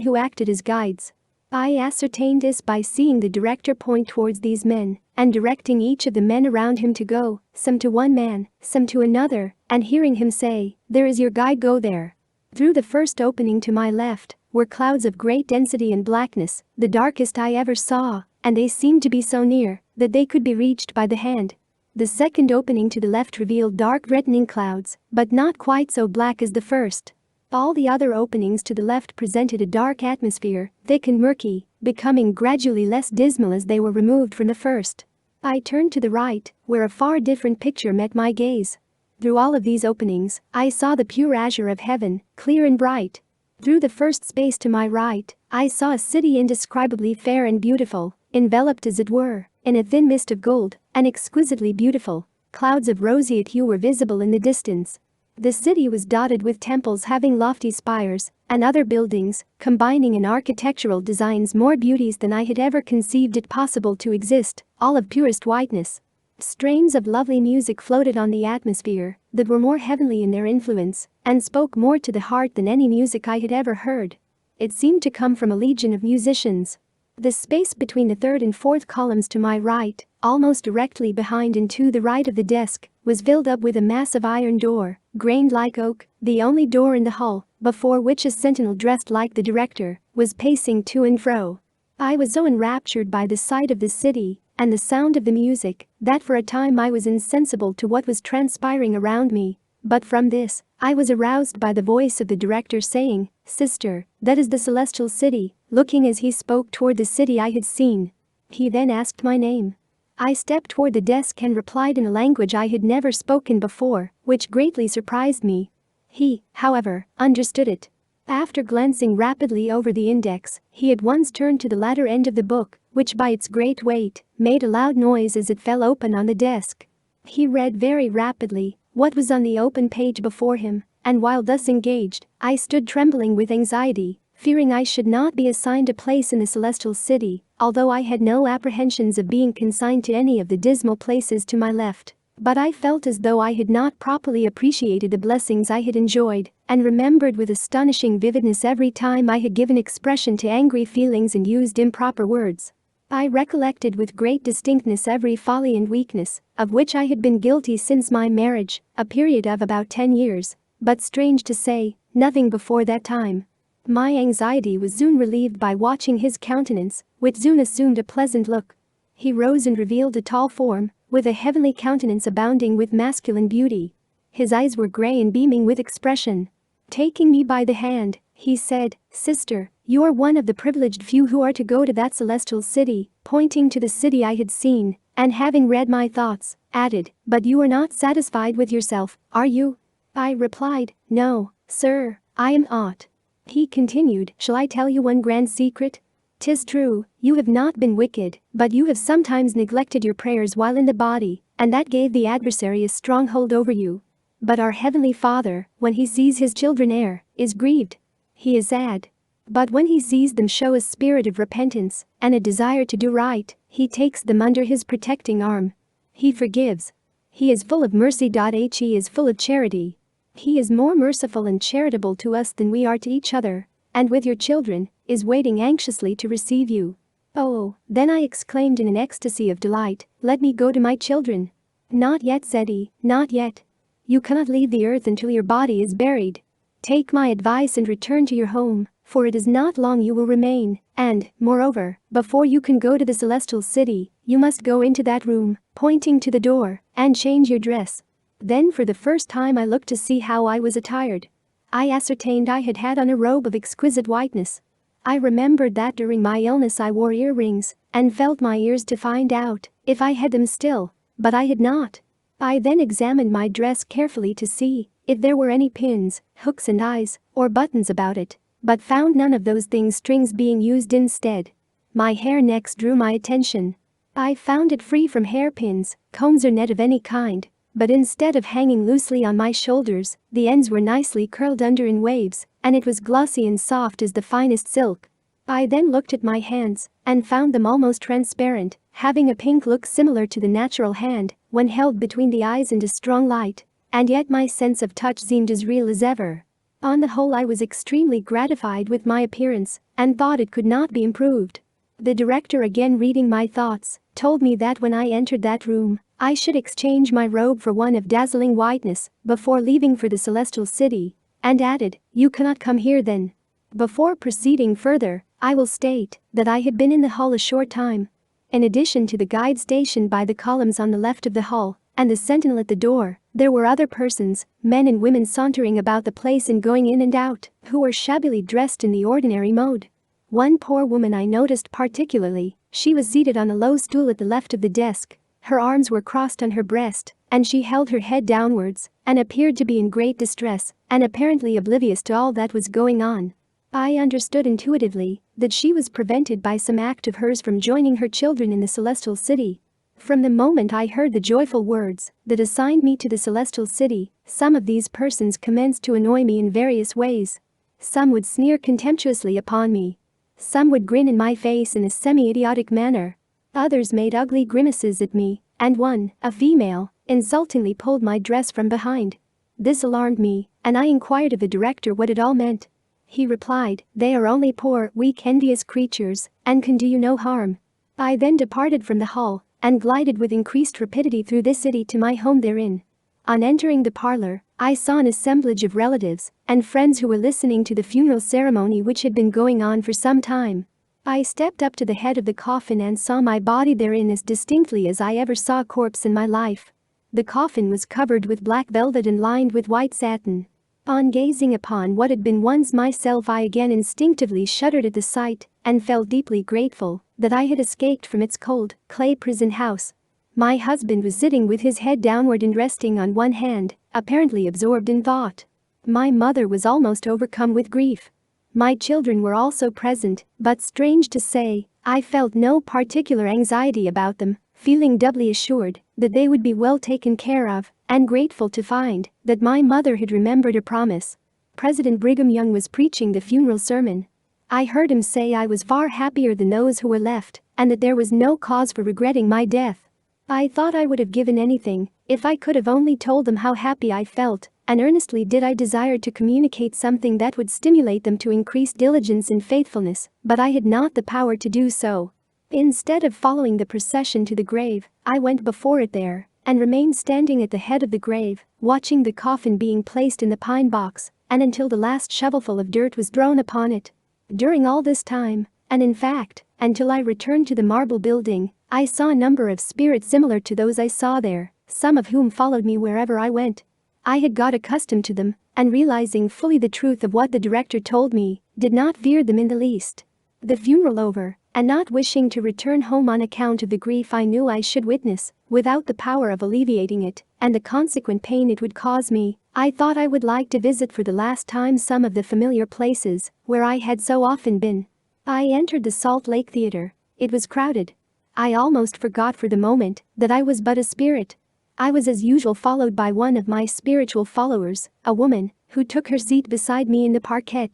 who acted as guides. I ascertained this by seeing the director point towards these men and directing each of the men around him to go, some to one man, some to another, and hearing him say, "There is your guide, go there." Through the first opening to my left were clouds of great density and blackness, the darkest I ever saw, and they seemed to be so near that they could be reached by the hand. The second opening to the left revealed dark reddening clouds, but not quite so black as the first. All the other openings to the left presented a dark atmosphere, thick and murky, becoming gradually less dismal as they were removed from the first. I turned to the right, where a far different picture met my gaze. Through all of these openings, I saw the pure azure of heaven, clear and bright. Through the first space to my right, I saw a city indescribably fair and beautiful, enveloped as it were in a thin mist of gold, and exquisitely beautiful. Clouds of roseate hue were visible in the distance. The city was dotted with temples having lofty spires and other buildings, combining in architectural designs more beauties than I had ever conceived it possible to exist, all of purest whiteness. Strains of lovely music floated on the atmosphere that were more heavenly in their influence and spoke more to the heart than any music I had ever heard. It seemed to come from a legion of musicians. The space between the third and fourth columns to my right, almost directly behind and to the right of the desk, was filled up with a massive iron door, grained like oak, the only door in the hall, before which a sentinel dressed like the director was pacing to and fro. I was so enraptured by the sight of the city and the sound of the music that for a time I was insensible to what was transpiring around me. But from this, I was aroused by the voice of the director saying, "Sister, that is the celestial city," looking as he spoke toward the city I had seen. He then asked my name. I stepped toward the desk and replied in a language I had never spoken before, which greatly surprised me. He, however, understood it. After glancing rapidly over the index, he at once turned to the latter end of the book, which by its great weight made a loud noise as it fell open on the desk. He read very rapidly what was on the open page before him, and while thus engaged, I stood trembling with anxiety, fearing I should not be assigned a place in the celestial city, although I had no apprehensions of being consigned to any of the dismal places to my left. But I felt as though I had not properly appreciated the blessings I had enjoyed, and remembered with astonishing vividness every time I had given expression to angry feelings and used improper words. I recollected with great distinctness every folly and weakness of which I had been guilty since my marriage, a period of about 10 years, but strange to say, nothing before that time. My anxiety was soon relieved by watching his countenance, which soon assumed a pleasant look. He rose and revealed a tall form, with a heavenly countenance abounding with masculine beauty. His eyes were gray and beaming with expression. Taking me by the hand, he said, "Sister, you are one of the privileged few who are to go to that celestial city," pointing to the city I had seen, and having read my thoughts, added, "But you are not satisfied with yourself, are you?" I replied, "No, sir, I am not." He continued, "Shall I tell you one grand secret? 'Tis true, you have not been wicked, but you have sometimes neglected your prayers while in the body, and that gave the adversary a stronghold over you. But our Heavenly Father, when he sees his children err, is grieved. He is sad. But when he sees them show a spirit of repentance and a desire to do right, he takes them under his protecting arm. He forgives. He is full of mercy. He is full of charity. He is more merciful and charitable to us than we are to each other, and with your children, is waiting anxiously to receive you." "Oh," then I exclaimed in an ecstasy of delight, "let me go to my children." "Not yet," said he, "not yet. You cannot leave the earth until your body is buried. Take my advice and return to your home, for it is not long you will remain, and, moreover, before you can go to the celestial city, you must go into that room," pointing to the door, "and change your dress." Then for the first time I looked to see how I was attired. I ascertained I had on a robe of exquisite whiteness. I remembered that during my illness I wore earrings and felt my ears to find out if I had them still, but I had not. I then examined my dress carefully to see if there were any pins, hooks and eyes, or buttons about it, but found none of those things, strings being used instead. My hair next drew my attention. I found it free from hairpins, combs or net of any kind, but instead of hanging loosely on my shoulders, the ends were nicely curled under in waves, and it was glossy and soft as the finest silk. I then looked at my hands and found them almost transparent, having a pink look similar to the natural hand when held between the eyes in a strong light, and yet my sense of touch seemed as real as ever. On the whole, I was extremely gratified with my appearance and thought it could not be improved. The director, again reading my thoughts, told me that when I entered that room, I should exchange my robe for one of dazzling whiteness before leaving for the celestial city, and added, "You cannot come here then." Before proceeding further, I will state that I had been in the hall a short time. In addition to the guide stationed by the columns on the left of the hall and the sentinel at the door, there were other persons, men and women, sauntering about the place and going in and out, who were shabbily dressed in the ordinary mode. One poor woman I noticed particularly. She was seated on a low stool at the left of the desk. Her arms were crossed on her breast, and she held her head downwards and appeared to be in great distress and apparently oblivious to all that was going on. I understood intuitively that she was prevented by some act of hers from joining her children in the celestial city. From the moment I heard the joyful words that assigned me to the celestial city, some of these persons commenced to annoy me in various ways. Some would sneer contemptuously upon me. Some would grin in my face in a semi-idiotic manner. Others made ugly grimaces at me, and one, a female, insultingly pulled my dress from behind. This alarmed me, and I inquired of the director what it all meant. He replied, "They are only poor, weak, envious creatures, and can do you no harm." I then departed from the hall and glided with increased rapidity through this city to my home therein. On entering the parlor, I saw an assemblage of relatives and friends who were listening to the funeral ceremony which had been going on for some time. I stepped up to the head of the coffin and saw my body therein as distinctly as I ever saw a corpse in my life. The coffin was covered with black velvet and lined with white satin. On gazing upon what had been once myself, I again instinctively shuddered at the sight and felt deeply grateful that I had escaped from its cold, clay prison house. My husband was sitting with his head downward and resting on one hand, apparently absorbed in thought. My mother was almost overcome with grief. My children were also present, but strange to say, I felt no particular anxiety about them, feeling doubly assured that they would be well taken care of, and grateful to find that my mother had remembered her promise. President Brigham Young was preaching the funeral sermon. I heard him say I was far happier than those who were left, and that there was no cause for regretting my death. I thought I would have given anything if I could have only told them how happy I felt, and earnestly did I desire to communicate something that would stimulate them to increased diligence and faithfulness, but I had not the power to do so. Instead of following the procession to the grave, I went before it there and remained standing at the head of the grave, watching the coffin being placed in the pine box, and until the last shovelful of dirt was thrown upon it. During all this time, and in fact, until I returned to the marble building, I saw a number of spirits similar to those I saw there, some of whom followed me wherever I went. I had got accustomed to them, and realizing fully the truth of what the director told me, did not fear them in the least. The funeral over, and not wishing to return home on account of the grief I knew I should witness, without the power of alleviating it, and the consequent pain it would cause me, I thought I would like to visit for the last time some of the familiar places where I had so often been. I entered the Salt Lake Theater. It was crowded. I almost forgot for the moment that I was but a spirit. I was as usual followed by one of my spiritual followers, a woman, who took her seat beside me in the parquet.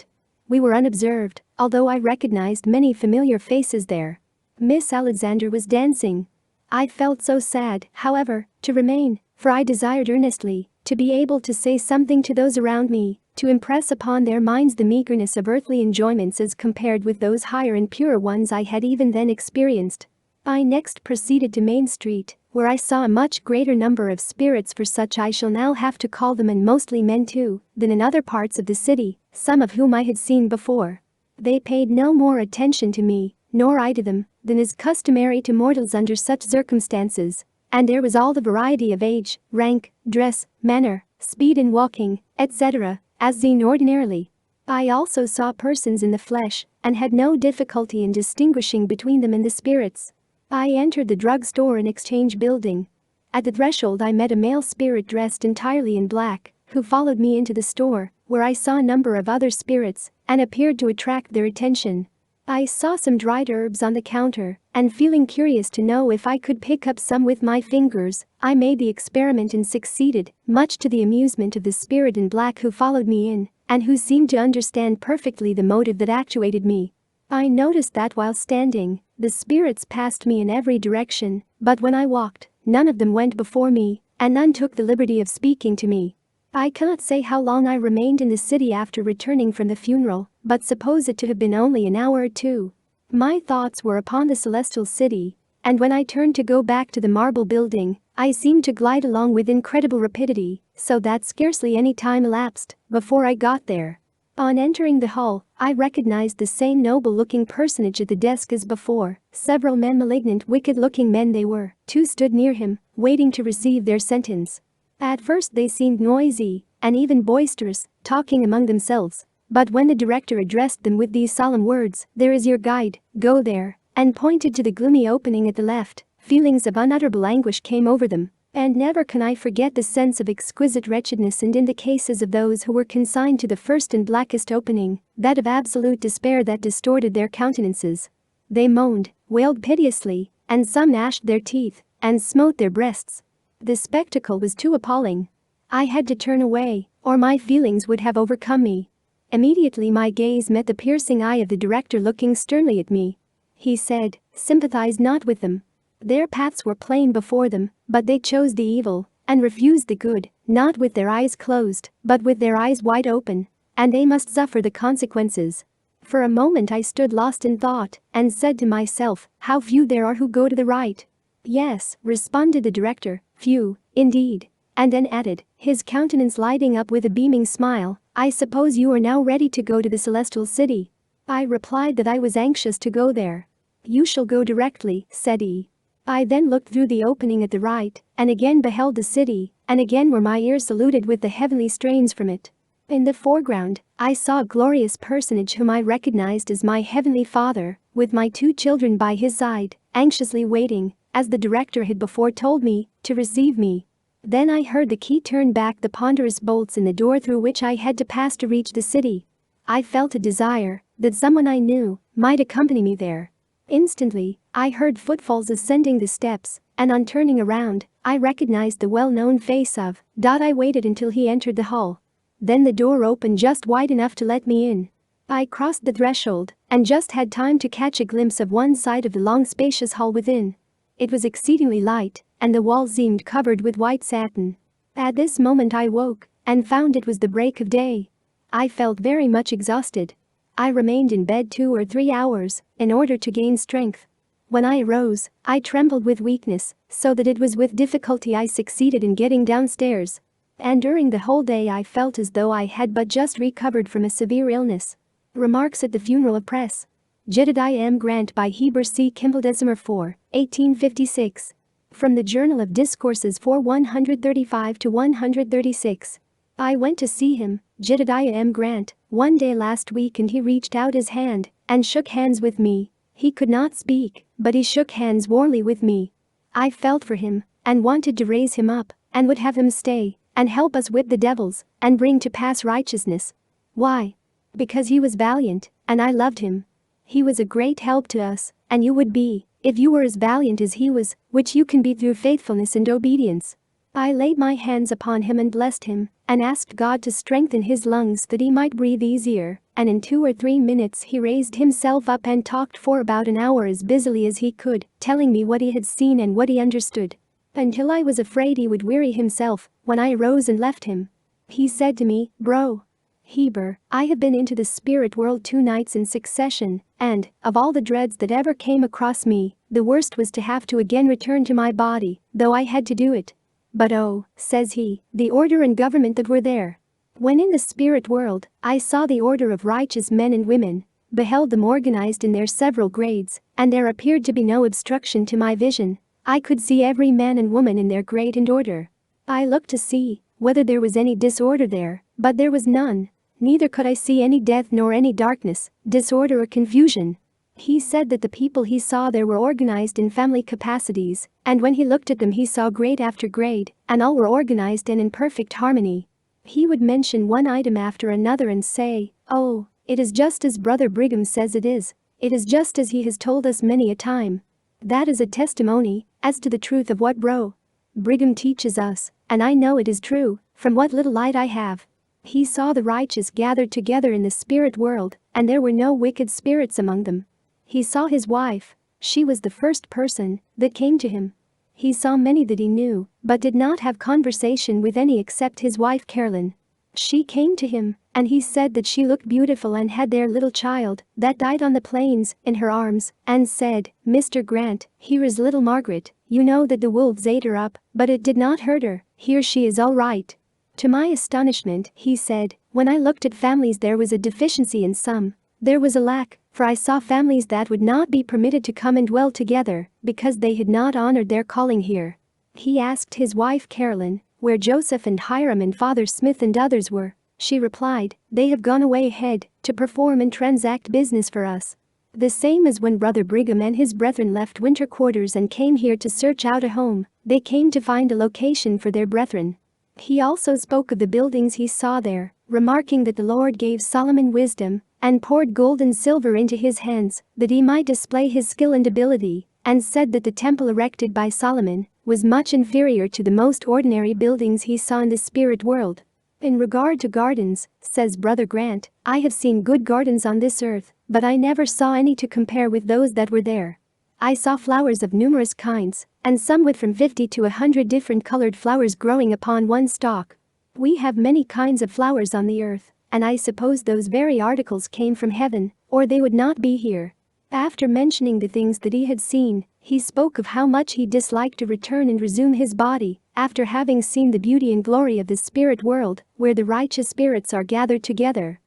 We were unobserved, although I recognized many familiar faces there. Miss Alexander was dancing. I felt so sad, however, to remain, for I desired earnestly to be able to say something to those around me, to impress upon their minds the meagerness of earthly enjoyments as compared with those higher and purer ones I had even then experienced. I next proceeded to Main Street, where I saw a much greater number of spirits, for such I shall now have to call them, and mostly men too, than in other parts of the city, some of whom I had seen before. They paid no more attention to me, nor I to them, than is customary to mortals under such circumstances, and there was all the variety of age, rank, dress, manner, speed in walking, etc., as seen ordinarily. I also saw persons in the flesh and had no difficulty in distinguishing between them and the spirits. I entered the drugstore and exchange building. At the threshold I met a male spirit dressed entirely in black, who followed me into the store, where I saw a number of other spirits and appeared to attract their attention. I saw some dried herbs on the counter, and feeling curious to know if I could pick up some with my fingers, I made the experiment and succeeded, much to the amusement of the spirit in black who followed me in, and who seemed to understand perfectly the motive that actuated me. I noticed that while standing, the spirits passed me in every direction, but when I walked, none of them went before me, and none took the liberty of speaking to me. I cannot say how long I remained in the city after returning from the funeral, but suppose it to have been only an hour or two. My thoughts were upon the celestial city, and when I turned to go back to the marble building, I seemed to glide along with incredible rapidity, so that scarcely any time elapsed before I got there. On entering the hall, I recognized the same noble-looking personage at the desk as before. Several men, malignant, wicked-looking men they were, two stood near him, waiting to receive their sentence. At first they seemed noisy and even boisterous, talking among themselves, but when the director addressed them with these solemn words, "There is your guide, go there," and pointed to the gloomy opening at the left, feelings of unutterable anguish came over them, and never can I forget the sense of exquisite wretchedness, and in the cases of those who were consigned to the first and blackest opening, that of absolute despair that distorted their countenances. They moaned, wailed piteously, and some gnashed their teeth and smote their breasts. The spectacle was too appalling. I had to turn away, or my feelings would have overcome me. Immediately my gaze met the piercing eye of the director looking sternly at me. He said, "Sympathize not with them. Their paths were plain before them, but they chose the evil and refused the good, not with their eyes closed, but with their eyes wide open, and they must suffer the consequences." For a moment I stood lost in thought and said to myself, "How few there are who go to the right." "Yes," responded the director, "few, indeed," and then added, his countenance lighting up with a beaming smile, "I suppose you are now ready to go to the celestial city?" I replied that I was anxious to go there. "You shall go directly," said he. I then looked through the opening at the right, and again beheld the city, and again were my ears saluted with the heavenly strains from it. In the foreground, I saw a glorious personage whom I recognized as my heavenly Father, with my two children by his side, anxiously waiting, as the director had before told me, to receive me. Then I heard the key turn back the ponderous bolts in the door through which I had to pass to reach the city. I felt a desire that someone I knew might accompany me there. Instantly, I heard footfalls ascending the steps, and on turning around, I recognized the well-known face of. I waited until he entered the hall. Then the door opened just wide enough to let me in. I crossed the threshold and just had time to catch a glimpse of one side of the long spacious hall within. It was exceedingly light, and the walls seemed covered with white satin. At this moment I woke and found it was the break of day. I felt very much exhausted. I remained in bed 2 or 3 hours in order to gain strength. When I arose, I trembled with weakness, so that it was with difficulty I succeeded in getting downstairs. And during the whole day I felt as though I had but just recovered from a severe illness. Remarks at the funeral of Press. Jedediah M. Grant by Heber C. Kimball, December 4, 1856. From the Journal of Discourses 4 135 to 136. I went to see him, Jedediah M. Grant, one day last week, and he reached out his hand and shook hands with me. He could not speak, but he shook hands warmly with me. I felt for him and wanted to raise him up and would have him stay and help us whip the devils and bring to pass righteousness. Why? Because he was valiant and I loved him. He was a great help to us, and you would be, if you were as valiant as he was, which you can be through faithfulness and obedience. I laid my hands upon him and blessed him, and asked God to strengthen his lungs that he might breathe easier, and in 2 or 3 minutes he raised himself up and talked for about an hour as busily as he could, telling me what he had seen and what he understood. Until I was afraid he would weary himself, when I rose and left him. He said to me, "Bro. Heber, I have been into the spirit world 2 nights in succession, and, of all the dreads that ever came across me, the worst was to have to again return to my body, though I had to do it. But oh," says he, "the order and government that were there. When in the spirit world, I saw the order of righteous men and women, beheld them organized in their several grades, and there appeared to be no obstruction to my vision. I could see every man and woman in their grade and order. I looked to see whether there was any disorder there, but there was none. Neither could I see any death nor any darkness, disorder or confusion. He said that the people he saw there were organized in family capacities, and when he looked at them he saw grade after grade, and all were organized and in perfect harmony. He would mention one item after another and say, "Oh, it is just as Brother Brigham says it is. It is just as he has told us many a time." That is a testimony as to the truth of what Bro Brigham teaches us, and I know it is true from what little light I have. He saw the righteous gathered together in the spirit world, and there were no wicked spirits among them. He saw his wife. She was the first person that came to him. He saw many that he knew, but did not have conversation with any except his wife Carolyn. She came to him, and he said that she looked beautiful and had their little child that died on the plains in her arms, and said, "Mr. Grant, here is little Margaret. You know that the wolves ate her up, but it did not hurt her. Here she is all right." To my astonishment, he said, "When I looked at families there was a deficiency in some. There was a lack, for I saw families that would not be permitted to come and dwell together because they had not honored their calling here." He asked his wife Carolyn where Joseph and Hiram and Father Smith and others were. She replied, "They have gone away ahead to perform and transact business for us." The same as when Brother Brigham and his brethren left winter quarters and came here to search out a home, they came to find a location for their brethren. He also spoke of the buildings he saw there, remarking that the Lord gave Solomon wisdom and poured gold and silver into his hands that he might display his skill and ability, and said that the temple erected by Solomon was much inferior to the most ordinary buildings he saw in the spirit world. In regard to gardens, says Brother Grant, "I have seen good gardens on this earth, but I never saw any to compare with those that were there. I saw flowers of numerous kinds, and some with from 50 to 100 different colored flowers growing upon one stalk. We have many kinds of flowers on the earth, and I suppose those very articles came from heaven, or they would not be here." After mentioning the things that he had seen, he spoke of how much he disliked to return and resume his body after having seen the beauty and glory of the spirit world where the righteous spirits are gathered together.